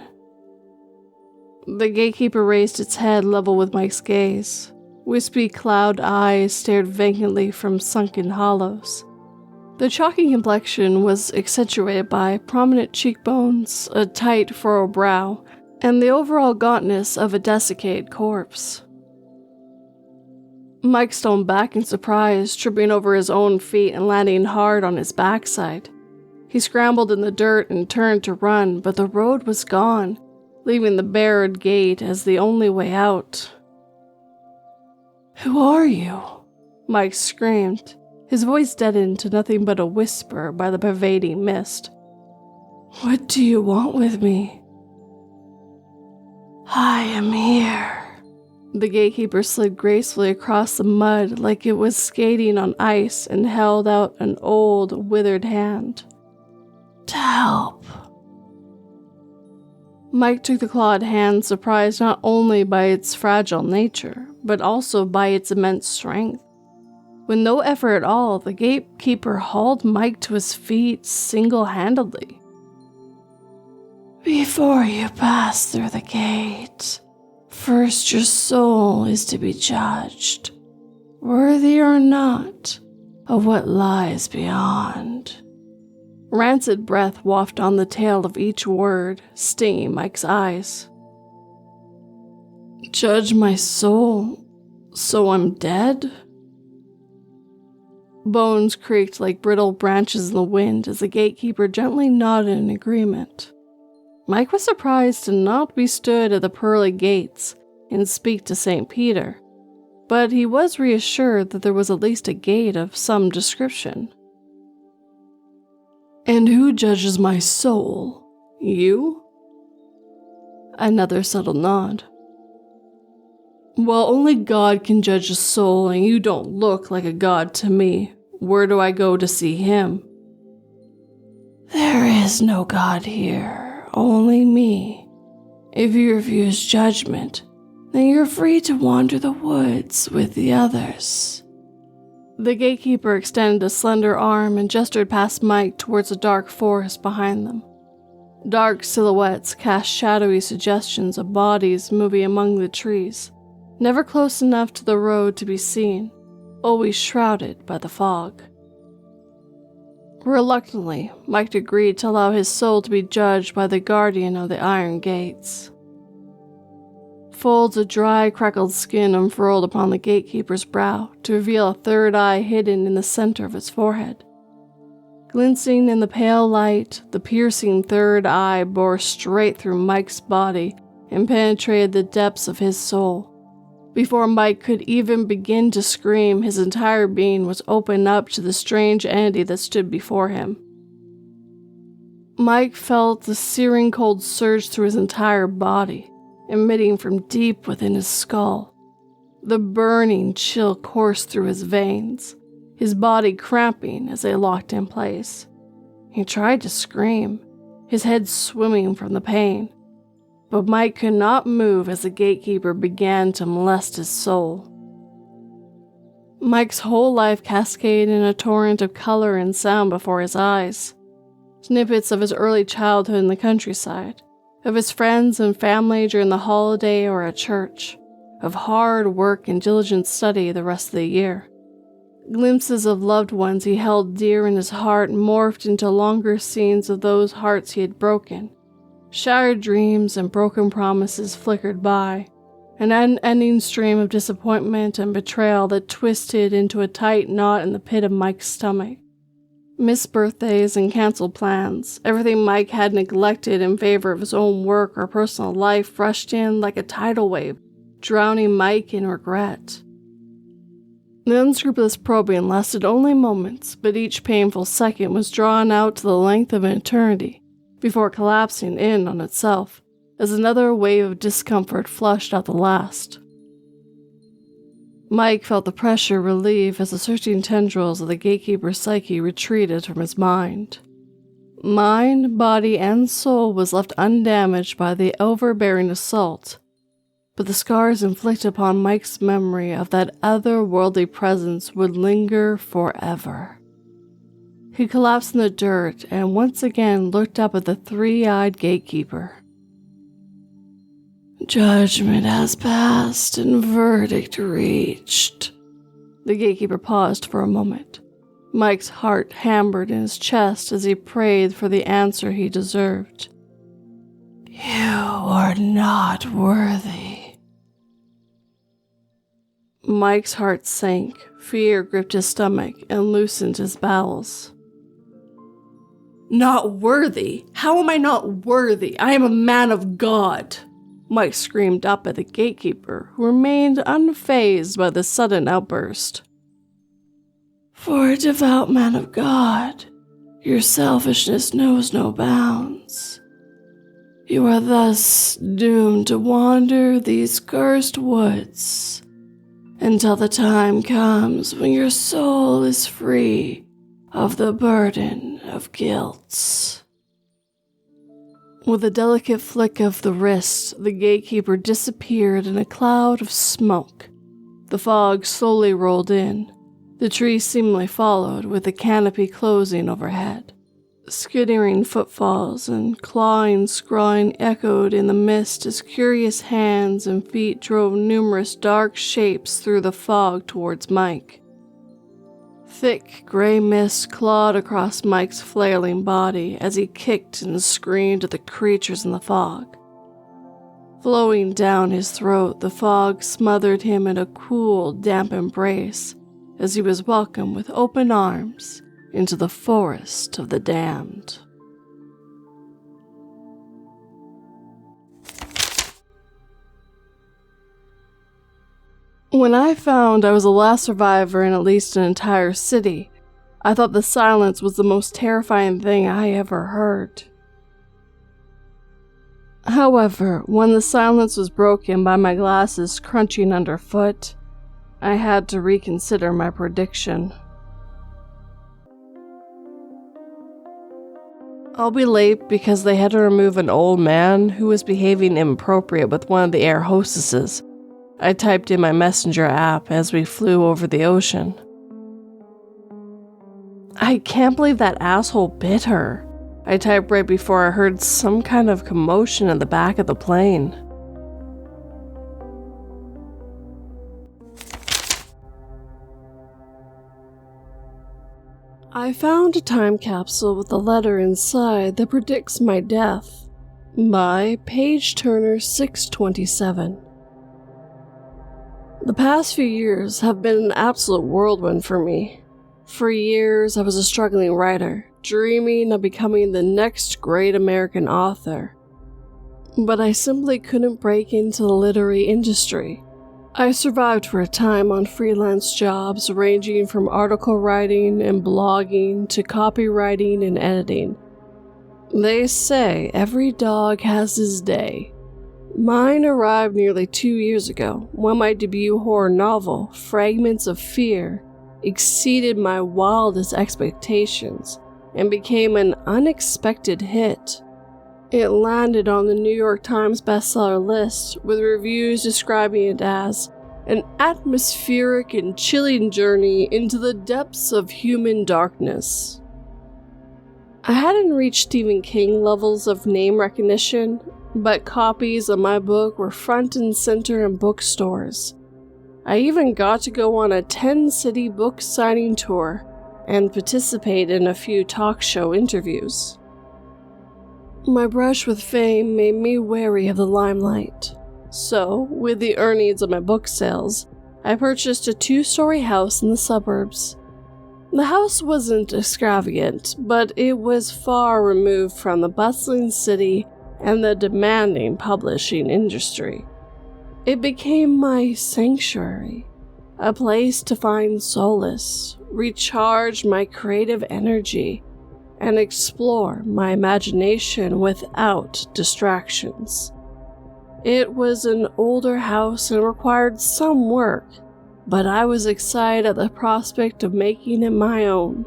The gatekeeper raised its head level with Mike's gaze. Wispy cloud eyes stared vacantly from sunken hollows. The chalky complexion was accentuated by prominent cheekbones, a tight furrowed brow, and the overall gauntness of a desiccated corpse. Mike stumbled back in surprise, tripping over his own feet and landing hard on his backside. He scrambled in the dirt and turned to run, but the road was gone, leaving the barred gate as the only way out. Who are you? Mike screamed, his voice deadened to nothing but a whisper by the pervading mist. What do you want with me? I am here. The gatekeeper slid gracefully across the mud like it was skating on ice and held out an old, withered hand. To help. Mike took the clawed hand, surprised not only by its fragile nature, but also by its immense strength. With no effort at all, the gatekeeper hauled Mike to his feet single-handedly. Before you pass through the gate, first your soul is to be judged, worthy or not, of what lies beyond. Rancid breath wafted on the tail of each word, stinging Mike's eyes. Judge my soul, so I'm dead? Bones creaked like brittle branches in the wind as the gatekeeper gently nodded in agreement. Mike was surprised to not be stood at the pearly gates and speak to St. Peter, but he was reassured that there was at least a gate of some description. And who judges my soul? You? Another subtle nod. Well, only God can judge a soul, and you don't look like a god to me. Where do I go to see him? There is no God here, only me. If you refuse judgment, then you're free to wander the woods with the others. The gatekeeper extended a slender arm and gestured past Mike towards a dark forest behind them. Dark silhouettes cast shadowy suggestions of bodies moving among the trees, never close enough to the road to be seen, always shrouded by the fog. Reluctantly, Mike agreed to allow his soul to be judged by the guardian of the iron gates. Folds of dry, crackled skin unfurled upon the gatekeeper's brow to reveal a third eye hidden in the center of his forehead. Glinting in the pale light, the piercing third eye bore straight through Mike's body and penetrated the depths of his soul. Before Mike could even begin to scream, his entire being was opened up to the strange entity that stood before him. Mike felt the searing cold surge through his entire body, emitting from deep within his skull. The burning chill coursed through his veins, his body cramping as they locked in place. He tried to scream, his head swimming from the pain, but Mike could not move as the gatekeeper began to molest his soul. Mike's whole life cascaded in a torrent of color and sound before his eyes. Snippets of his early childhood in the countryside, of his friends and family during the holiday or at church, of hard work and diligent study the rest of the year. Glimpses of loved ones he held dear in his heart morphed into longer scenes of those hearts he had broken. Shattered dreams and broken promises flickered by, an unending stream of disappointment and betrayal that twisted into a tight knot in the pit of Mike's stomach. Missed birthdays and canceled plans, everything Mike had neglected in favor of his own work or personal life rushed in like a tidal wave, drowning Mike in regret. The unscrupulous probing lasted only moments, but each painful second was drawn out to the length of an eternity before collapsing in on itself as another wave of discomfort flushed out the last. Mike felt the pressure relieve as the searching tendrils of the gatekeeper's psyche retreated from his mind. Mind, body, and soul was left undamaged by the overbearing assault, but the scars inflicted upon Mike's memory of that otherworldly presence would linger forever. He collapsed in the dirt and once again looked up at the three-eyed gatekeeper. "Judgment has passed and verdict reached." The gatekeeper paused for a moment. Mike's heart hammered in his chest as he prayed for the answer he deserved. "You are not worthy." Mike's heart sank, fear gripped his stomach and loosened his bowels. "Not worthy? How am I not worthy? I am a man of God!" Mike screamed up at the gatekeeper, who remained unfazed by the sudden outburst. "For a devout man of God, your selfishness knows no bounds. You are thus doomed to wander these cursed woods until the time comes when your soul is free of the burden of guilt." With a delicate flick of the wrist, the gatekeeper disappeared in a cloud of smoke. The fog slowly rolled in. The tree seemingly followed, with the canopy closing overhead. Skittering footfalls and clawing scrawling echoed in the mist as curious hands and feet drove numerous dark shapes through the fog towards Mike. Thick gray mist clawed across Mike's flailing body as he kicked and screamed at the creatures in the fog. Flowing down his throat, the fog smothered him in a cool, damp embrace as he was welcomed with open arms into the forest of the damned. When I found I was the last survivor in at least an entire city, I thought the silence was the most terrifying thing I ever heard. However, when the silence was broken by my glasses crunching underfoot, I had to reconsider my prediction. I'll be late because they had to remove an old man who was behaving inappropriate with one of the air hostesses. I typed in my messenger app as we flew over the ocean. "I can't believe that asshole bit her," I typed right before I heard some kind of commotion in the back of the plane. I found a time capsule with a letter inside that predicts my death by Page Turner 627. The past few years have been an absolute whirlwind for me. For years, I was a struggling writer, dreaming of becoming the next great American author. But I simply couldn't break into the literary industry. I survived for a time on freelance jobs ranging from article writing and blogging to copywriting and editing. They say every dog has his day. Mine arrived nearly 2 years ago, when my debut horror novel, Fragments of Fear, exceeded my wildest expectations and became an unexpected hit. It landed on the New York Times bestseller list, with reviews describing it as an atmospheric and chilling journey into the depths of human darkness. I hadn't reached Stephen King levels of name recognition, but copies of my book were front and center in bookstores. I even got to go on a 10-city book signing tour and participate in a few talk show interviews. My brush with fame made me wary of the limelight. So, with the earnings of my book sales, I purchased a 2-story house in the suburbs. The house wasn't extravagant, but it was far removed from the bustling city and the demanding publishing industry. It became my sanctuary, a place to find solace, recharge my creative energy, and explore my imagination without distractions. It was an older house and required some work, but I was excited at the prospect of making it my own.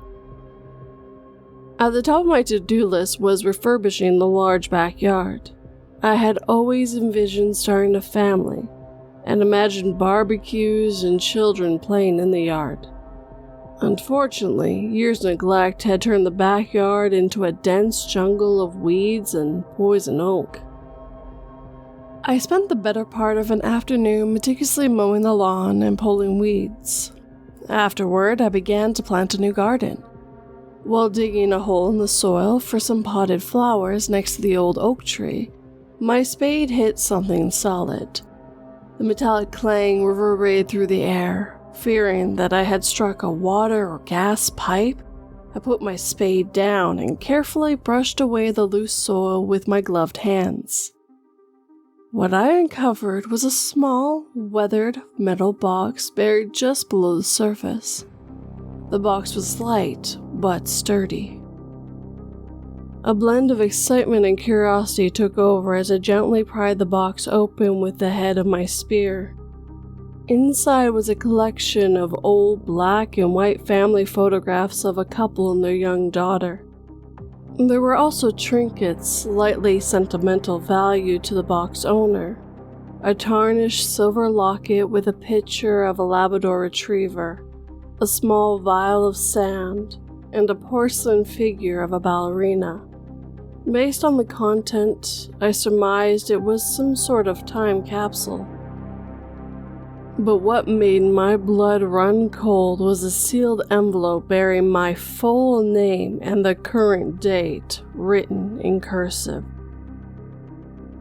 At the top of my to-do list was refurbishing the large backyard. I had always envisioned starting a family and imagined barbecues and children playing in the yard. Unfortunately, years of neglect had turned the backyard into a dense jungle of weeds and poison oak. I spent the better part of an afternoon meticulously mowing the lawn and pulling weeds. Afterward, I began to plant a new garden. While digging a hole in the soil for some potted flowers next to the old oak tree, my spade hit something solid. The metallic clang reverberated through the air. Fearing that I had struck a water or gas pipe, I put my spade down and carefully brushed away the loose soil with my gloved hands. What I uncovered was a small, weathered metal box buried just below the surface. The box was light, but sturdy. A blend of excitement and curiosity took over as I gently pried the box open with the head of my spear. Inside was a collection of old black and white family photographs of a couple and their young daughter. There were also trinkets, slightly sentimental value to the box owner. A tarnished silver locket with a picture of a Labrador retriever, a small vial of sand, and a porcelain figure of a ballerina. Based on the content, I surmised it was some sort of time capsule. But what made my blood run cold was a sealed envelope bearing my full name and the current date written in cursive.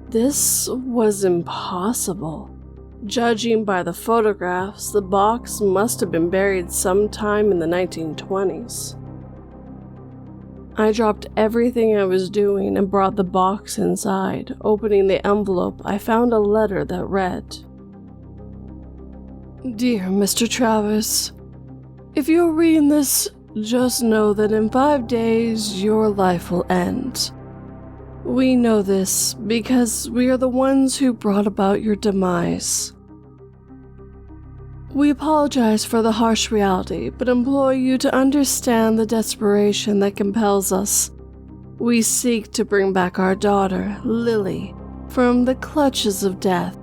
This was impossible. Judging by the photographs, the box must have been buried sometime in the 1920s. I dropped everything I was doing and brought the box inside. Opening the envelope, I found a letter that read, "Dear Mr. Travis, if you're reading this, just know that in 5 days your life will end. We know this because we are the ones who brought about your demise. We apologize for the harsh reality, but implore you to understand the desperation that compels us. We seek to bring back our daughter, Lily, from the clutches of death,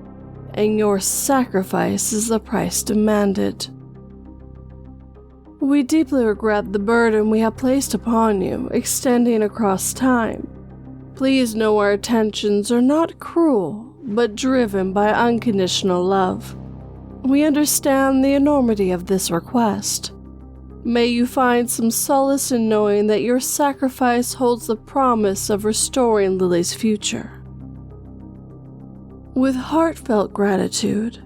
and your sacrifice is the price demanded. We deeply regret the burden we have placed upon you, extending across time. Please know our intentions are not cruel, but driven by unconditional love. We understand the enormity of this request. May you find some solace in knowing that your sacrifice holds the promise of restoring Lily's future. With heartfelt gratitude,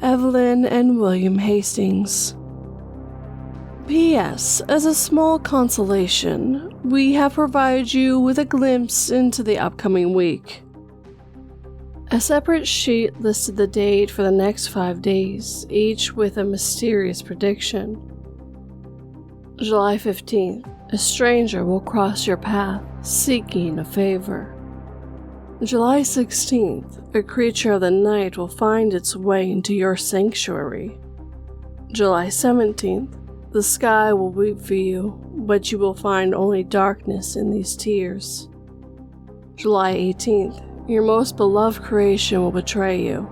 Evelyn and William Hastings. P.S. As a small consolation, we have provided you with a glimpse into the upcoming week." A separate sheet listed the date for the next 5 days, each with a mysterious prediction. July 15th, a stranger will cross your path, seeking a favor. July 16th, a creature of the night will find its way into your sanctuary. July 17th, the sky will weep for you, but you will find only darkness in these tears. July 18th, your most beloved creation will betray you.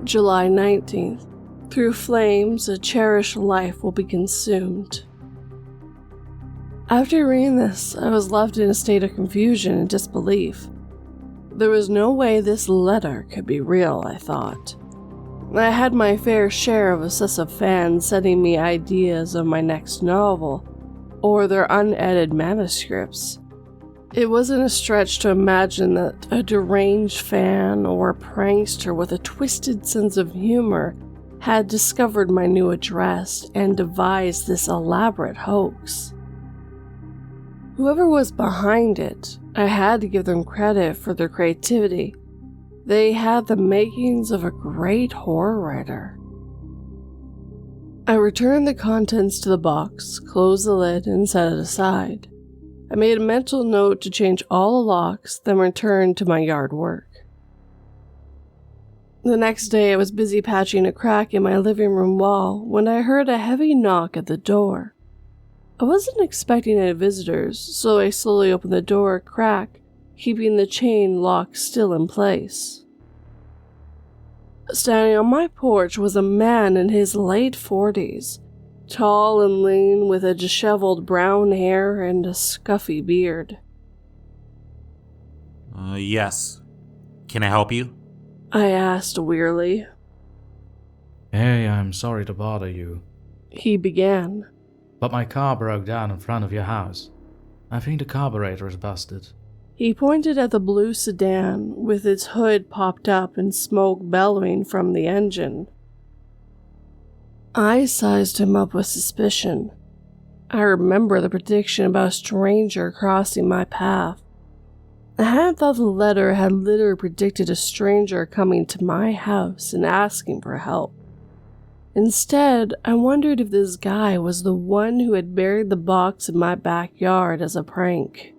July 19th, through flames, a cherished life will be consumed. After reading this, I was left in a state of confusion and disbelief. There was no way this letter could be real, I thought. I had my fair share of obsessive fans sending me ideas of my next novel, or their unedited manuscripts. It wasn't a stretch to imagine that a deranged fan or a prankster with a twisted sense of humor had discovered my new address and devised this elaborate hoax. Whoever was behind it, I had to give them credit for their creativity. They had the makings of a great horror writer. I returned the contents to the box, closed the lid, and set it aside. I made a mental note to change all the locks, then returned to my yard work. The next day I was busy patching a crack in my living room wall when I heard a heavy knock at the door. I wasn't expecting any visitors, so I slowly opened the door a crack, keeping the chain lock still in place. Standing on my porch was a man in his late 40s, tall and lean with a disheveled brown hair and a scuffy beard. Yes. Can I help you? I asked wearily. Hey, I'm sorry to bother you, He began. but my car broke down in front of your house. I think the carburetor is busted. He pointed at the blue sedan with its hood popped up and smoke bellowing from the engine. I sized him up with suspicion. I remember the prediction about a stranger crossing my path. I hadn't thought the letter had literally predicted a stranger coming to my house and asking for help. Instead, I wondered if this guy was the one who had buried the box in my backyard as a prank.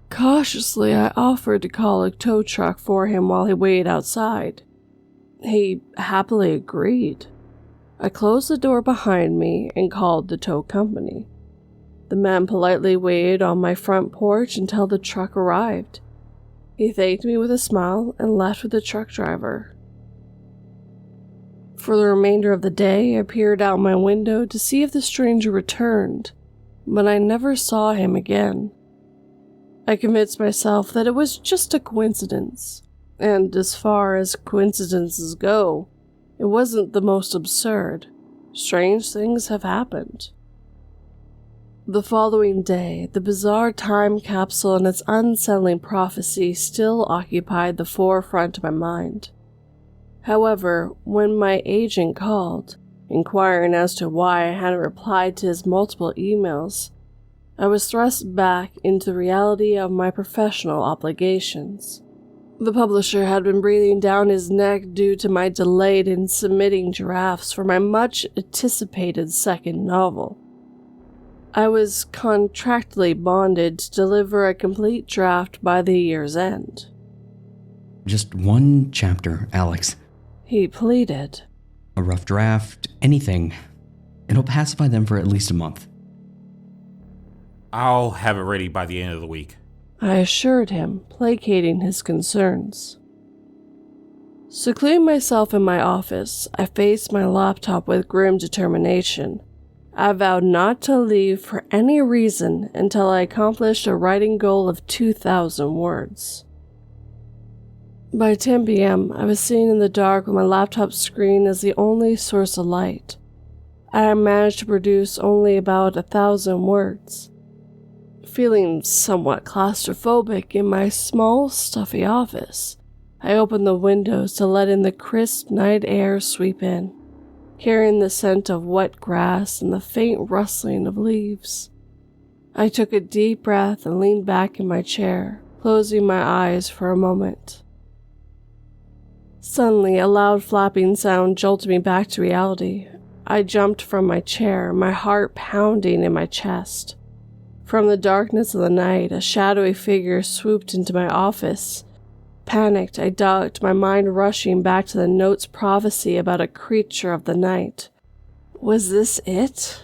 Cautiously, I offered to call a tow truck for him while he waited outside. He happily agreed. I closed the door behind me and called the tow company. The man politely waited on my front porch until the truck arrived. He thanked me with a smile and left with the truck driver. For the remainder of the day, I peered out my window to see if the stranger returned, but I never saw him again. I convinced myself that it was just a coincidence, and as far as coincidences go, it wasn't the most absurd. Strange things have happened. The following day, the bizarre time capsule and its unsettling prophecy still occupied the forefront of my mind. However, when my agent called, inquiring as to why I hadn't replied to his multiple emails, I was thrust back into the reality of my professional obligations. The publisher had been breathing down his neck due to my delay in submitting drafts for my much-anticipated second novel. I was contractually bonded to deliver a complete draft by the year's end. Just one chapter, Alex. He pleaded. A rough draft, anything. It'll pacify them for at least a month. I'll have it ready by the end of the week. I assured him, placating his concerns. Secluding myself in my office, I faced my laptop with grim determination. I vowed not to leave for any reason until I accomplished a writing goal of 2,000 words. By 10 p.m., I was sitting in the dark with my laptop screen as the only source of light. I had managed to produce only about 1,000 words. Feeling somewhat claustrophobic in my small, stuffy office, I opened the windows to let in the crisp night air sweep in, carrying the scent of wet grass and the faint rustling of leaves. I took a deep breath and leaned back in my chair, closing my eyes for a moment. Suddenly, a loud flapping sound jolted me back to reality. I jumped from my chair, my heart pounding in my chest. From the darkness of the night, a shadowy figure swooped into my office. Panicked, I ducked, my mind rushing back to the note's prophecy about a creature of the night. Was this it?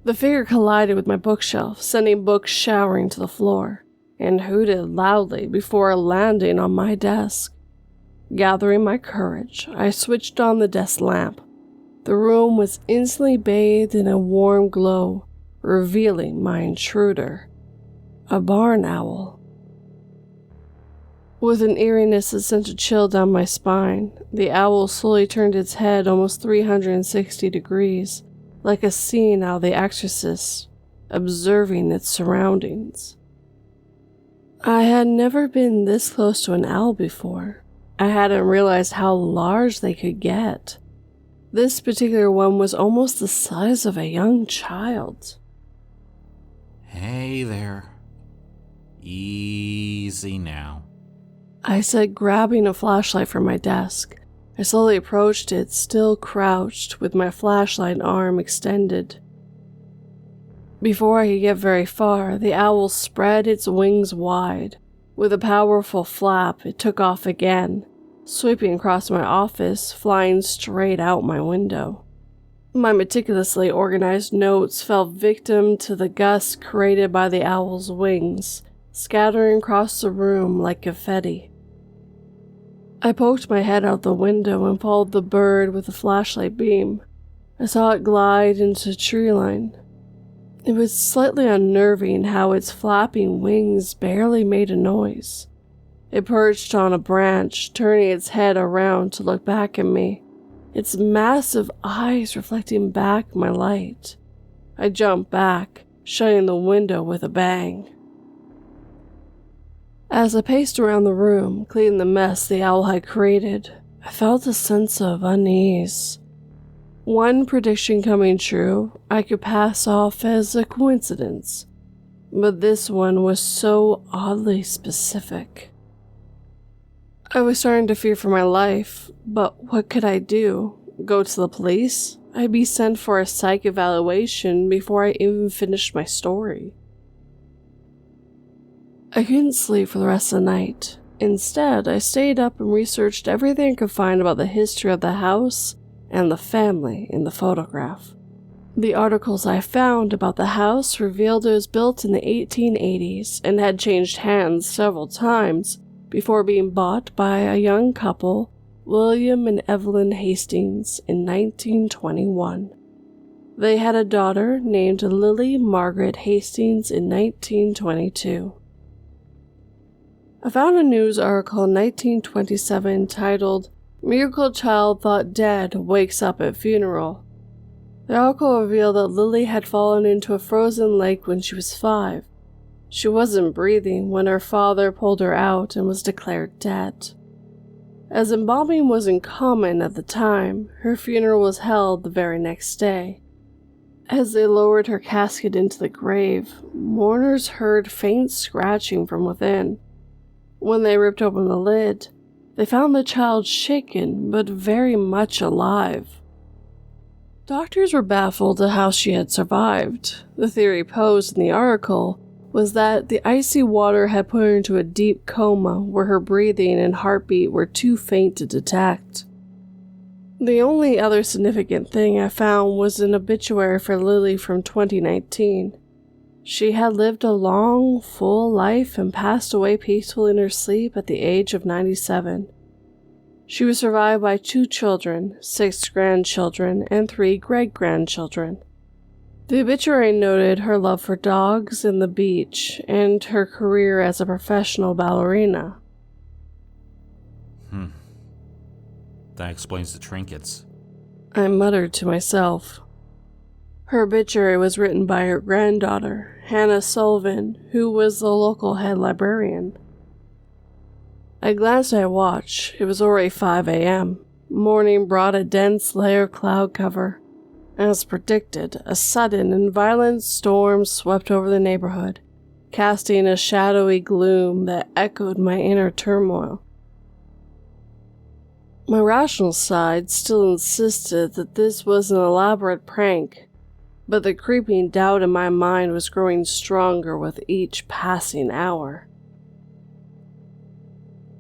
The figure collided with my bookshelf, sending books showering to the floor, and hooted loudly before landing on my desk. Gathering my courage, I switched on the desk lamp. The room was instantly bathed in a warm glow, revealing my intruder, a barn owl. With an eeriness that sent a chill down my spine, the owl slowly turned its head almost 360 degrees, like a scene out of The Exorcist. observing its surroundings. I had never been this close to an owl before. I hadn't realized how large they could get. This particular one was almost the size of a young child. Hey there. Easy now. I said, grabbing a flashlight from my desk. I slowly approached it, still crouched, with my flashlight arm extended. Before I could get very far, the owl spread its wings wide. With a powerful flap, it took off again, sweeping across my office, flying straight out my window. My meticulously organized notes fell victim to the gust created by the owl's wings, scattering across the room like confetti. I poked my head out the window and followed the bird with a flashlight beam. I saw it glide into the tree line. It was slightly unnerving how its flapping wings barely made a noise. It perched on a branch, turning its head around to look back at me, its massive eyes reflecting back my light. I jumped back, shutting the window with a bang. As I paced around the room, cleaning the mess the owl had created, I felt a sense of unease. One prediction coming true, I could pass off as a coincidence, but this one was so oddly specific. I was starting to fear for my life, but what could I do? Go to the police? I'd be sent for a psych evaluation before I even finished my story. I couldn't sleep for the rest of the night. Instead, I stayed up and researched everything I could find about the history of the house and the family in the photograph. The articles I found about the house revealed it was built in the 1880s and had changed hands several times before being bought by a young couple, William and Evelyn Hastings, in 1921. They had a daughter named Lily Margaret Hastings in 1922. I found a news article in 1927 titled, "Miracle Child Thought Dead Wakes Up at Funeral." The article revealed that Lily had fallen into a frozen lake when she was 5. She wasn't breathing when her father pulled her out and was declared dead. As embalming wasn't common at the time, her funeral was held the very next day. As they lowered her casket into the grave, mourners heard faint scratching from within. When they ripped open the lid, they found the child shaken but very much alive. Doctors were baffled at how she had survived. The theory posed in the article was that the icy water had put her into a deep coma where her breathing and heartbeat were too faint to detect. The only other significant thing I found was an obituary for Lily from 2019. She had lived a long, full life and passed away peacefully in her sleep at the age of 97. She was survived by 2 children, 6 grandchildren, and 3 great-grandchildren. The obituary noted her love for dogs and the beach, and her career as a professional ballerina. That explains the trinkets. I muttered to myself. Her obituary was written by her granddaughter, Hannah Sullivan, who was the local head librarian. I glanced at my watch. It was already 5 a.m. Morning brought a dense layer of cloud cover. As predicted, a sudden and violent storm swept over the neighborhood, casting a shadowy gloom that echoed my inner turmoil. My rational side still insisted that this was an elaborate prank, but the creeping doubt in my mind was growing stronger with each passing hour.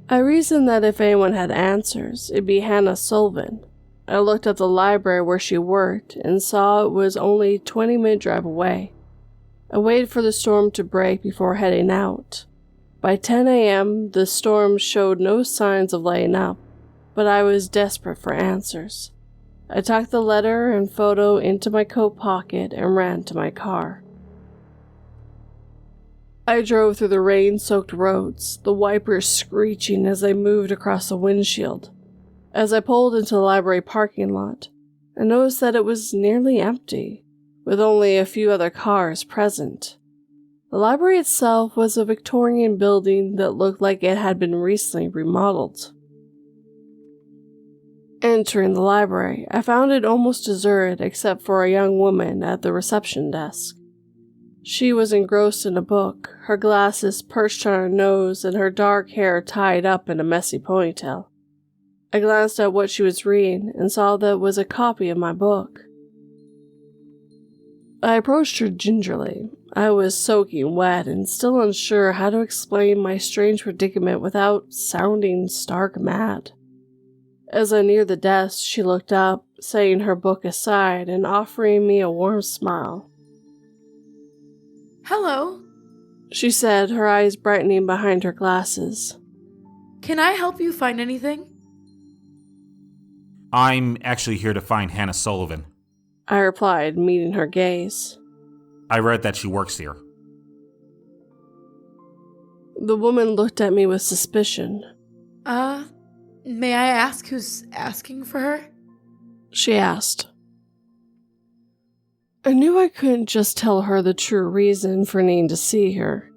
I reasoned that if anyone had answers, it'd be Hannah Sullivan. I looked at the library where she worked and saw it was only a 20-minute drive away. I waited for the storm to break before heading out. By 10 a.m., the storm showed no signs of letting up, but I was desperate for answers. I tucked the letter and photo into my coat pocket and ran to my car. I drove through the rain-soaked roads, the wipers screeching as they moved across the windshield. As I pulled into the library parking lot, I noticed that it was nearly empty. with only a few other cars present. The library itself was a Victorian building that looked like it had been recently remodeled. Entering the library, I found it almost deserted except for a young woman at the reception desk. She was engrossed in a book, her glasses perched on her nose and her dark hair tied up in a messy ponytail. I glanced at what she was reading and saw that it was a copy of my book. I approached her gingerly. I was soaking wet and still unsure how to explain my strange predicament without sounding stark mad. As I neared the desk, she looked up, setting her book aside and offering me a warm smile. "Hello," she said, her eyes brightening behind her glasses. "Can I help you find anything?" I'm actually here to find Hannah Sullivan. I replied, meeting her gaze. I read that she works here. The woman looked at me with suspicion. May I ask who's asking for her?" she asked. I knew I couldn't just tell her the true reason for needing to see her.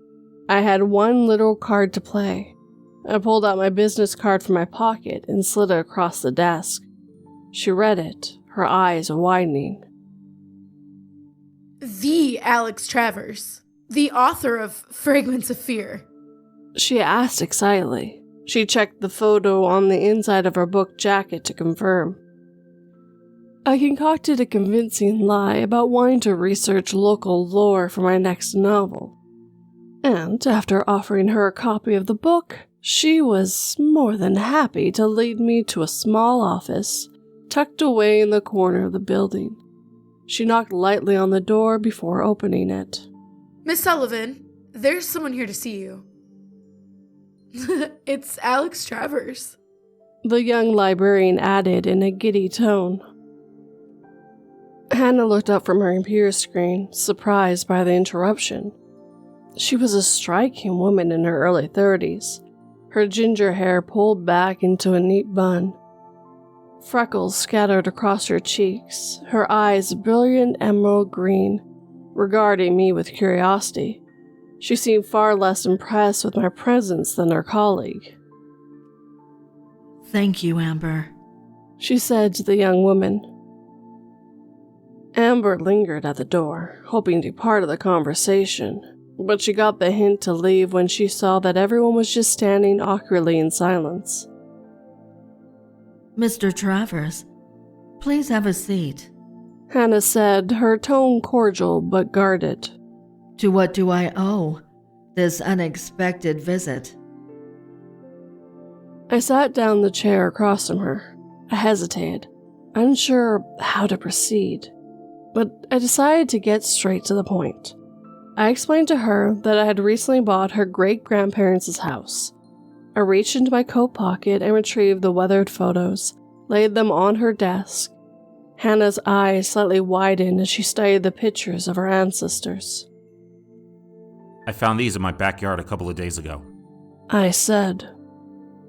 I had one little card to play. I pulled out my business card from my pocket and slid it across the desk. She read it, her eyes widening. "The Alex Travers, the author of Fragments of Fear," she asked excitedly. She checked the photo on the inside of her book jacket to confirm. I concocted a convincing lie about wanting to research local lore for my next novel. And after offering her a copy of the book, she was more than happy to lead me to a small office tucked away in the corner of the building. She knocked lightly on the door before opening it. "Miss Sullivan, there's someone here to see you." "It's Alex Travers," the young librarian added in a giddy tone. Hannah looked up from her computer screen, surprised by the interruption. She was a striking woman in her early 30s, her ginger hair pulled back into a neat bun. Freckles scattered across her cheeks, her eyes brilliant emerald green, regarding me with curiosity. She seemed far less impressed with my presence than her colleague. "Thank you, Amber," she said to the young woman. Amber lingered at the door, hoping to be part of the conversation, but she got the hint to leave when she saw that everyone was just standing awkwardly in silence. "Mr. Travers, please have a seat," Hannah said, her tone cordial but guarded. "To what do I owe this unexpected visit?" I sat down in the chair across from her. I hesitated, unsure how to proceed, but I decided to get straight to the point. I explained to her that I had recently bought her great-grandparents' house. I reached into my coat pocket and retrieved the weathered photos, laid them on her desk. Hannah's eyes slightly widened as she studied the pictures of her ancestors. I found these in my backyard a couple of days ago. I said.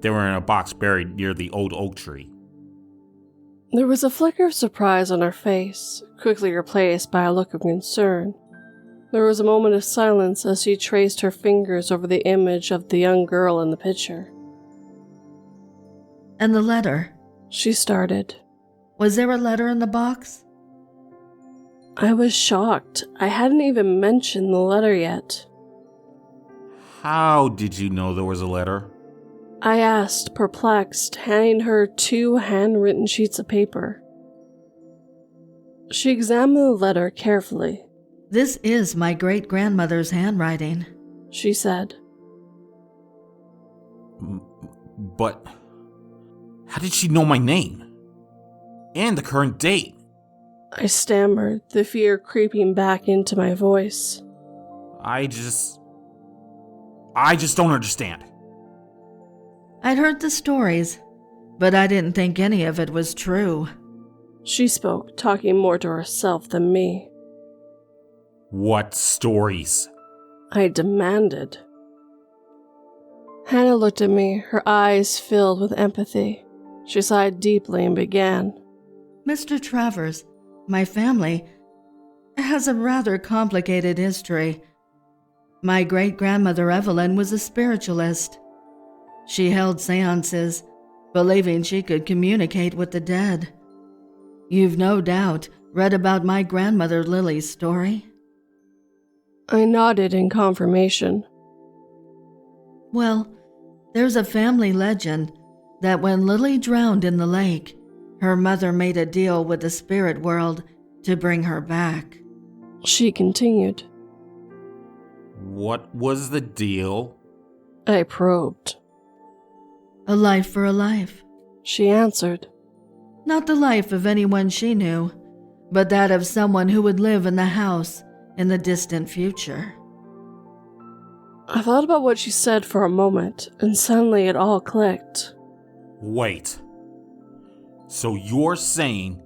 They were in a box buried near the old oak tree. There was a flicker of surprise on her face, quickly replaced by a look of concern. There was a moment of silence as she traced her fingers over the image of the young girl in the picture. "And the letter?" she started. "Was there a letter in the box?" I was shocked. I hadn't even mentioned the letter yet. How did you know there was a letter? I asked, perplexed, handing her 2 handwritten sheets of paper. She examined the letter carefully. "This is my great-grandmother's handwriting," she said. But how did she know my name? And the current date? I stammered, the fear creeping back into my voice. I just don't understand. "I'd heard the stories, but I didn't think any of it was true," she spoke, talking more to herself than me. What stories? I demanded. Hannah looked at me, her eyes filled with empathy. She sighed deeply and began. "Mr. Travers, my family, has a rather complicated history. My great-grandmother Evelyn was a spiritualist. She held seances, believing she could communicate with the dead. You've no doubt read about my grandmother Lily's story. I nodded in confirmation. Well, there's a family legend that when Lily drowned in the lake, her mother made a deal with the spirit world to bring her back. She continued. What was the deal? I probed. A life for a life. She answered. Not the life of anyone she knew, but that of someone who would live in the house in the distant future. I thought about what she said for a moment, and suddenly it all clicked. Wait. So you're saying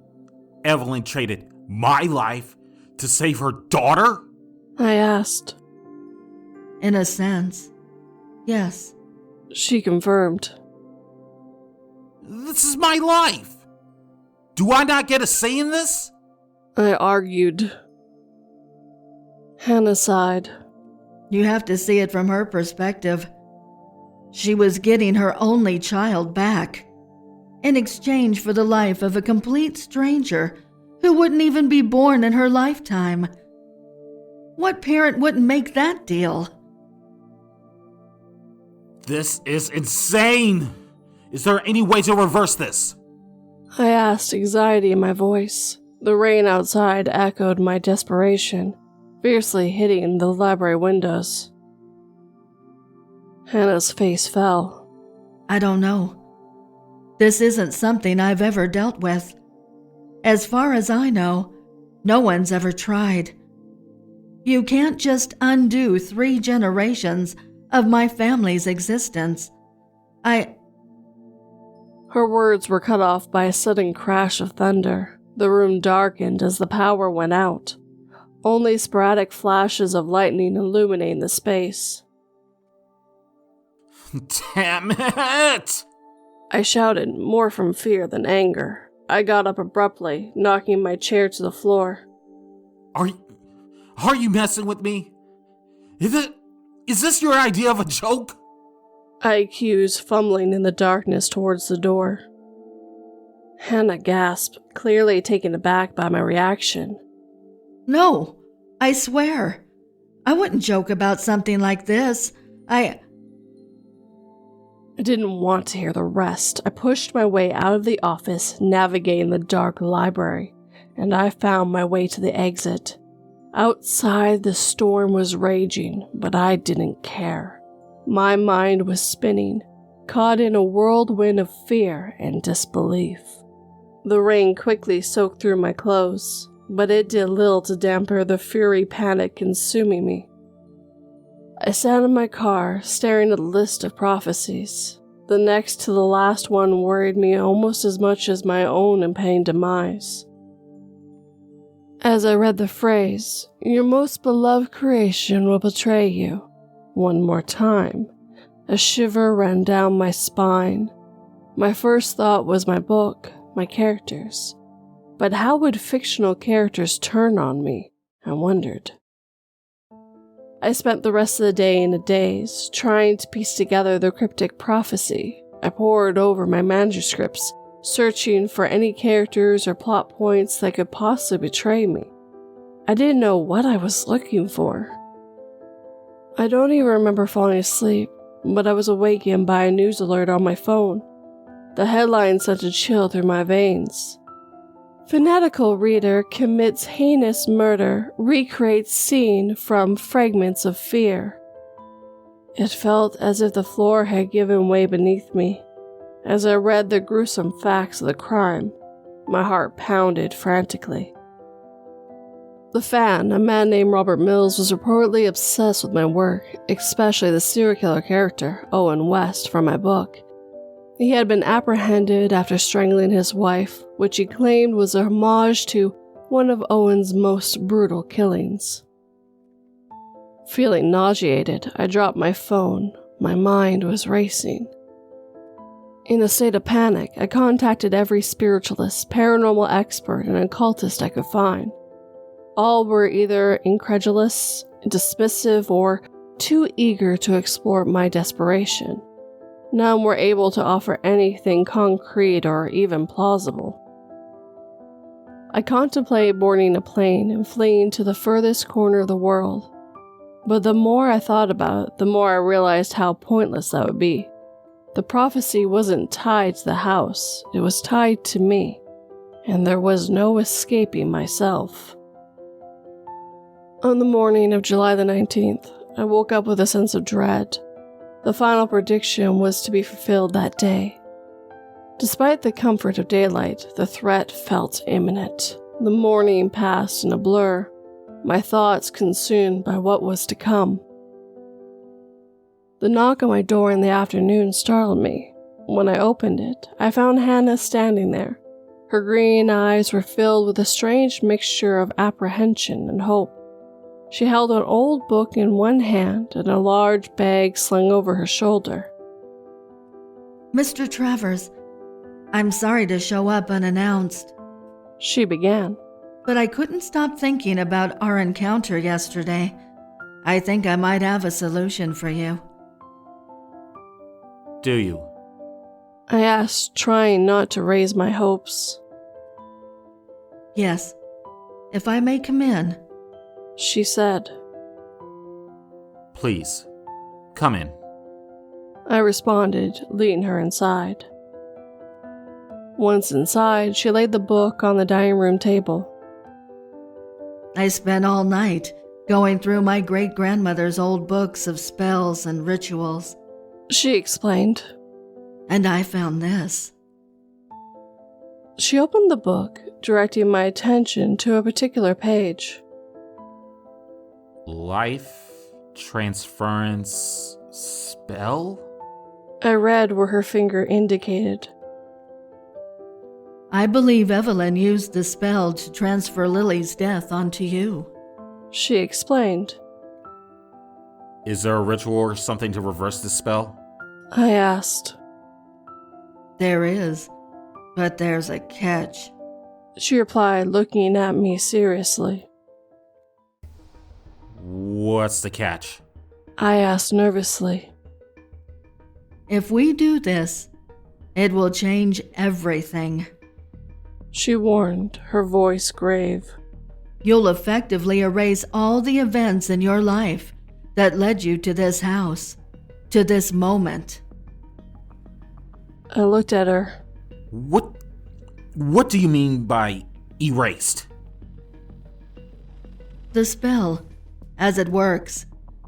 Evelyn traded my life to save her daughter? I asked. In a sense, yes. She confirmed. This is my life. Do I not get a say in this? I argued. Hannah sighed. You have to see it from her perspective. She was getting her only child back, in exchange for the life of a complete stranger who wouldn't even be born in her lifetime. What parent wouldn't make that deal? This is insane! Is there any way to reverse this? I asked, anxiety in my voice. The rain outside echoed my desperation, fiercely hitting the library windows. Hannah's face fell. I don't know. This isn't something I've ever dealt with. As far as I know, no one's ever tried. You can't just undo 3 generations of my family's existence. Her words were cut off by a sudden crash of thunder. The room darkened as the power went out, only sporadic flashes of lightning illuminating the space. Damn it! I shouted, more from fear than anger. I got up abruptly, knocking my chair to the floor. Are you messing with me? Is this your idea of a joke? I accused, fumbling in the darkness towards the door. Hannah gasped, clearly taken aback by my reaction. No, I swear. I wouldn't joke about something like this. I didn't want to hear the rest. I pushed my way out of the office, navigating the dark library, and I found my way to the exit. Outside, the storm was raging, but I didn't care. My mind was spinning, caught in a whirlwind of fear and disbelief. The rain quickly soaked through my clothes, but it did little to dampen the fury panic consuming me. I sat in my car, staring at the list of prophecies. The next to the last one worried me almost as much as my own impending demise. As I read the phrase, "Your most beloved creation will betray you," one more time, a shiver ran down my spine. My first thought was my book, my characters. But how would fictional characters turn on me? I wondered. I spent the rest of the day in a daze, trying to piece together the cryptic prophecy. I pored over my manuscripts, searching for any characters or plot points that could possibly betray me. I didn't know what I was looking for. I don't even remember falling asleep, but I was awakened by a news alert on my phone. The headline sent a chill through my veins. Fanatical reader commits heinous murder, recreates scene from fragments of fear. It felt as if the floor had given way beneath me. As I read the gruesome facts of the crime, my heart pounded frantically. The fan, a man named Robert Mills, was reportedly obsessed with my work, especially the serial killer character, Owen West, from my book. He had been apprehended after strangling his wife, which he claimed was a homage to one of Owen's most brutal killings. Feeling nauseated, I dropped my phone. My mind was racing. In a state of panic, I contacted every spiritualist, paranormal expert, and occultist I could find. All were either incredulous, dismissive, or too eager to explore my desperation. None were able to offer anything concrete or even plausible. I contemplated boarding a plane and fleeing to the furthest corner of the world. But the more I thought about it, the more I realized how pointless that would be. The prophecy wasn't tied to the house, it was tied to me, and there was no escaping myself. On the morning of July the 19th, I woke up with a sense of dread. The final prediction was to be fulfilled that day. Despite the comfort of daylight, the threat felt imminent. The morning passed in a blur, my thoughts consumed by what was to come. The knock on my door in the afternoon startled me. When I opened it, I found Hannah standing there. Her green eyes were filled with a strange mixture of apprehension and hope. She held an old book in one hand and a large bag slung over her shoulder. Mr. Travers, I'm sorry to show up unannounced, she began. But I couldn't stop thinking about our encounter yesterday. I think I might have a solution for you. Do you? I asked, trying not to raise my hopes. Yes, if I may come in, she said. Please, come in. I responded, leading her inside. Once inside, she laid the book on the dining room table. I spent all night going through my great-grandmother's old books of spells and rituals, she explained. And I found this. She opened the book, directing my attention to a particular page. Life transference spell? I read where her finger indicated. I believe Evelyn used the spell to transfer Lily's death onto you, she explained. Is there a ritual or something to reverse the spell? I asked. There is, but there's a catch, she replied, looking at me seriously. What's the catch? I asked nervously. If we do this, it will change everything, she warned, her voice grave. You'll effectively erase all the events in your life that led you to this house, to this moment. I looked at her. What do you mean by erased? The spell, as it works,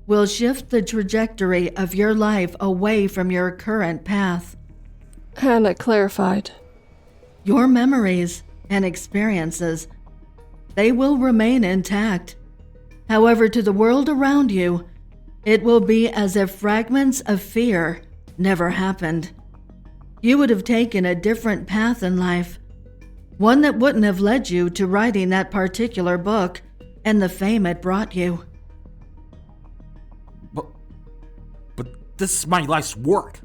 will shift the trajectory of your life away from your current path. Hannah clarified. Your memories and experiences, they will remain intact. However, to the world around you, it will be as if fragments of fear never happened. You would have taken a different path in life, one that wouldn't have led you to writing that particular book and the fame it brought you. But this is my life's work.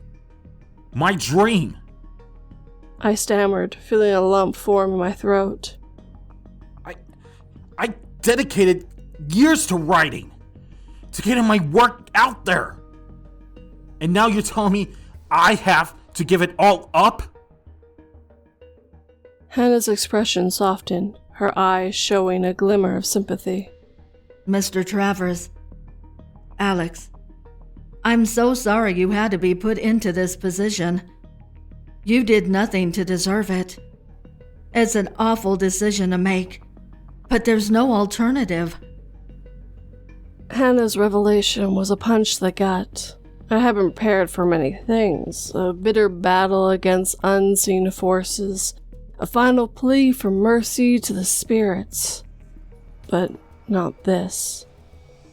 My dream. I stammered, feeling a lump form in my throat. I dedicated years to writing, to getting my work out there. And now you're telling me I have to give it all up? Hannah's expression softened, her eyes showing a glimmer of sympathy. Mr. Travers, Alex, I'm so sorry you had to be put into this position. You did nothing to deserve it. It's an awful decision to make, but there's no alternative. Hannah's revelation was a punch to the gut. I had been prepared for many things, a bitter battle against unseen forces, a final plea for mercy to the spirits. But not this.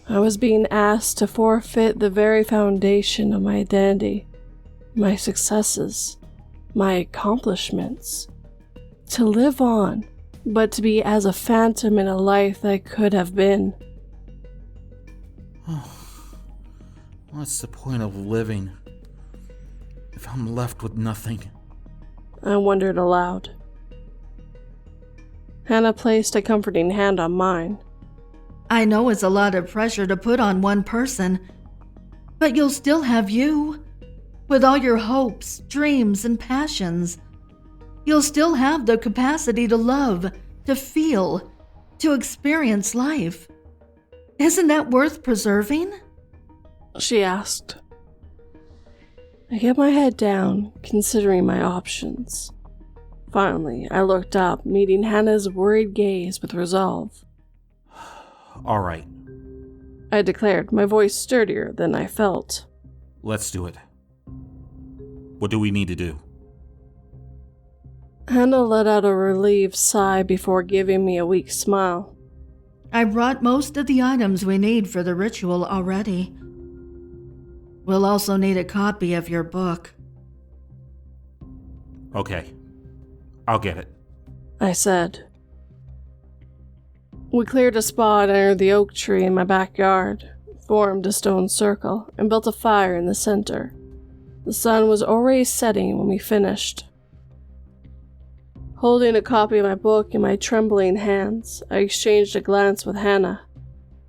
I was being asked to forfeit the very foundation of my identity, my successes, my accomplishments. To live on, but to be as a phantom in a life that could have been. What's the point of living if I'm left with nothing? I wondered aloud. Hannah placed a comforting hand on mine. I know it's a lot of pressure to put on one person, but you'll still have you, with all your hopes, dreams, and passions. You'll still have the capacity to love, to feel, to experience life. Isn't that worth preserving? She asked. I kept my head down, considering my options. Finally, I looked up, meeting Hannah's worried gaze with resolve. All right. I declared, my voice sturdier than I felt. Let's do it. What do we need to do? Hannah let out a relieved sigh before giving me a weak smile. I brought most of the items we need for the ritual already. We'll also need a copy of your book. Okay. I'll get it. I said. We cleared a spot under the oak tree in my backyard, formed a stone circle, and built a fire in the center. The sun was already setting when we finished. Holding a copy of my book in my trembling hands, I exchanged a glance with Hannah.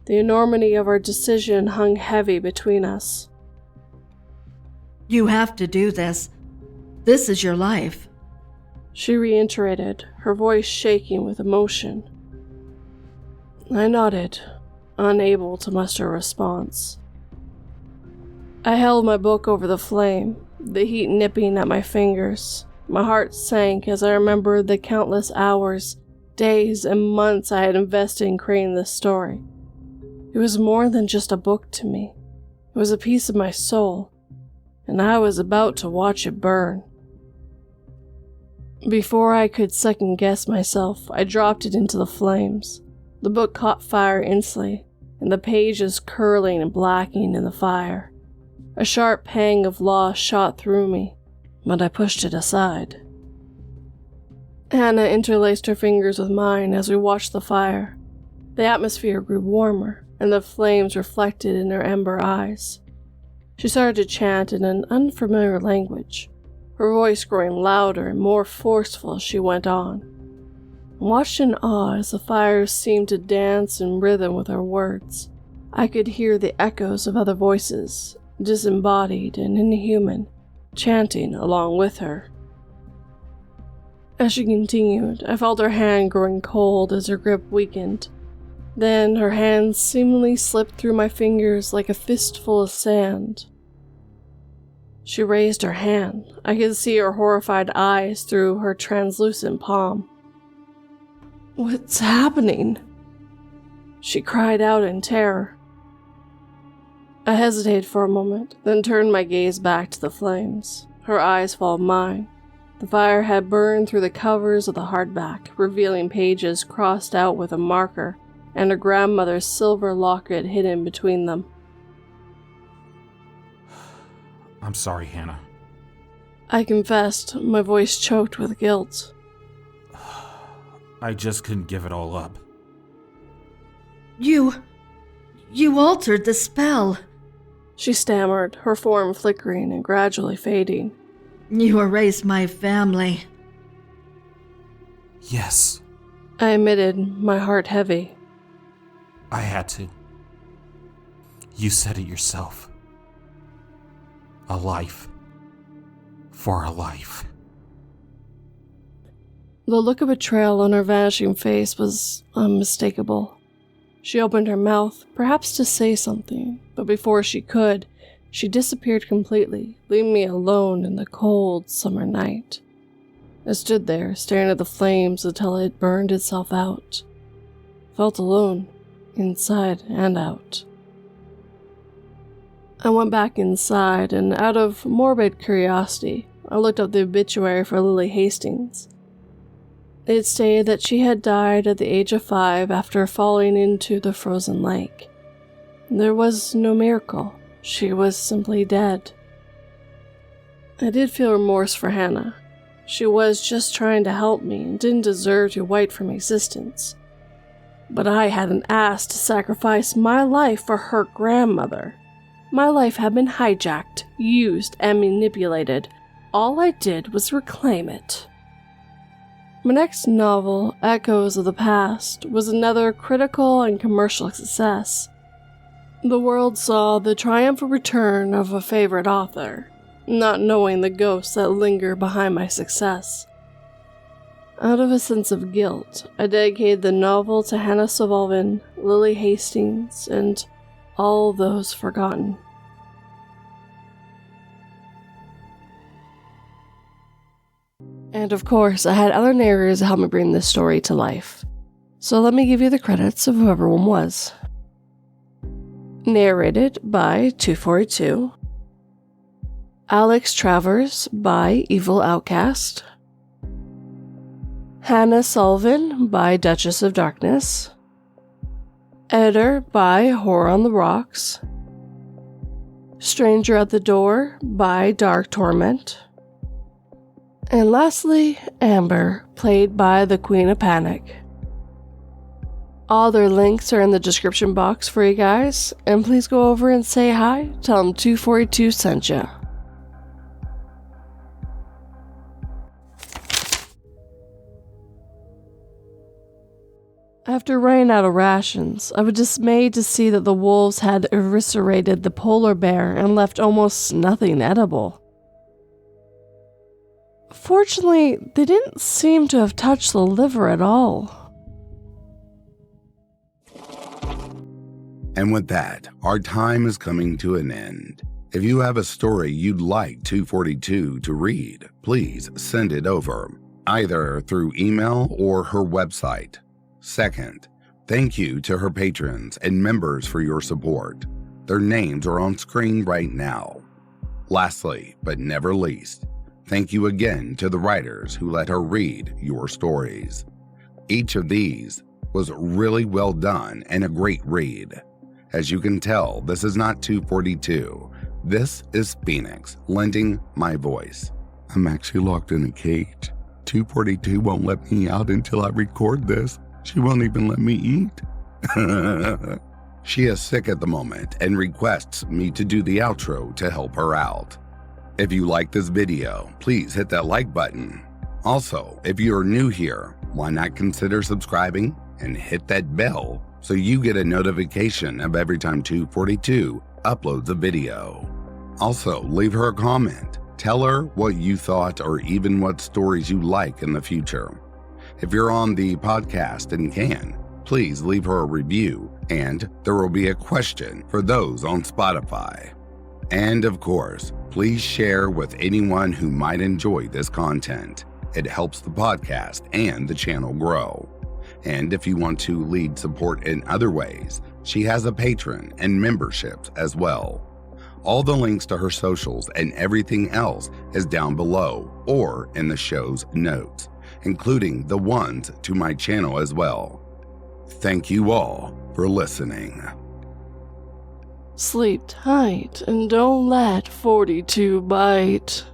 The enormity of our decision hung heavy between us. You have to do this. This is your life. She reiterated, her voice shaking with emotion. I nodded, unable to muster a response. I held my book over the flame, the heat nipping at my fingers. My heart sank as I remembered the countless hours, days, and months I had invested in creating this story. It was more than just a book to me. It was a piece of my soul, and I was about to watch it burn. Before I could second-guess myself, I dropped it into the flames. The book caught fire instantly, and the pages curling and blackening in the fire. A sharp pang of loss shot through me, but I pushed it aside. Hannah interlaced her fingers with mine as we watched the fire. The atmosphere grew warmer, and the flames reflected in her ember eyes. She started to chant in an unfamiliar language, her voice growing louder and more forceful as she went on. I watched in awe as the fire seemed to dance in rhythm with her words. I could hear the echoes of other voices, disembodied and inhuman, chanting along with her. As she continued, I felt her hand growing cold as her grip weakened. Then her hand seemingly slipped through my fingers like a fistful of sand. She raised her hand. I could see her horrified eyes through her translucent palm. "What's happening?" she cried out in terror. I hesitated for a moment, then turned my gaze back to the flames. Her eyes followed mine. The fire had burned through the covers of the hardback, revealing pages crossed out with a marker, and her grandmother's silver locket hidden between them. I'm sorry, Hannah. I confessed, my voice choked with guilt. I just couldn't give it all up. You altered the spell. She stammered, her form flickering and gradually fading. You erased my family. Yes. I admitted, my heart heavy. I had to. You said it yourself. A life. For a life. The look of betrayal on her vanishing face was unmistakable. She opened her mouth, perhaps to say something, but before she could, she disappeared completely, leaving me alone in the cold summer night. I stood there, staring at the flames until it burned itself out. Felt alone, inside and out. I went back inside, and out of morbid curiosity, I looked up the obituary for Lily Hastings. It stated that she had died at the age of 5 after falling into the frozen lake. There was no miracle. She was simply dead. I did feel remorse for Hannah. She was just trying to help me and didn't deserve to be wiped from existence. But I hadn't asked to sacrifice my life for her grandmother. My life had been hijacked, used, and manipulated. All I did was reclaim it. My next novel, Echoes of the Past, was another critical and commercial success. The world saw the triumphant return of a favorite author, not knowing the ghosts that linger behind my success. Out of a sense of guilt, I dedicated the novel to Hannah Sovalvin, Lily Hastings, and all those forgotten. And of course, I had other narrators help me bring this story to life. So let me give you the credits of whoever one was. Narrated by 242. Alex Travers by Evil Outcast. Hannah Sullivan by Duchess of Darkness. Editor by Horror on the Rocks. Stranger at the Door by Dark Torment. And lastly, Amber, played by the Queen of Panic. All their links are in the description box for you guys, and please go over and say hi, tell them 242 sent ya. After running out of rations, I was dismayed to see that the wolves had eviscerated the polar bear and left almost nothing edible. Fortunately, they didn't seem to have touched the liver at all. And with that, our time is coming to an end. If you have a story you'd like 242 to read, please send it over, either through email or her website. Second, thank you to her patrons and members for your support. Their names are on screen right now. Lastly, but never least, thank you again to the writers who let her read your stories. Each of these was really well done and a great read. As you can tell, this is not 242. This is Phoenix, lending my voice. I'm actually locked in a cage. 242 won't let me out until I record this. She won't even let me eat. She is sick at the moment and requests me to do the outro to help her out. If you like this video, please hit that like button. Also, if you are new here, why not consider subscribing and hit that bell so you get a notification of every time 242 uploads a video. Also, leave her a comment. Tell her what you thought or even what stories you like in the future. If you're on the podcast and can, please leave her a review, and there will be a question for those on Spotify. And of course, please share with anyone who might enjoy this content. It helps the podcast and the channel grow. And if you want to lead support in other ways, she has a Patreon and memberships as well. All the links to her socials and everything else is down below or in the show's notes, including the ones to my channel as well. Thank you all for listening. Sleep tight and don't let 42 bite.